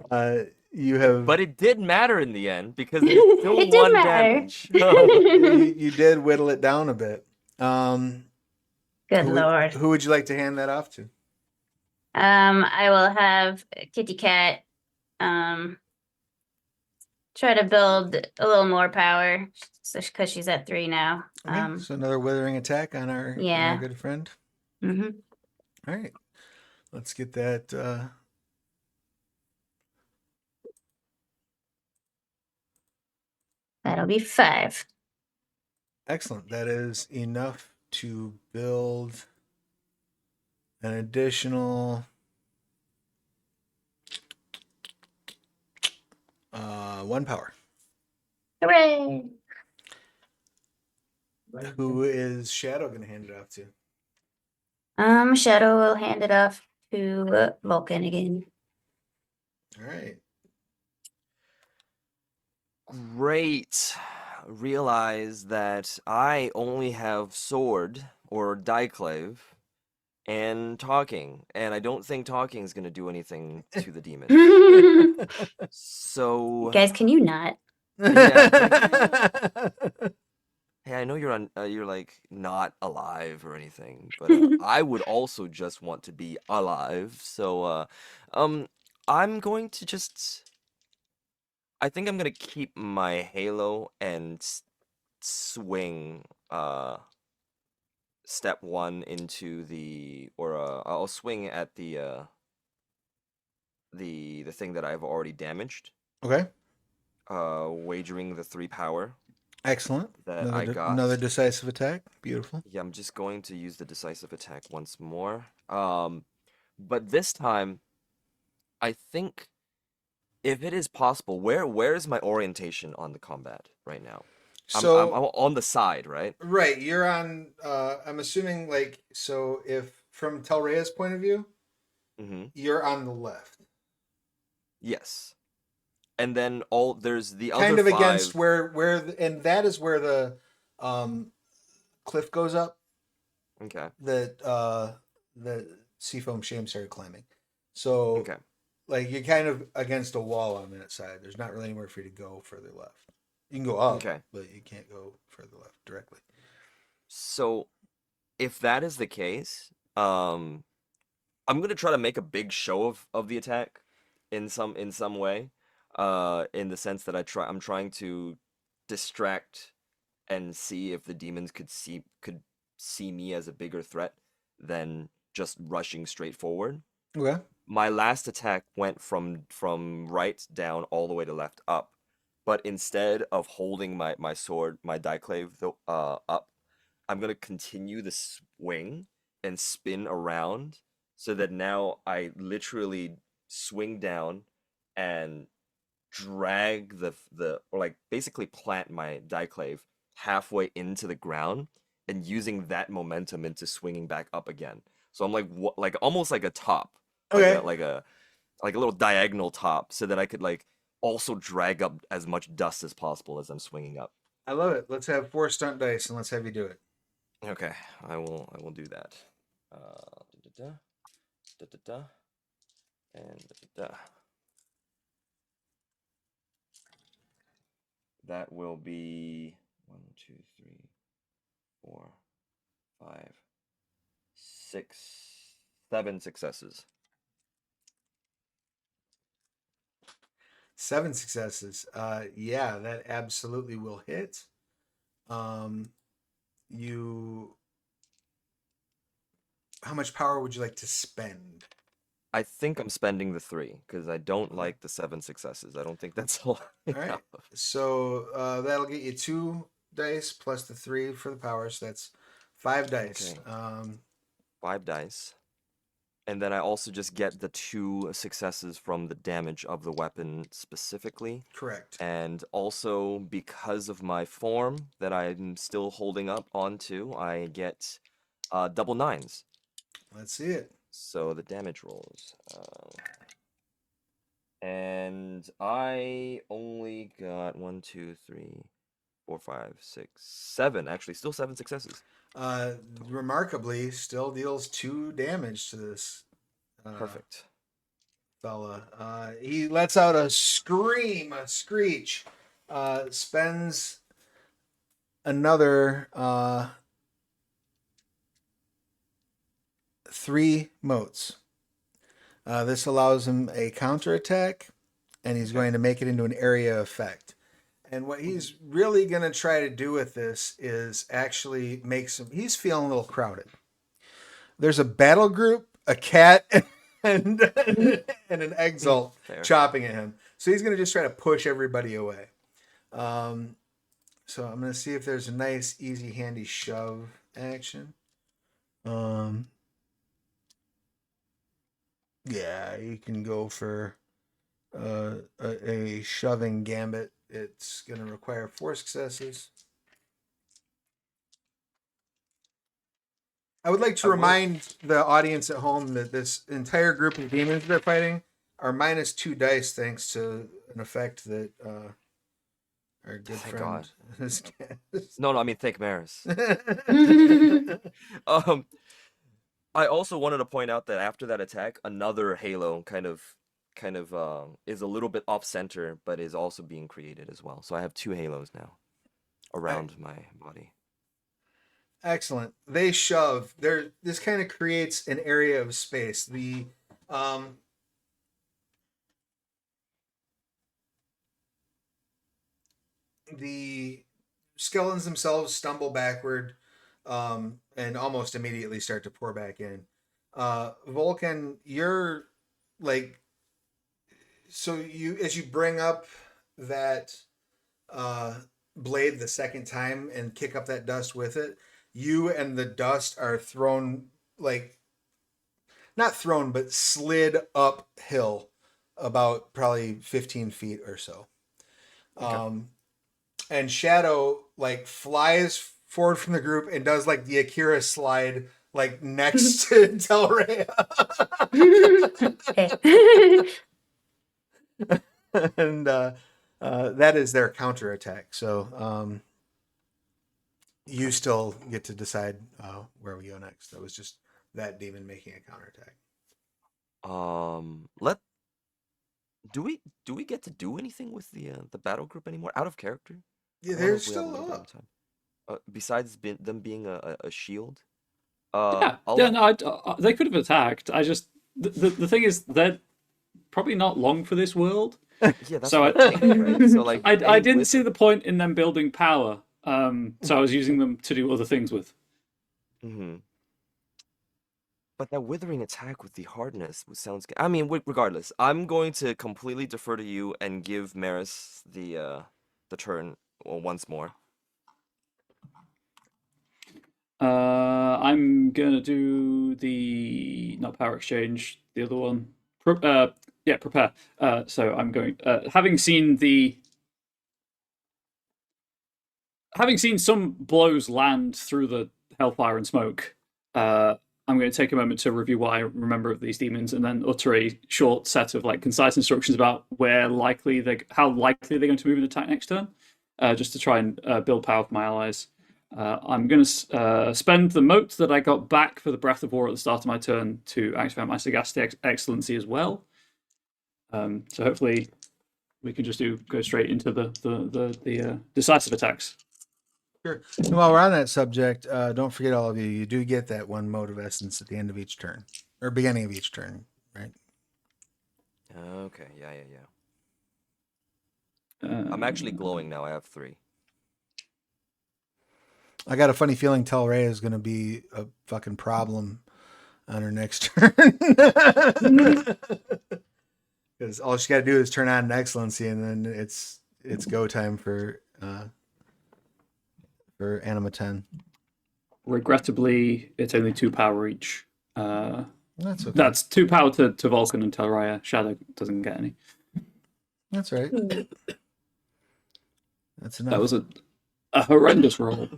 far. You have. But it did matter in the end because there's still It did one matter. damage. You did whittle it down a bit. Good who, lord. Who would you like to hand that off to? I will have Kitty Cat try to build a little more power, because she's at 3 now. Okay, so another withering attack on our Yeah. good friend. Mm-hmm. All right, let's get that. That'll be 5. Excellent. That is enough to build an additional 1 power. Hooray! Who is Shadow going to hand it off to? Shadow will hand it off to Vulcan again. All right. Great. Realize that I only have sword or diclave and talking, and I don't think talking is gonna do anything to the demon. So, Guys, can you not? hey, I know you're like not alive or anything, but I would also just want to be alive. So, I'm going to just. I think I'm gonna keep my halo and swing step 1 into the I'll swing at the thing that I've already damaged, Okay. wagering the 3 power Excellent. that I got. Another decisive attack. Beautiful. Yeah, I'm just going to use the decisive attack once more. But this time I think if it is possible, where is my orientation on the combat right now? I'm So on the side, right? right, you're on. I'm assuming like so. If from Telrea's point of view, Mm-hmm. you're on the left, Yes. And then there's the kind other of against 5. and that is where the cliff goes up Okay. that the Seafoam Shame started climbing. So Okay. like you're kind of against a wall on that side. There's not really anywhere for you to go further left. You can go up, Okay. but you can't go further left directly. So if that is the case, I'm gonna try to make a big show of the attack in some way. In the sense that I'm trying to distract and see if the demons could see me as a bigger threat than just rushing straight forward. Okay. My last attack went from right down all the way to left up, but instead of holding my sword, my diclave up, I'm gonna continue the swing and spin around so that now I literally swing down and drag or like basically plant my diclave halfway into the ground and using that momentum into swinging back up again. So I'm like like almost like a top, Okay. like a like a little diagonal top, so that I could like also drag up as much dust as possible as I'm swinging up. I love it. Let's have 4 stunt dice and let's have you do it. Okay, I will do that. Da, da, da, da, da, and da, da. That will be 1, 2, 3, 4, 5, 6, 7 successes. 7 successes. Yeah, that absolutely will hit. You. How much power would you like to spend? I think I'm spending the 3 because I don't Okay. like the 7 successes. I don't think that's all All right. So that'll get you 2 dice plus the 3 for the power. So that's 5 dice. Okay. 5 dice. And then I also just get the 2 successes from the damage of the weapon specifically. Correct. And also, because of my form that I'm still holding up onto, I get double 9s. Let's see it. So the damage rolls. And I only got 1, 2, 3, 4, 5, 6, 7. Actually, still 7 successes. Remarkably, still deals 2 damage to this Perfect. fella. He lets out a scream, a screech, spends another 3 motes. This allows him a counterattack, and he's going to make it into an area effect. And what he's really going to try to do with this is actually make some. He's feeling a little crowded. There's a battle group, a cat, and an exalt Fair. chopping at him. So he's going to just try to push everybody away. So I'm going to see if there's a nice, easy, handy shove action. Yeah, you can go for a shoving gambit. It's going to require 4 successes. I would like to remind the audience at home that this entire group of demons they're fighting are minus 2 dice thanks to an effect that our good Thank friend God. has cast. No, I mean, thank Maris. I also wanted to point out that after that attack, another halo kind of is a little bit off center, but is also being created as well. So I have 2 halos now around my body. Excellent. They shove. This kind of creates an area of space. The skeletons themselves stumble backward, and almost immediately start to pour back in. Vulcan, you're like, so you as you bring up that blade the second time and kick up that dust with it, you and the dust are thrown, like, not thrown, but slid uphill about probably 15 feet or so. Okay. And Shadow like flies forward from the group and does like the Akira slide like next to Del Rey. And that is their counterattack. So you still get to decide where we go next. That was just that demon making a counterattack. Let do we get to do anything with the battle group anymore? Out of character? Yeah, I wonder they're if we have a still little bit up. of time. Besides them being a shield. Yeah, I'll yeah. let. No, they could have attacked. I just the thing is they're probably not long for this world. Yeah, that's So what I think, right? So like I any didn't see wither. the point in them building power. So I was using them to do other things with. Mm-hmm. But that withering attack with the hardness sounds good. I mean, regardless, I'm going to completely defer to you and give Maris the turn once more. I'm gonna do the not power exchange, the other one. Yeah, prepare. So I'm going. Having seen some blows land through the hellfire and smoke, I'm going to take a moment to review what I remember of these demons, and then utter a short set of concise instructions about how likely they're going to move and attack next turn, just to try and build power for my allies. I'm going to spend the mote that I got back for the Breath of War at the start of my turn to activate my Sagacity Excellency as well. So hopefully we can just go straight into the decisive attacks. Sure. And while we're on that subject, don't forget, all of you, you do get that one mode of essence at the end of each turn, or beginning of each turn, right? Okay, yeah. I'm actually glowing now. I have 3. I got a funny feeling Telray is going to be a fucking problem on her next turn. Because all she got to do is turn on an excellency, and then it's go time for Anima 10. Regrettably, it's only 2 power each. That's okay. That's 2 power to Vulcan and Telraya. Shadow doesn't get any. That's right. That's enough. That was a horrendous roll.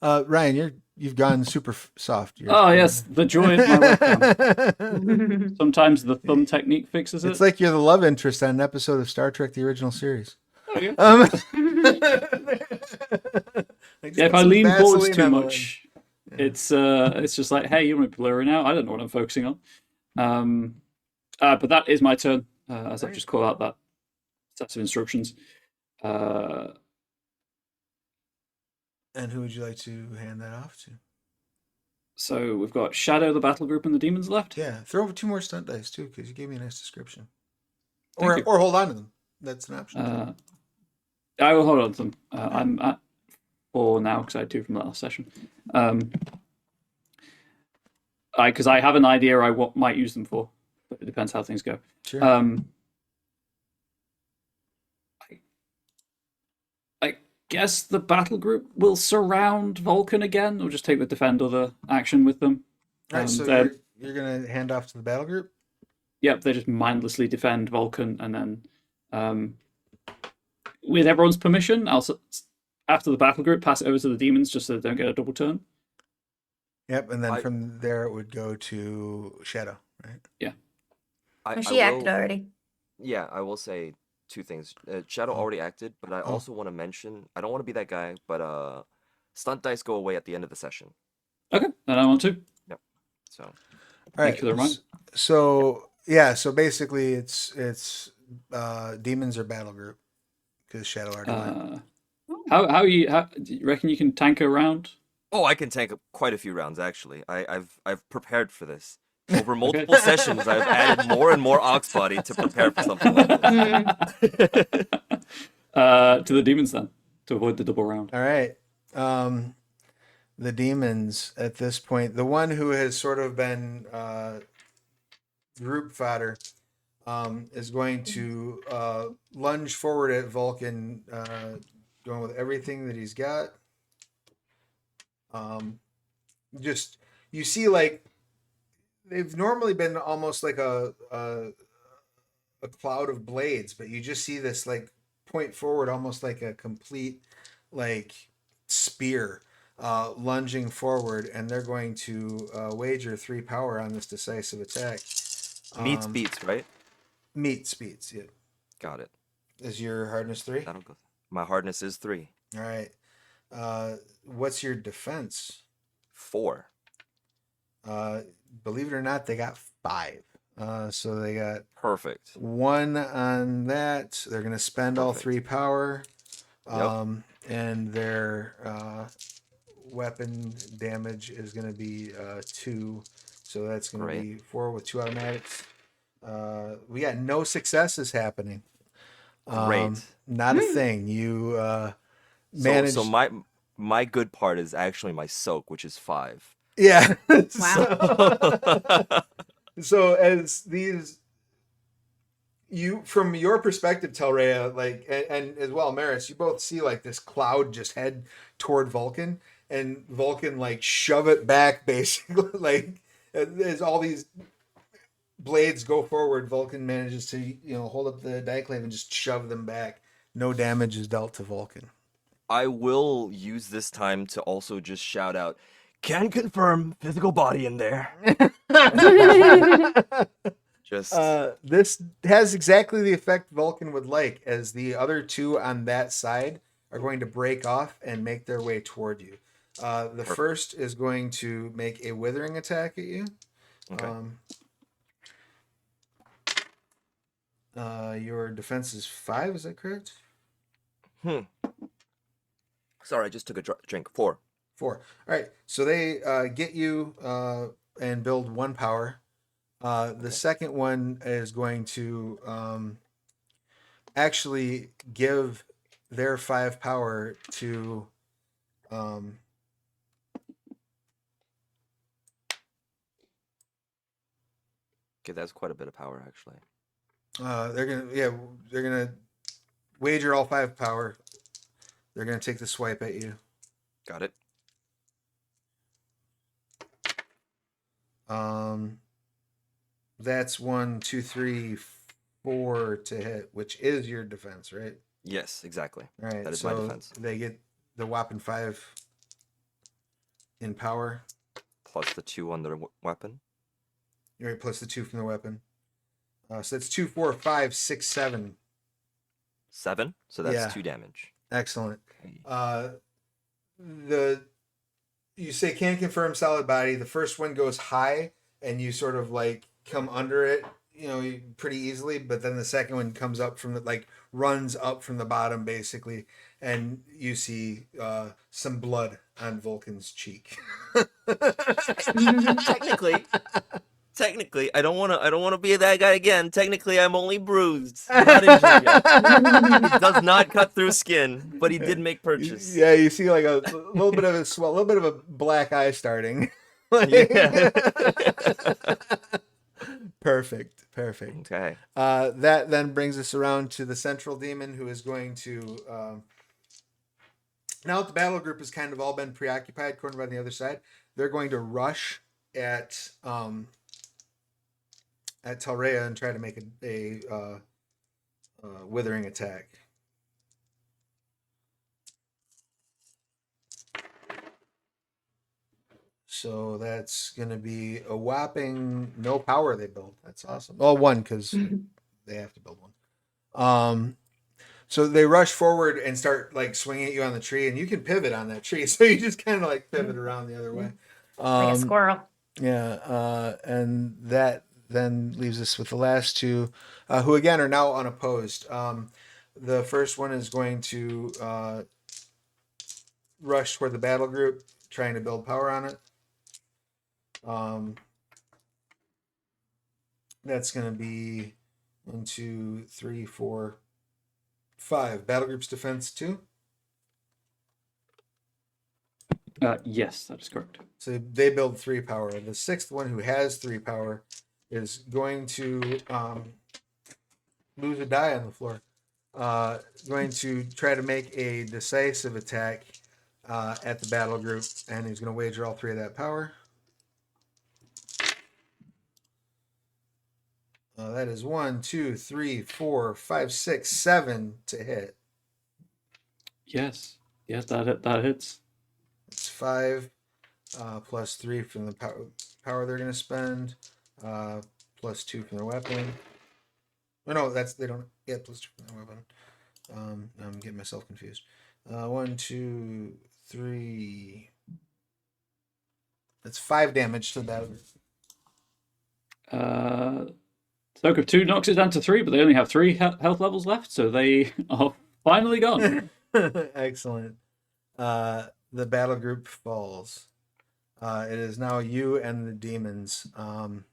Ryan, you've gone super soft. Oh yes, the joy of my webcam. Sometimes the thumb technique fixes it. It's like you're the love interest on an episode of Star Trek: The Original Series. Oh, yeah. Yeah, if I lean forwards too much, it's just like, hey, you're blurring out. I don't know what I'm focusing on. But that is my turn, as I've just called out that set of instructions. And who would you like to hand that off to? So we've got Shadow, the battle group, and the demons left. Yeah, throw over 2 more stunt dice too, because you gave me a nice description. Thank you. Or hold on to them. That's an option. I will hold on to them. I'm at 4 now because I had 2 from the last session. Because I have an idea I might use them for, but it depends how things go. Sure. I guess the battle group will surround Vulcan again, or just take the defend other action with them. All right, so you're going to hand off to the battle group? Yep, they just mindlessly defend Vulcan, and then with everyone's permission, I'll after the battle group pass it over to the demons just so they don't get a double turn. Yep, and then from there it would go to Shadow, right? Yeah. She acted already. Yeah, I will say 2 things. Shadow already acted, but I also want to mention, I don't want to be that guy, but stunt dice go away at the end of the session. Okay, then I want to. Yep. So. All right. Thank you for the reminder. So yeah, so basically it's demons or battle group because Shadow already went. How do you reckon you can tank a round? Oh, I can tank quite a few rounds actually. I've prepared for this. Over multiple sessions, I've added more and more ox body to prepare for something like this. To the demons then, to avoid the double round. All right. The demons at this point, the one who has sort of been group fodder, is going to lunge forward at Vulcan, going with everything that he's got. Just you see, like they've normally been almost like a cloud of blades, but you just see this like point forward, almost like a complete like spear, lunging forward, and they're going to wager 3 power on this decisive attack. Meets beats, right? Meets beats, yeah. Got it. Is your hardness 3? That'll go. My hardness is 3. All right. What's your defense? 4. Believe it or not, they got 5. So they got perfect 1 on that. They're going to spend all 3 power. And their weapon damage is going to be 2. So that's going to be 4 with 2 automatics. We got no successes happening. Great. Not a thing. You managed. So my good part is actually my soak, which is 5. Yeah. Wow. So as these, you from your perspective, Telrea, like, and as well, Maris, you both see like this cloud just head toward Vulcan, and Vulcan like shove it back, basically. Like as all these blades go forward, Vulcan manages to hold up the Diaclave and just shove them back. No damage is dealt to Vulcan. I will use this time to also just shout out, Can confirm physical body in there. Just This has exactly the effect Vulcan would like, as the other two on that side are going to break off and make their way toward you. The Perfect. first is going to make a withering attack at you. okay. Your defense is 5, is that correct? Sorry, I just took a drink. 4. 4. All right, so they get you and build 1 power. The second one is going to actually give their 5 power to Okay, that's quite a bit of power, actually. they're gonna wager all 5 power. They're gonna take the swipe at you. Got it. That's 1, 2, 3, 4 to hit, which is your defense, right? Yes, exactly. All right, That is so my defense. they get the whopping 5 in power. Plus the 2 on their weapon. Right, plus the 2 from the weapon. So that's 2, 4, 5, 6, 7. 7. So that's Yeah. 2 damage. Excellent. Okay. You say can confirm solid body. The first one goes high, and you sort of like come under it, pretty easily. But then the second one comes up from runs up from the bottom basically, and you see some blood on Vulcan's cheek. Technically, I don't want to be that guy again. Technically, I'm only bruised, not injured yet. He does not cut through skin, but he did make purchase. Yeah, you see like a little bit of a swell, a little bit of a black eye starting. Yeah. Perfect. Okay. That then brings us around to the central demon, who is going to. Now that the battle group has kind of all been preoccupied, cornered by the other side, they're going to rush at Telrea and try to make a withering attack. So that's going to be a whopping no power they build. That's awesome. Well, 1 because they have to build 1. So they rush forward and start like swinging at you on the tree, and you can pivot on that tree. So you just kind of like pivot around the other way. Like a squirrel. Yeah, and that then leaves us with the last 2, who again are now unopposed. The first one is going to rush toward the battle group, trying to build power on it. That's going to be 1, 2, 3, 4, 5. Battle group's defense 2. Yes, that is correct. So they build 3 power. The 6th one, who has 3 power, is going to lose a die on the floor. Going to try to make a decisive attack at the battle group, and he's going to wager all 3 of that power. That is 1, 2, 3, 4, 5, 6, 7 to hit. Yes, that hits. It's 5 plus 3 from the power they're going to spend, plus 2 from their weapon. Oh, no, they don't. Yeah, plus 2 from their weapon. I'm getting myself confused. 1, 2, 3. That's 5 damage to that. Soak of 2 knocks it down to 3, but they only have 3 health levels left, so they are finally gone. Excellent. The battle group falls. It is now you and the demons. And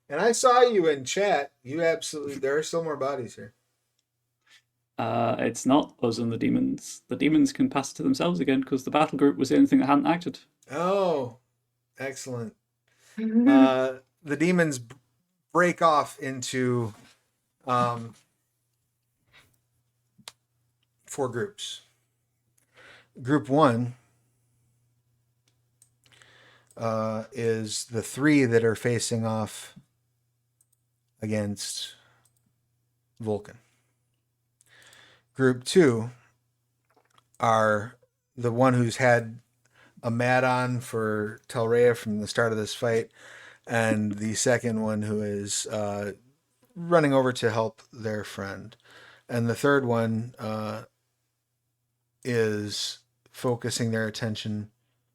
I saw you in chat. There are still more bodies here. It's not us and the demons. The demons can pass it to themselves again because the battle group was the only thing that hadn't acted. Oh, excellent. The demons break off into 4 groups. Group 1 is the 3 that are facing off against Vulcan. Group 2 are the one who's had a mat-on for Telrea from the start of this fight, and the second one who is running over to help their friend, and the third one is focusing their attention.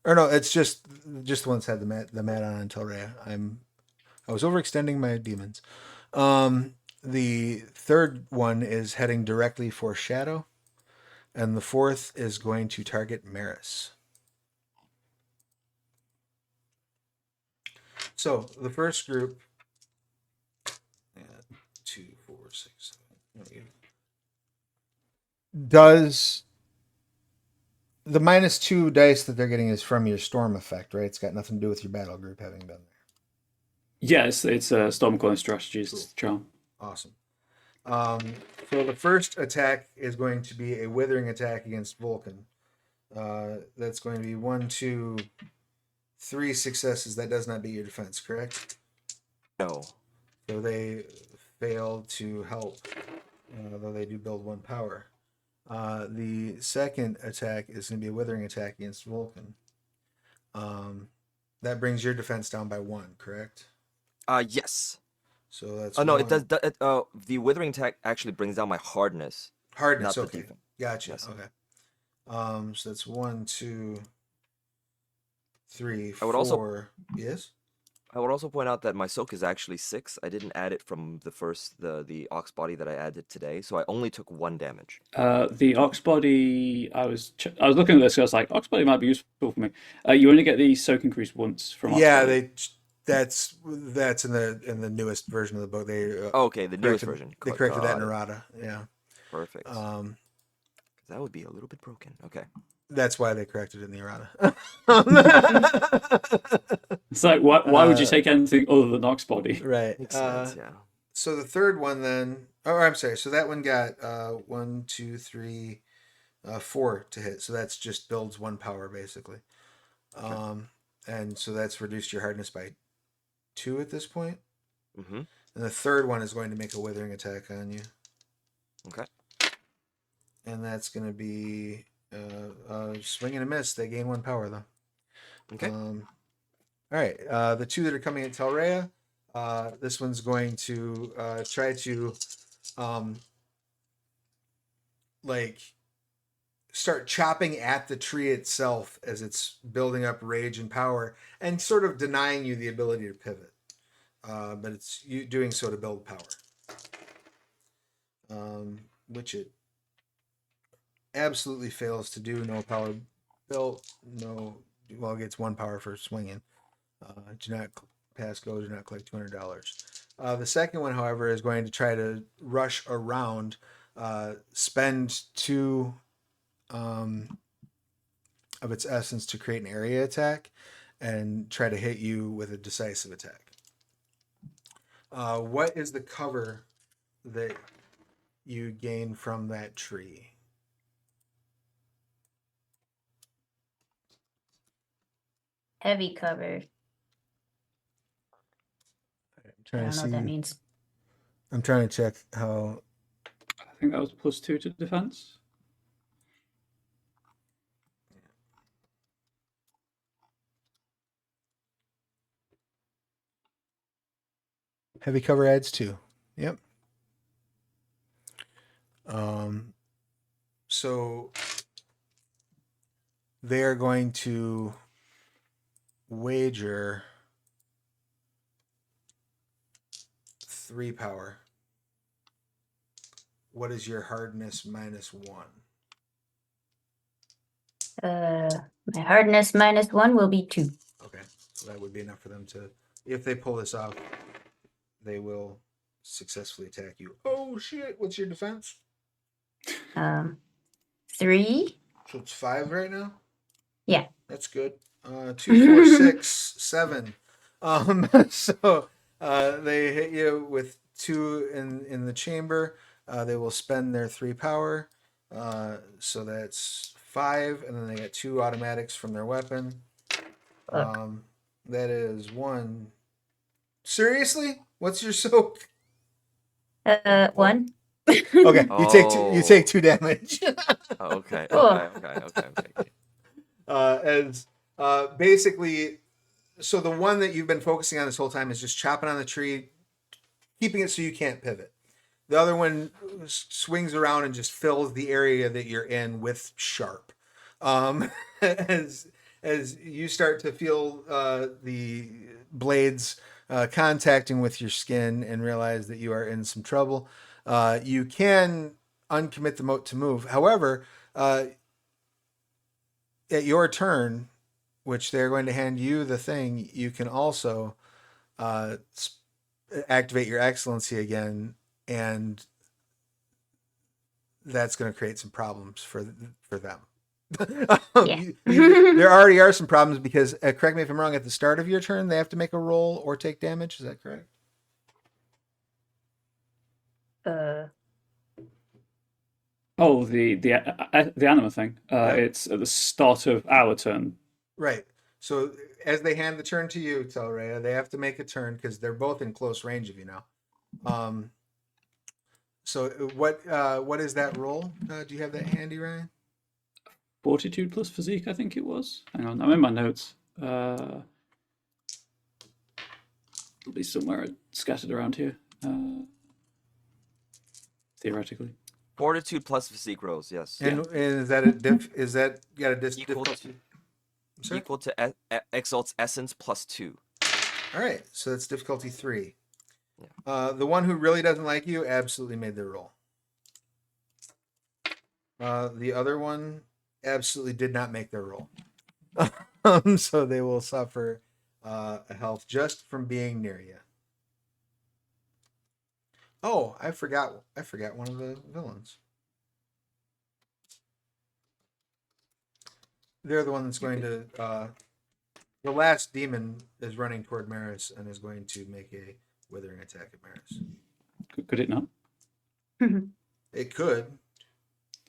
Or no, it's just the one that's had the mat-on until Telrea. I was overextending my demons. The third one is heading directly for Shadow, and the fourth is going to target Maris. So the first group, 2, 4, 6, 7, 8, does the -2 dice that they're getting is from your storm effect, right? It's got nothing to do with your battle group having been there. Yes, it's a Stormcoin Strategies Cool. charm. Awesome. So the first attack is going to be a withering attack against Vulcan. That's going to be 1, 2, 3 successes. That does not beat your defense, correct? No. So they fail to help, though they do build 1 power. The second attack is going to be a withering attack against Vulcan. That brings your defense down by 1, correct? Yes. So that's Oh no, one. it does. The withering attack actually brings down my hardness, Hardness. not the Okay, defense. gotcha. Yes. Okay. So that's 1, 2, 3, I would also- 4. Yes. I would also point out that my soak is actually 6. I didn't add it from the ox body that I added today, so I only took 1 damage. The Ox Body, I was looking at this, I was like, Ox Body might be useful for me. You only get the soak increase once from Ox Yeah, Body. that's in the newest version of the book. They Oh, okay, the newest corrected- version. They corrected that in Got it. errata. Yeah. Perfect. That would be a little bit broken. Okay. That's why they corrected it in the errata. It's like, why would you take anything other than Ox Body? Right. Makes sense, yeah. So the third one then. Oh, I'm sorry. So that one got 1, 2, 3, 4 to hit. So that's just builds 1 power basically. And so that's reduced your hardness by 2 at this point. Mm-hmm. And the third one is going to make a withering attack on you. Okay. And that's going to be swing and a miss. They gain 1 power though. Okay. All right. The 2 that are coming at Telrea. This one's going to try to like start chopping at the tree itself as it's building up rage and power and sort of denying you the ability to pivot. But it's you doing so to build power. Which it absolutely fails to do. No power built. No. Well, it gets 1 power for swinging. Do not pass go. Do not collect $200. The second one, however, is going to try to rush around, spend 2 of its essence to create an area attack, and try to hit you with a decisive attack. What is the cover that you gain from that tree? Heavy cover. I'm I trying don't to know see. what that means. I'm trying to check how. I think that was +2 to defense. Heavy cover adds 2. Yep. So they are going to wager 3 power. What is your hardness -1? My hardness -1 will be 2. Okay, so that would be enough for them to, if they pull this off, they will successfully attack you. Oh shit! What's your defense? 3. So it's 5 right now. Yeah. That's good. 2, 4, 6, 7. So they hit you with 2 in the chamber. They will spend their 3 power. So that's 5, and then they get 2 automatics from their weapon. That is 1. Seriously? What's your soak? 1. Okay, you take 2 damage. Oh, okay. Oh. Okay. As Basically, so the one that you've been focusing on this whole time is just chopping on the tree, keeping it so you can't pivot. The other one swings around and just fills the area that you're in with sharp. Um, as you start to feel the blades contacting with your skin and realize that you are in some trouble, you can uncommit the mote to move. However, at your turn, which they're going to hand you the thing, you can also uh, activate your excellency again, and that's going to create some problems for them. Yeah. There already are some problems because, correct me if I'm wrong, at the start of your turn, they have to make a roll or take damage. Is that correct? Oh, the anima thing. Yep. It's at the start of our turn. Right. So as they hand the turn to you, Telrea, they have to make a turn because they're both in close range of you now. So what is that roll? Do you have that handy, Ryan? Fortitude plus physique, I think it was. Hang on, I'm in my notes. It'll be somewhere scattered around here. Theoretically. Fortitude plus physique rolls, yes. And is that a is that got a Equal difficulty? Sorry? Equal to Exalted Essence plus 2. All right, so that's difficulty 3. Yeah. The one who really doesn't like you absolutely made their roll. The other one absolutely did not make their roll. So they will suffer a health just from being near you. Oh, I forgot one of the villains. They're the one that's going to the last demon is running toward Maris and is going to make a withering attack at Maris. Could it not? It could.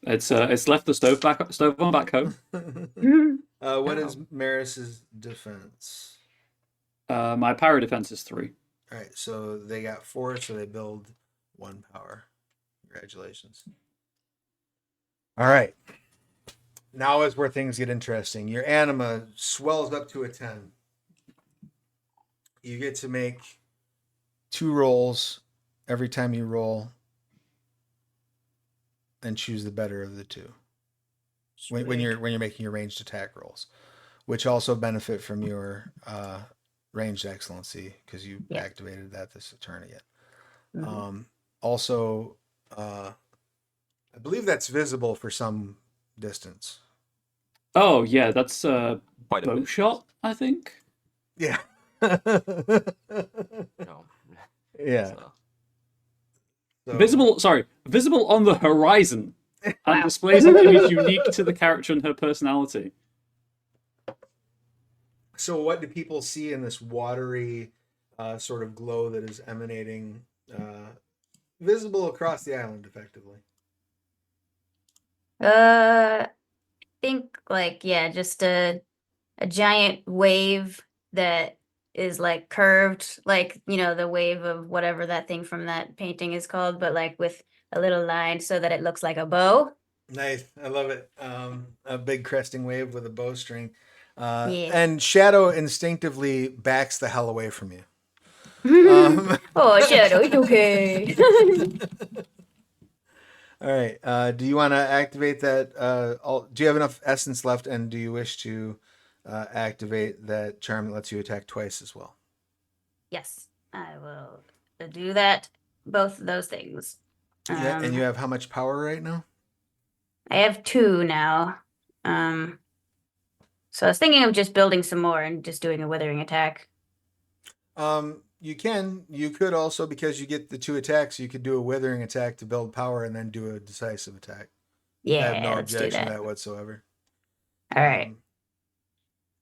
It's left the stove on back home. What is Maris's defense? My power defense is 3. All right, so they got 4, so they build 1 power. Congratulations. All right. Now is where things get interesting. Your anima swells up to a 10. You get to make 2 rolls every time you roll and choose the better of the 2. When you're making your ranged attack rolls, which also benefit from your ranged excellency because you activated that this turn again. Mm-hmm. Also, I believe that's visible for some distance. Oh yeah, that's Quite a bow bit. shot, I think. Yeah. No. Yeah. So, Visible on the horizon, and Wow. displays an image unique to the character and her personality. so what do people see in this watery sort of glow that is emanating, visible across the island, effectively? Think like just a giant wave that is like curved, like the wave of whatever that thing from that painting is called, but like with a little line so that it looks like a bow. Nice, I love it. A big cresting wave with a bowstring, Yeah. and Shadow instinctively backs the hell away from you. Oh, Shadow, it's okay. All right. Do you want to activate that? Do you have enough essence left, and do you wish to activate that charm that lets you attack twice as well? Yes, I will do that. Both of those things. Yeah. And you have how much power right now? I have 2 now. So I was thinking of just building some more and just doing a withering attack. You can. You could also, because you get the 2 attacks, you could do a withering attack to build power and then do a decisive attack. Yeah, I have no let's do objection to that. that whatsoever. All right.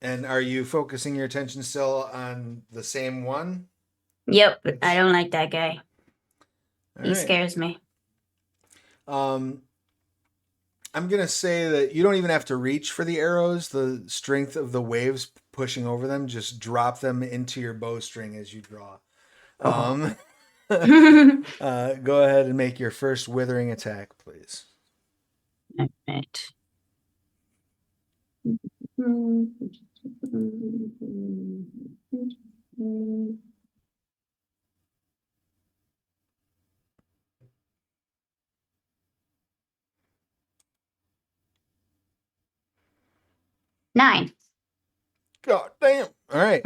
And are you focusing your attention still on the same one? Yep, I don't like that guy. All He right. scares me. I'm going to say that you don't even have to reach for the arrows. The strength of the waves pushing over them, just drop them into your bowstring as you draw. Go ahead and make your first withering attack, please. All right. Nine. God damn. All right.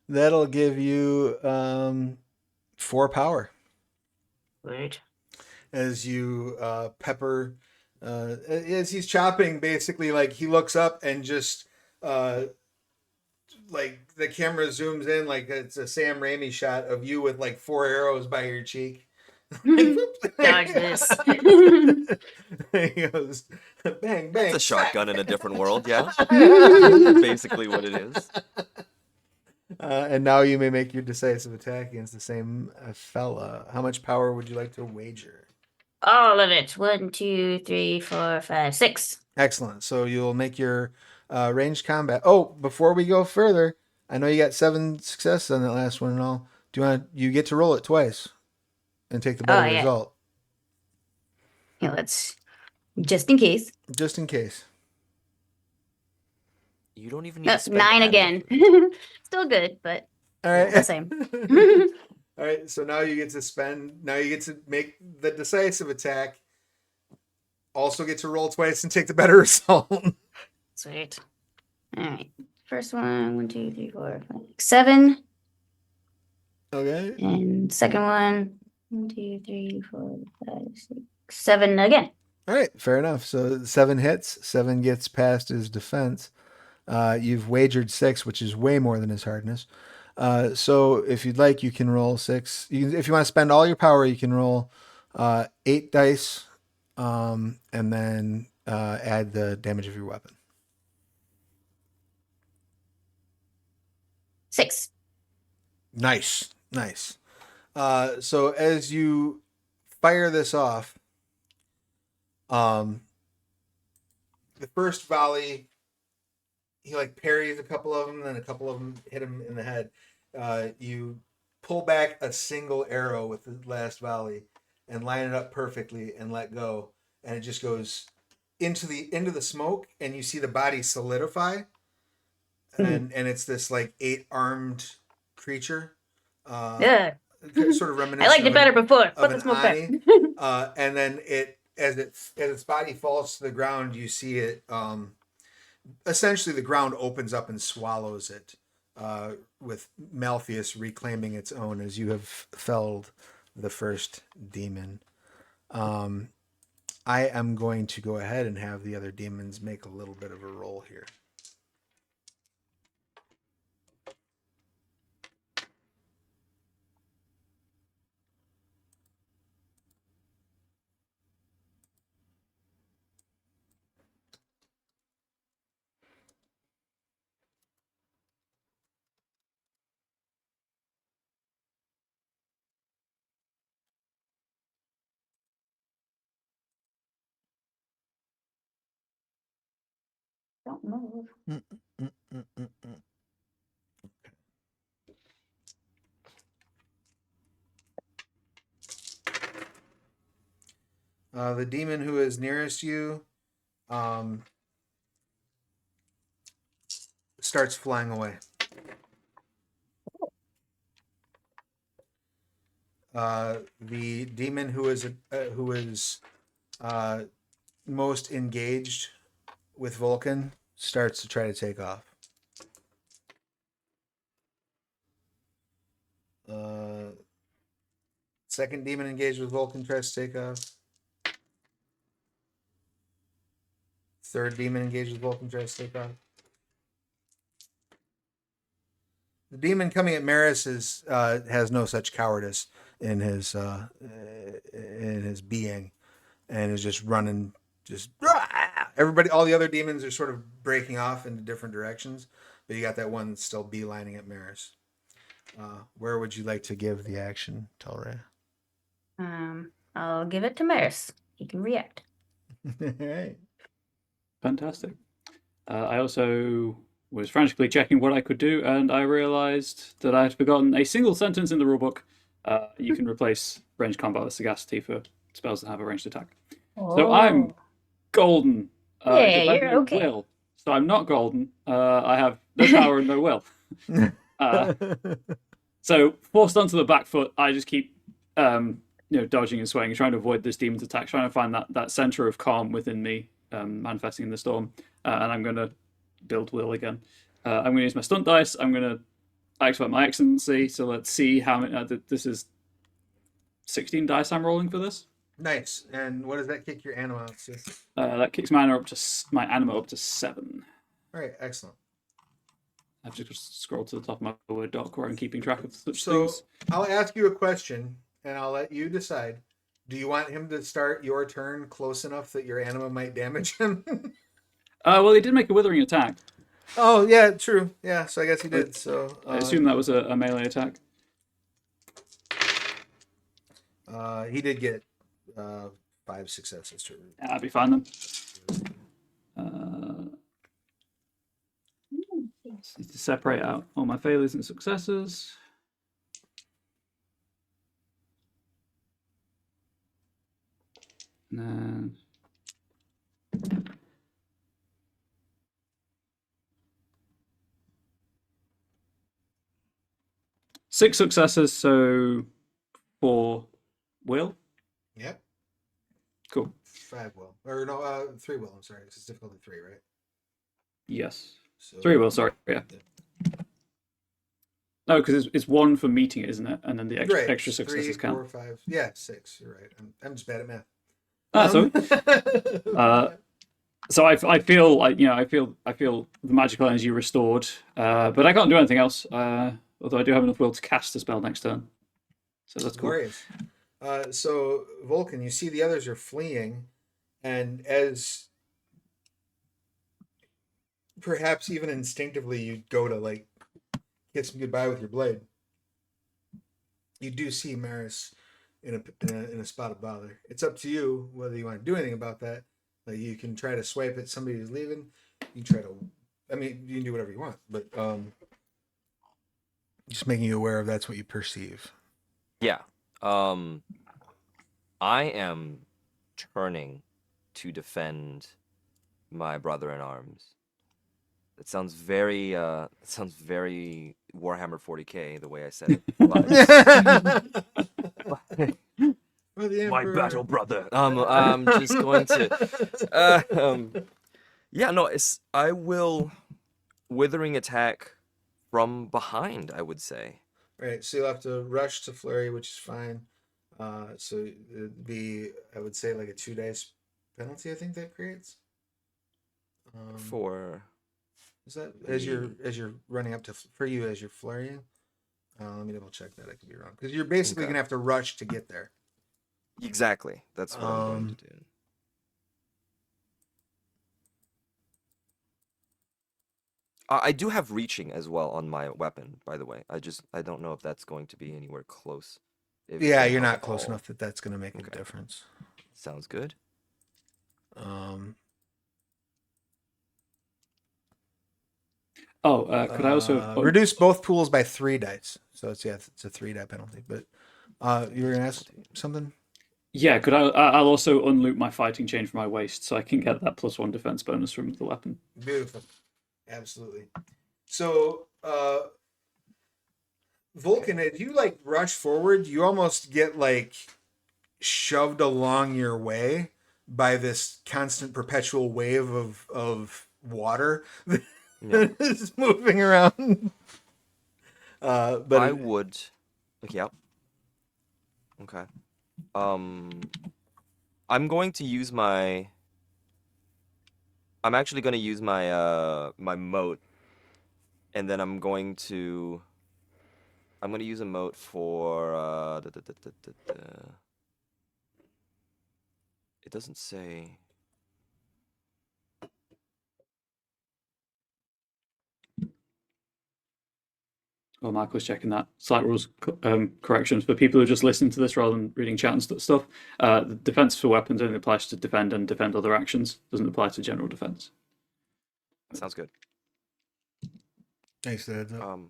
That'll give you 4 power Word. as you pepper as he's chopping. Basically, like he looks up and just like the camera zooms in like it's a Sam Raimi shot of you with like 4 arrows by your cheek. Dodge this. He goes bang bang. It's a shotgun in a different world, yeah. smack. Basically what it is. And now you may make your decisive attack against the same fella. How much power would you like to wager? All of it. 1, 2, 3, 4, 5, 6. Excellent. So you'll make your ranged combat. Oh, before we go further, I know you got 7 successes on that last one and all. Do you want? You get to roll it twice and take the better Oh, yeah. result, Yeah, let's just in case. just in case. You don't even need to spend 9 any again. effort. Still good, but All right. the same. All right. So now you get to spend. Now you get to make the decisive attack. Also get to roll twice and take the better result. Sweet. All right. First one, 1, 2, 3, 4, 5, 7. Okay. And second one, 1, 2, 3, 4, 5, 6, 7 again. All right, fair enough. So 7 hits, 7 gets past his defense. You've wagered 6, which is way more than his hardness. So if you'd like, you can roll 6. If you want to spend all your power, you can roll 8 dice, and then add the damage of your weapon. 6. Nice, nice. So as you fire this off, the first volley, he like parries a couple of them, then a couple of them hit him in the head. You pull back a single arrow with the last volley and line it up perfectly and let go, and it just goes into the smoke, and you see the body solidify, and it's this like 8-armed creature. Yeah. Sort of reminiscent. I liked it better before. Put the smoke back. And then as its body falls to the ground, you see it. Essentially, the ground opens up and swallows it, with Malpheus reclaiming its own as you have felled the first demon. I am going to go ahead and have the other demons make a little bit of a roll here. Don't move. The demon who is nearest you starts flying away. The demon who is most engaged with Vulcan starts to try to take off. Second demon engaged with Vulcan tries to take off. Third demon engaged with Vulcan tries to take off. The demon coming at Maris has no such cowardice in his being, and is just running. Just everybody, all the other demons are sort of breaking off into different directions, but you got that one still beelining at Maris. Where would you like to give the action, Telray? I'll give it to Maris. He can react. All right. Fantastic. I also was frantically checking what I could do, and I realized that I had forgotten a single sentence in the rulebook. You can replace ranged combat with sagacity for spells that have a ranged attack. So I'm golden. Yeah, If I you're may okay. will So I'm not golden. I have no power and no will. Uh, so forced onto the back foot, I just keep dodging and swaying, trying to avoid this demon's attack, trying to find that center of calm within me, manifesting in the storm. And I'm going to build will again. I'm going to use my stunt dice. I'm going to activate my excellency. So let's see how many. This is 16 dice I'm rolling for this. Nice. And what does that kick your anima out to? That kicks my anima up to 7. All right, excellent. I've just scrolled to the top of my Word doc where I'm keeping track of such So things. I'll ask you a question, and I'll let you decide. Do you want him to start your turn close enough that your anima might damage him? Well, he did make a withering attack. Oh, yeah, true. Yeah, so I guess he did. So I assume that was a melee attack. he did get 5 successes. True. Yeah, I'd be fine then. Need to separate out all my failures and successes. And then 6 successes, so 4 will. Yep. Cool. 5 will. Or no, 3 will. I'm sorry. It's difficulty 3, right? Yes. So 3 will, sorry. Yeah. No, because it's 1 for meeting it, isn't it? And then the extra successes 3, count. 4, 5. Yeah, 6. You're right. I'm just bad at math. So I feel like I feel the magical energy restored, but I can't do anything else. Although I do have enough will to cast the spell next turn, so that's cool. Glorious. So Vulcan, you see the others are fleeing, and as perhaps even instinctively you go to like kiss him goodbye with your blade, you do see Maris in a spot of bother. It's up to you whether you want to do anything about that. Like you can try to swipe at somebody who's leaving. You can try to, I mean, you can do whatever you want, but just making you aware of that's what you perceive. Yeah. I am turning to defend my brother in arms. It sounds very Warhammer 40K the way I said it. My battle brother. I'm just going to yeah, no, I will withering attack from behind, I would say. Right, so you'll have to rush to flurry, which is fine. So it'd be, I would say, like a 2 dice penalty. I think that creates. For is that as you're running up to for you as you're flurrying? Let me double check that. I could be wrong because you're basically gonna have to rush to get there. Exactly. That's what I'm going to do. I do have reaching as well on my weapon, by the way. I don't know if that's going to be anywhere close. Yeah, you're not close enough that that's going to make a difference. Sounds good. Could I also reduce both pools by 3 dice? So it's a 3 die penalty. But you were going to ask something? Yeah, could I'll also unloop my fighting chain from my waist so I can get that +1 defense bonus from the weapon. Beautiful. Absolutely. So, Vulcan, as you like rush forward, you almost get like shoved along your way by this constant perpetual wave of water that is moving around. But I would. Yeah. Okay. I'm actually going to use my my moat, and then I'm going to use a moat for it doesn't say. Well, Michael's checking that. Slight rules corrections for people who just listen to this rather than reading chat and stuff. The defense for weapons only applies to defend and defend other actions. Doesn't apply to general defense. Sounds good. Thanks, Dad. No,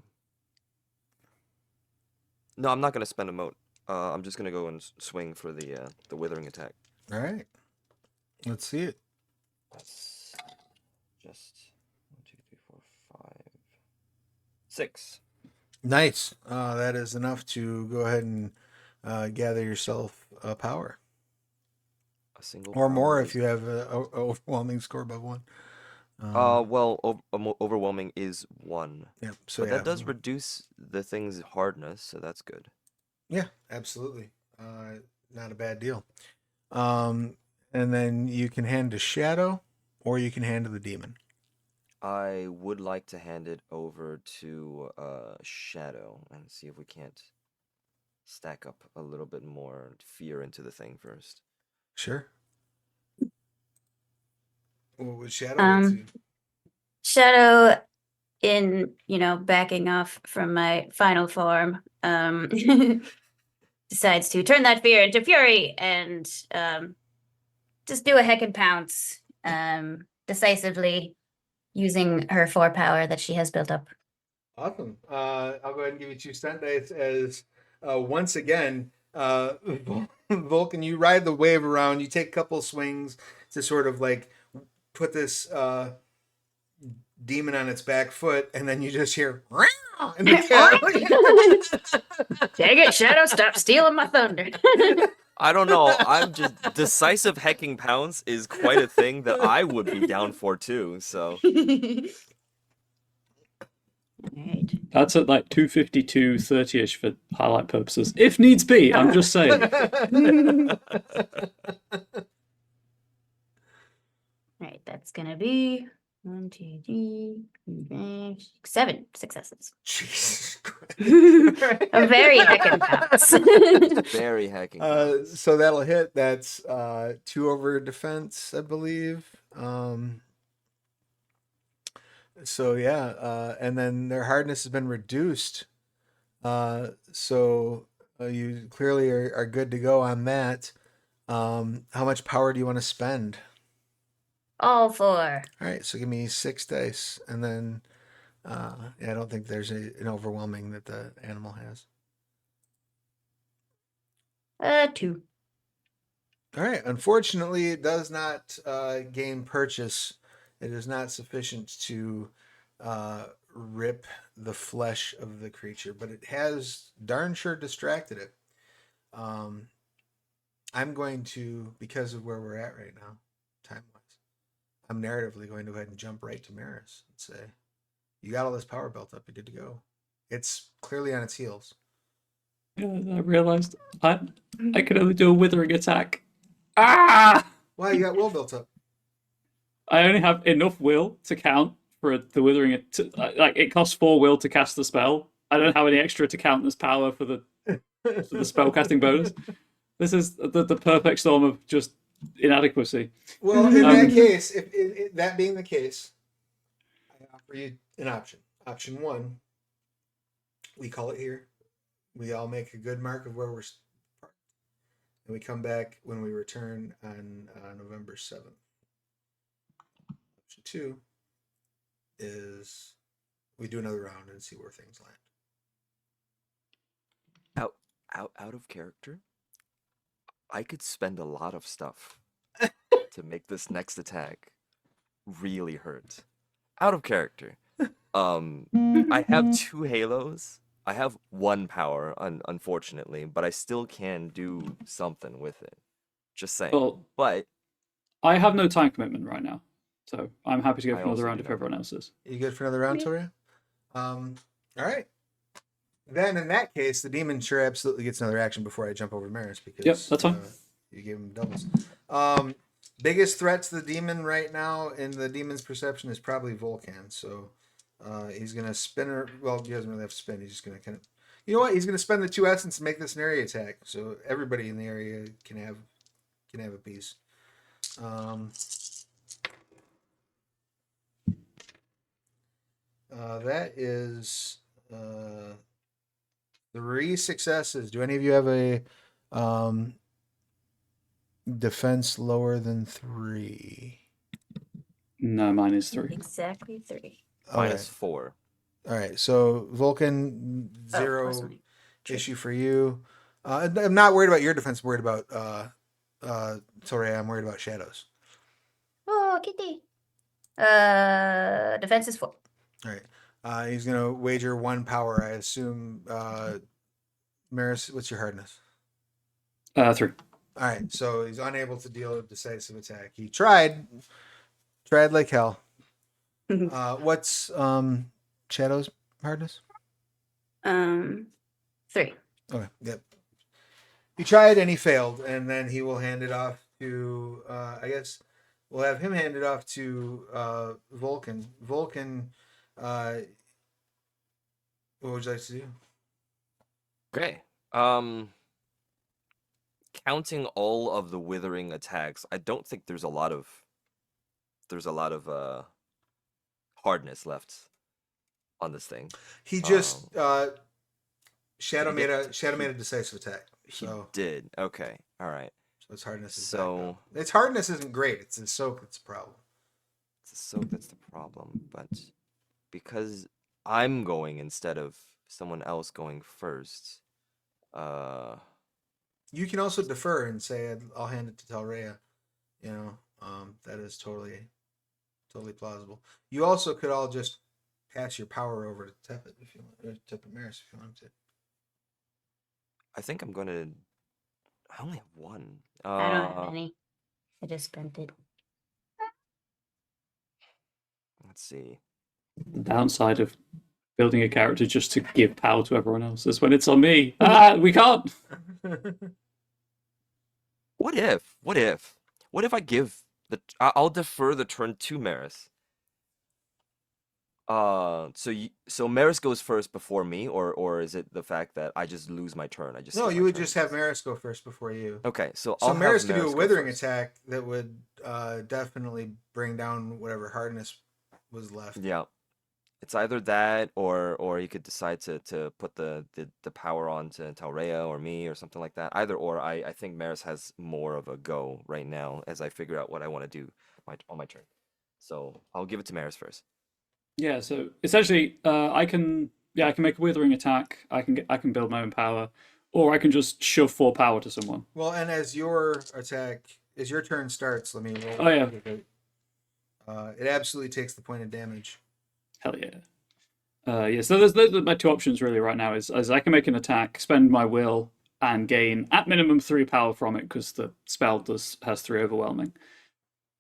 I'm not going to spend a moat. I'm just going to go and swing for the withering attack. All right. Let's see it. Let's just 6. Nice. That is enough to go ahead and gather yourself power. A single Or more power if is you have an overwhelming score above 1. well, overwhelming is 1. Yeah, so But yeah. that does reduce the thing's hardness, so that's good. Yeah, absolutely. Not a bad deal. And then you can hand to Shadow, or you can hand to the demon. I would like to hand it over to Shadow and see if we can't stack up a little bit more fear into the thing first. Sure. What would Shadow like to? Shadow, in backing off from my final form, decides to turn that fear into fury and just do a heck and pounce decisively using her 4 power that she has built up. Awesome. I'll go ahead and give you 2 stunt dice as once again, Vulcan, you ride the wave around. You take a couple swings to sort of like put this demon on its back foot, and then you just hear and the Dang it, Shadow, stop stealing my thunder. I don't know. I'm just decisive hecking pounce is quite a thing that I would be down for too. So Alright. That's at like 252, 30-ish for highlight purposes. If needs be, I'm just saying. Alright, that's gonna be 1, 2, 3, 4, 5, 6, 7 successes. Jesus Christ. A very heckin' pounce. very hecking pounce. So that'll hit. That's 2 over defense, I believe. So yeah, and then their hardness has been reduced. So you clearly are good to go on that. How much power do you want to spend? All 4. All right, so give me 6 dice, and then I don't think there's an overwhelming that the animal has. 2. All right. Unfortunately, it does not gain purchase. It is not sufficient to rip the flesh of the creature, but it has darn sure distracted it. I'm going to, because of where we're at right now, time-wise, I'm narratively going to go ahead and jump right to Maris and say, you got all this power built up. You're good to go. It's clearly on its heels. Yeah, I realized I could only do a withering attack. Ah! Wow, you got will built up. I only have enough will to count for the withering. It costs 4 will to cast the spell. I don't have any extra to count as power for the spell casting bonus. This is the perfect storm of just inadequacy. Well, in that case, if that being the case, I offer you an option. Option 1, we call it here. We all make a good mark of where we're parked, and we come back when we return on November 7th. Option 2 is we do another round and see where things land. Out of character. I could spend a lot of stuff to make this next attack really hurt. Out of character. I have 2 halos. I have 1 power, unfortunately, but I still can do something with it. Just saying. Well, but I have no time commitment right now, so I'm happy to go I for another also round do if not. everyone else is. You good for another round, Toria? All right. Then in that case, the demon sure absolutely gets another action before I jump over to Maris because Yep, that's fine. You gave him doubles. Biggest threat to the demon right now in the demon's perception is probably Volcan. So he's gonna spin her. Well, he doesn't really have to spin. He's just gonna kind of. You know what? He's gonna spend the 2 essence and make this an area attack. So everybody in the area can have a piece. That is 3 successes. Do any of you have a defense lower than 3? No, mine is 3. Exactly 3. minus 4. All right. So Vulcan, 0 issue for you. I'm not worried about your defense. I'm worried about sorry, I'm worried about Shadows. Oh, kitty. Defense is 4. All right. He's gonna wager 1 power. I assume. Maris, what's your hardness? 3. All right, so he's unable to deal a decisive attack. He tried like hell. What's Shadow's hardness? 3. Okay, yep. He tried and he failed, and then he will hand it off to. I guess we'll have him hand it off to Vulcan. Vulcan, what would you like to do? Okay. Counting all of the withering attacks, I don't think there's a lot of hardness left on this thing. He just He made a decisive attack. He So did. Okay. All right. so its hardness is back So up. Its hardness isn't great. It's its soak that's a problem. it's a soak that's the problem, but because I'm going instead of someone else going first, You can also defer and say I'll hand it to Telrea. You know, that is totally plausible. You also could all just pass your power over to Tepet if you want, or Tepet Maris if you want to. I think I'm gonna. I only have one. I don't have any. I just spent it. Let's see. The downside of building a character just to give power to everyone else is when it's on me. We can't. What if? What if I give the? I'll defer the turn to Maris. So Maris goes first before me, or is it the fact that I just lose my turn? I just No, skip you my would turn? just have Maris go first before you. Okay, so So I'll have Maris could do a Maris go withering first. attack that would definitely bring down whatever hardness was left. Yeah, it's either that or you could decide to put the power on to Talrea or me or something like that. Either or, I think Maris has more of a go right now as I figure out what I want to do on my turn. So I'll give it to Maris first. Yeah, so essentially, I can make a withering attack. I can build my own power, or I can just shove 4 power to someone. Well, and as your turn starts, let me roll. Oh yeah, it absolutely takes the point of damage. hell yeah. Yeah, so those are my 2 options really right now. Is I can make an attack, spend my will, and gain at minimum 3 power from it because the spell has 3 overwhelming,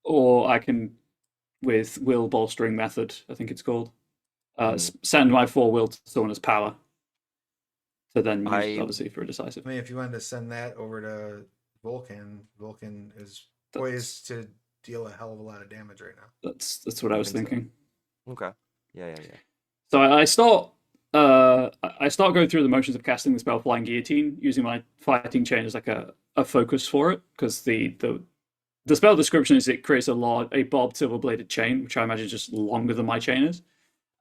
or I can, with will bolstering method, I think it's called, send my 4 will to someone as power to then use it, obviously, for a decisive. I mean, if you wanted to send that over to Vulcan is poised to deal a hell of a lot of damage right now. That's what I was thinking. So. Okay. Yeah. So I start going through the motions of casting the spell Flying Guillotine, using my fighting chain as like a focus for it, because the spell description is it creates a barbed silver-bladed chain, which I imagine is just longer than my chain is.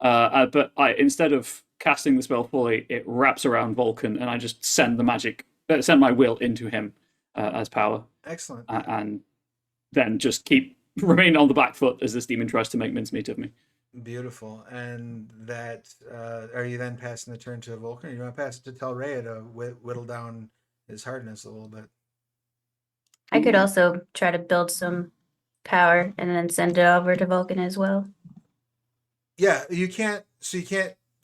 But instead of casting the spell fully, it wraps around Vulcan, and I just send my will into him as power. Excellent. And then just remain on the back foot as this demon tries to make mincemeat of me. Beautiful. And that are you then passing the turn to Vulcan, or you want to pass it to Telrea to whittle down his hardness a little bit? I could also try to build some power and then send it over to Vulcan as well. Yeah, you can't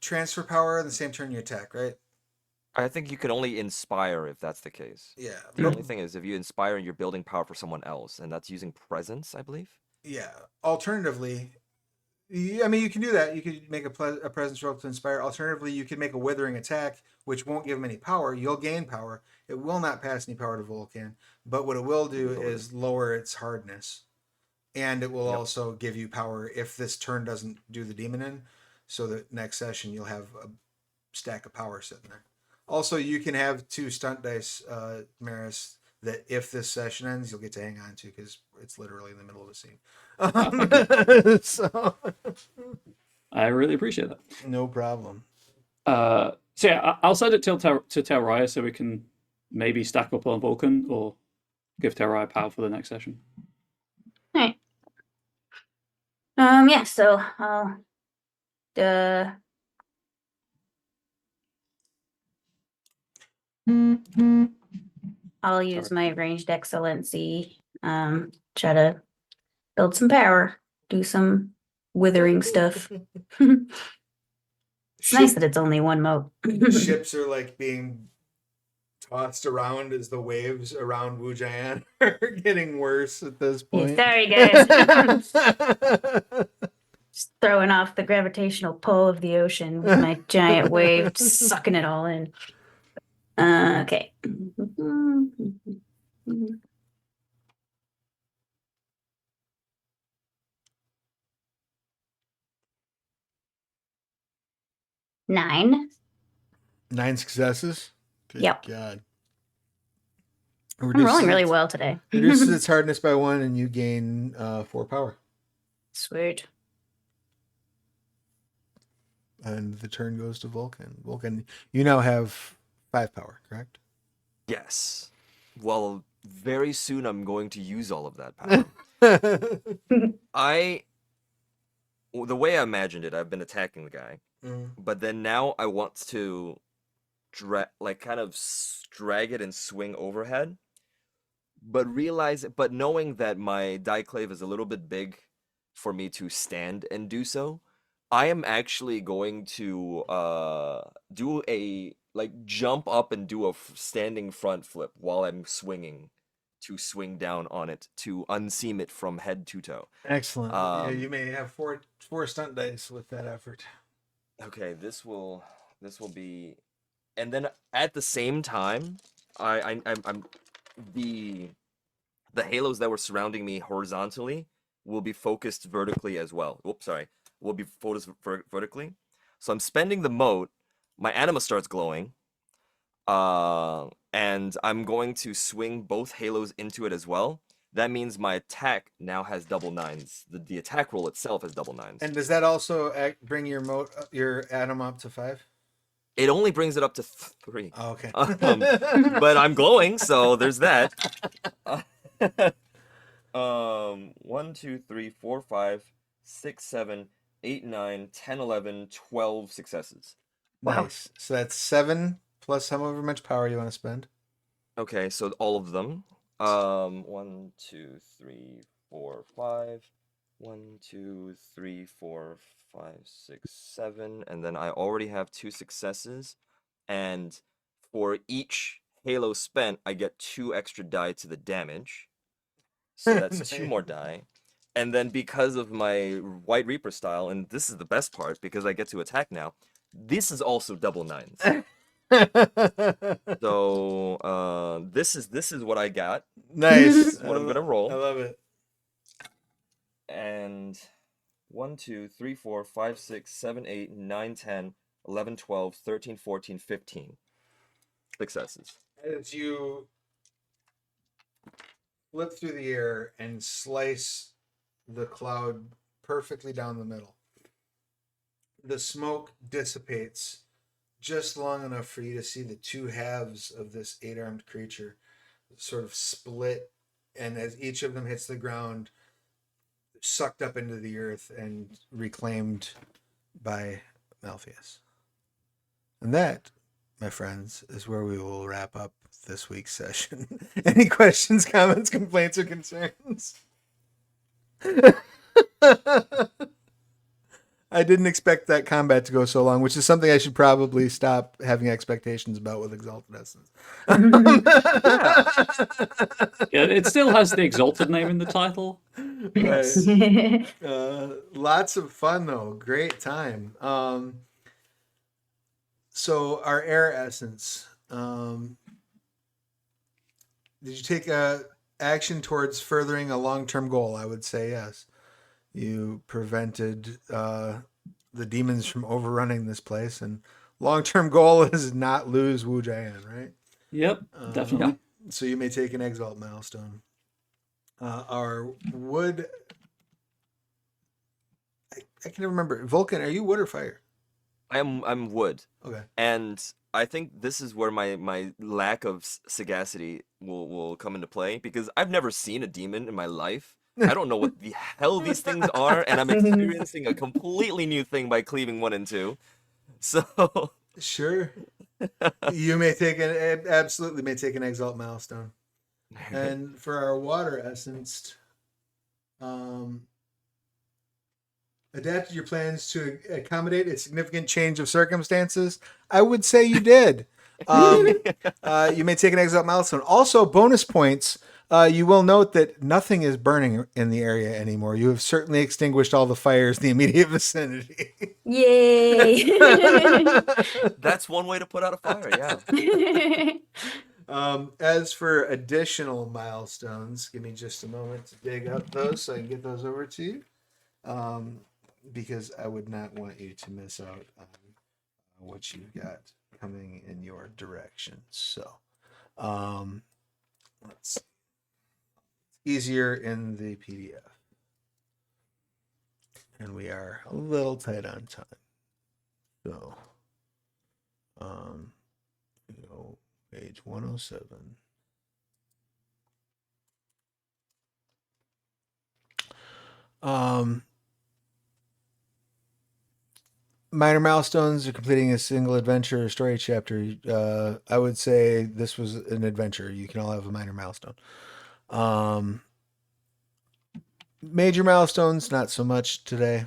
transfer power in the same turn you attack, right? I think you can only inspire if that's the case. Yeah. The only thing is if you inspire and you're building power for someone else, and that's using presence, I believe. Yeah. Alternatively, I mean, you can do that. You could make a presence roll to inspire. Alternatively, you could make a withering attack, which won't give him any power. You'll gain power. It will not pass any power to Vulcan, but what it will do is lower its hardness, and it will also give you power if this turn doesn't do the demon in. So that next session you'll have a stack of power sitting there. Also, you can have 2 stunt dice, Maris, that if this session ends, you'll get to hang on to because it's literally in the middle of the scene. So I really appreciate that. No problem. So yeah, I'll send it to Telraya so we can maybe stack up on Vulcan or give Telraya power for the next session. All right. Yeah, so I'll use my ranged excellency, try to build some power, do some withering stuff. It's nice that it's only one moat. Ships are like being tossed around as the waves around Wujian are getting worse at this point. Sorry, guys. Just throwing off the gravitational pull of the ocean with my giant wave, just sucking it all in. Okay. 9. 9 successes. Good Yep. God. I'm rolling really well today. Reduces its hardness by 1, and you gain 4 power. Sweet. And the turn goes to Vulcan. Vulcan, you now have 5 power, correct? Yes. Well, very soon I'm going to use all of that power. The way I imagined it, I've been attacking the guy, but then now I want to drag it and swing overhead, but knowing that my Dieclave is a little bit big for me to stand and do so, I am actually going to do a jump up and do a standing front flip while I'm swinging to swing down on it to unseam it from head to toe. Excellent. Yeah, you may have four stunt dice with that effort. Okay, this will be, and then at the same time, I'm the halos that were surrounding me horizontally will be focused vertically as well. Oops, sorry, will be focused vertically. So I'm spending the moat. My anima starts glowing. And I'm going to swing both halos into it as well. That means my attack now has double 9s. The attack roll itself has double 9s. And does that also bring your anima up to 5? It only brings it up to 3. Oh, okay. But I'm glowing, so there's that. 1, 2, 3, 4, 5, 6, 7, 8, 9, 10, 11, 12 successes. Nice. Wow. So that's 7 plus however much power you want to spend. Okay, so all of them. 1, 2, 3, 4, 5. 1, 2, 3, 4, 5, 6, 7. And then I already have 2 successes. And for each halo spent, I get 2 extra die to the damage. So that's Nice. 2 more die. And then because of my White Reaper style, and this is the best part because I get to attack now, this is also double 9s. So this is what I got. Nice. This is what I'm gonna roll. I love it. And 1, 2, 3, 4, 5, 6, 7, 8, 9, 10, 11, 12, 13, 14, 15 successes. As you flip through the air and slice the cloud perfectly down the middle, the smoke dissipates just long enough for you to see the 2 halves of this 8-armed creature sort of split, and as each of them hits the ground, sucked up into the earth and reclaimed by Malpheus. And that, my friends, is where we will wrap up this week's session. Any questions, comments, complaints, or concerns? I didn't expect that combat to go so long, which is something I should probably stop having expectations about with Exalted Essence. Yeah, it still has the Exalted name in the title. Right. Lots of fun, though. Great time. So our air essence. Did you take action towards furthering a long-term goal? I would say yes. You prevented the demons from overrunning this place, and long-term goal is not lose Wu Jian, right? Yep, definitely. So you may take an exalt milestone. Our wood. I can remember. Vulcan, are you wood or fire? I'm wood. Okay. And I think this is where my lack of sagacity will come into play, because I've never seen a demon in my life. I don't know what the hell these things are, and I'm experiencing a completely new thing by cleaving 1 and 2. So sure, you may take absolutely may take an exalt milestone. And for our water essence, adapted your plans to accommodate a significant change of circumstances? I would say you did. You may take an exile milestone. Also, bonus points. You will note that nothing is burning in the area anymore. You have certainly extinguished all the fires in the immediate vicinity. Yay! That's one way to put out a fire, yeah. As for additional milestones, give me just a moment to dig up those so I can get those over to you. Because I would not want you to miss out on what you've got coming in your direction. So, let's see. Easier in the PDF. And we are a little tight on time. So, page 107. Minor milestones are completing a single adventure or story chapter. I would say this was an adventure. You can all have a minor milestone. Major milestones, not so much today.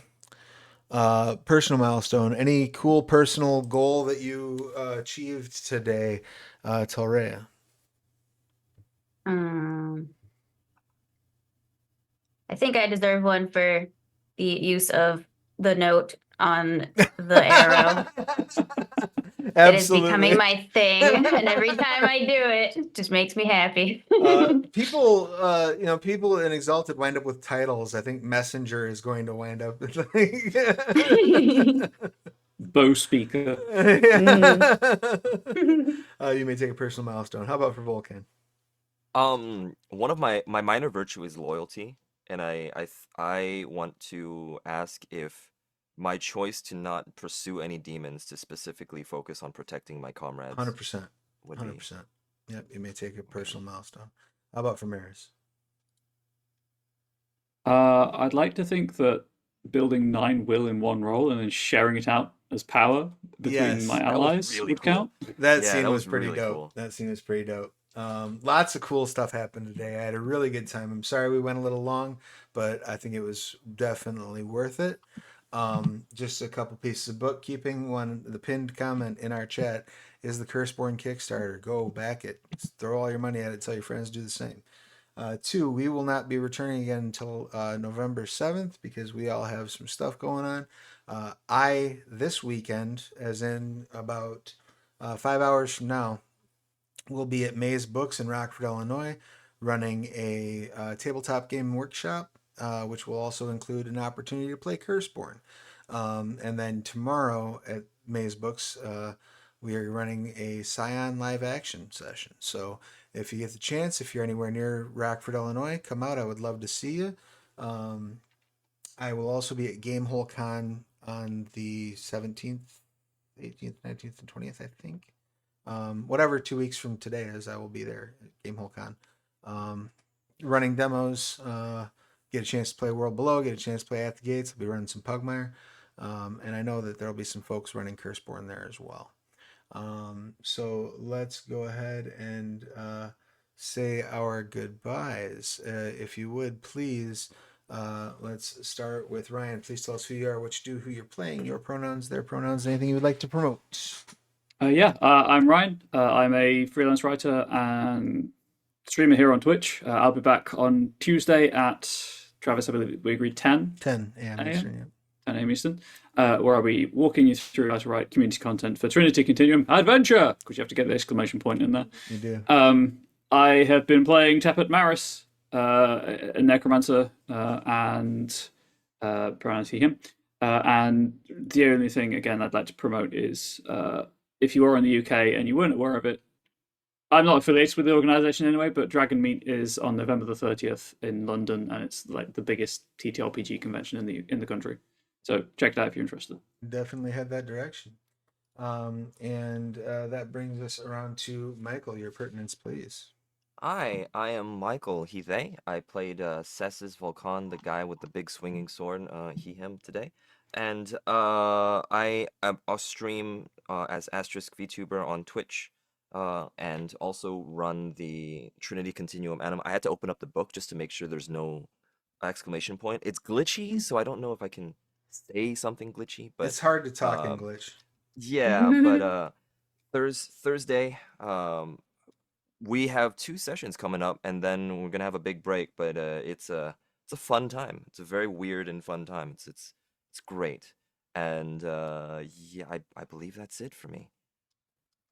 Personal milestone. Any cool personal goal that you achieved today, Telrea? I think I deserve one for the use of the note on the arrow. It is Absolutely. becoming my thing, and every time I do it, it just makes me happy. People, people in Exalted wind up with titles. I think Messenger is going to wind up. Bow speaker. You may take a personal milestone. How about for Vulcan? One of my minor virtue is loyalty, and I want to ask if my choice to not pursue any demons to specifically focus on protecting my comrades 100%. would be 100%. Yep, you may take a personal milestone. How about for Maris? I'd like to think that building 9 will in one roll and then sharing it out as power between Yes, my that was allies really would cool. count. That Yeah, scene that was was pretty really dope. cool. That scene was pretty dope. Lots of cool stuff happened today. I had a really good time. I'm sorry we went a little long, but I think it was definitely worth it. Just a couple pieces of bookkeeping. One, the pinned comment in our chat is the Curseborn Kickstarter. Go back it. Throw all your money at it. Tell your friends to do the same. Two, we will not be returning again until November 7th because we all have some stuff going on. This weekend, as in about 5 hours from now, will be at Maze Books in Rockford, Illinois, running a tabletop game workshop, which will also include an opportunity to play Curseborn. And then tomorrow at Maze Books, we are running a Scion live action session. So if you get the chance, if you're anywhere near Rockford, Illinois, come out. I would love to see you. I will also be at Gamehole Con on the 17th, 18th, 19th, and 20th, I think. Whatever 2 weeks from today is, I will be there at Gamehole Con. Running demos, get a chance to play World Below, get a chance to play At the Gates. I'll be running some Pugmire. And I know that there'll be some folks running Curseborn there as well. So let's go ahead and say our goodbyes. If you would, please, let's start with Ryan. Please tell us who you are, what you do, who you're playing, your pronouns, their pronouns, anything you would like to promote. I'm Ryan. I'm a freelance writer and streamer here on Twitch. I'll be back on Tuesday at, Travis, I believe we agreed 10 a.m. Eastern, yeah. 10 a.m. Eastern, where I'll be walking you through how to write community content for Trinity Continuum Adventure, because you have to get the exclamation point in there. You do. I have been playing Tepet Maris, a necromancer, and pronouns he, him. And the only thing, again, I'd like to promote is if you are in the UK and you weren't aware of it, I'm not affiliated with the organisation anyway, but Dragon Meet is on November the 30th in London, and it's like the biggest TTRPG convention in the country. So check it out if you're interested. Definitely head that direction. And that brings us around to Michael. Your pertinence, please. I am Michael Hithe. I played Cessus Volcan, the guy with the big swinging sword, him today. And I'll stream as Asterisk VTuber on Twitch, and also run the Trinity Continuum Anime. I had to open up the book just to make sure there's no exclamation point. It's glitchy, so I don't know if I can say something glitchy, but It's hard to talk in um, glitch. yeah, but Thursday, we have 2 sessions coming up, and then we're gonna have a big break. But it's a fun time. It's a very weird and fun time. It's great, and yeah, I believe that's it for me.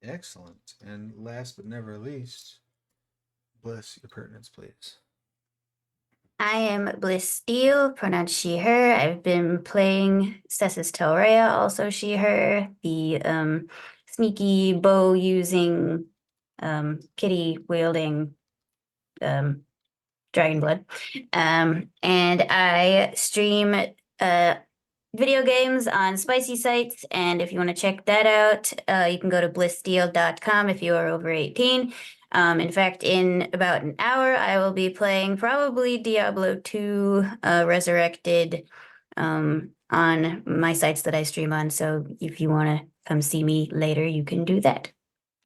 Excellent. And last but never least, Bliss, your pertinence, please. I am Bliss Steele, pronouns she, her. I've been playing Cessus Telrea, also she, her, the sneaky bow using, kitty wielding dragon blood. And I stream video games on Spicy Sites, and if you want to check that out, you can go to blisssteel.com if you are over 18. In fact, in about an hour, I will be playing probably Diablo 2 Resurrected on my sites that I stream on. So if you want to come see me later, you can do that.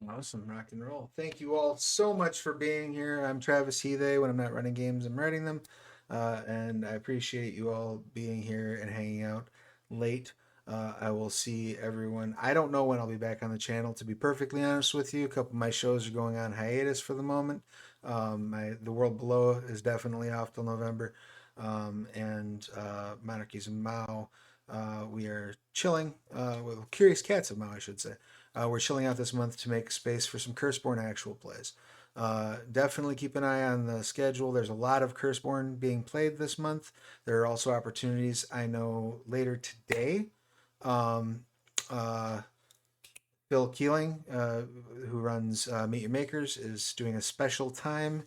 Awesome, rock and roll. Thank you all so much for being here. I'm Travis Heathay. When I'm not running games, I'm writing them. And I appreciate you all being here and hanging out late. I will see everyone. I don't know when I'll be back on the channel, to be perfectly honest with you. A couple of my shows are going on hiatus for the moment. The World Below is definitely off till November. And Monarchies of Mao. We are chilling. Well, Curious Cats of Mao, I should say. We're chilling out this month to make space for some Curseborn actual plays. Definitely keep an eye on the schedule. There's a lot of Curseborn being played this month. There are also opportunities, I know, later today. Uh, Phil Keeling, who runs Meet Your Makers, is doing a special time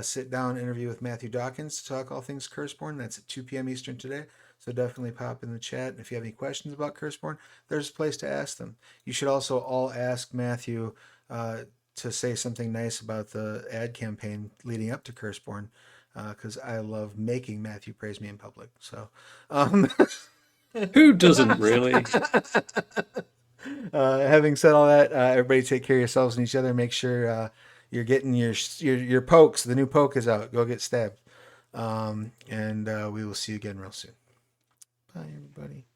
sit down interview with Matthew Dawkins to talk all things Curseborn. That's at 2 p.m. Eastern today. So definitely pop in the chat. And if you have any questions about Curseborn, there's a place to ask them. You should also all ask Matthew to say something nice about the ad campaign leading up to Curseborn, because I love making Matthew praise me in public. So, Who doesn't really? Having said all that, everybody take care of yourselves and each other. Make sure you're getting your pokes. The new poke is out. Go get stabbed. And we will see you again real soon. Bye, everybody.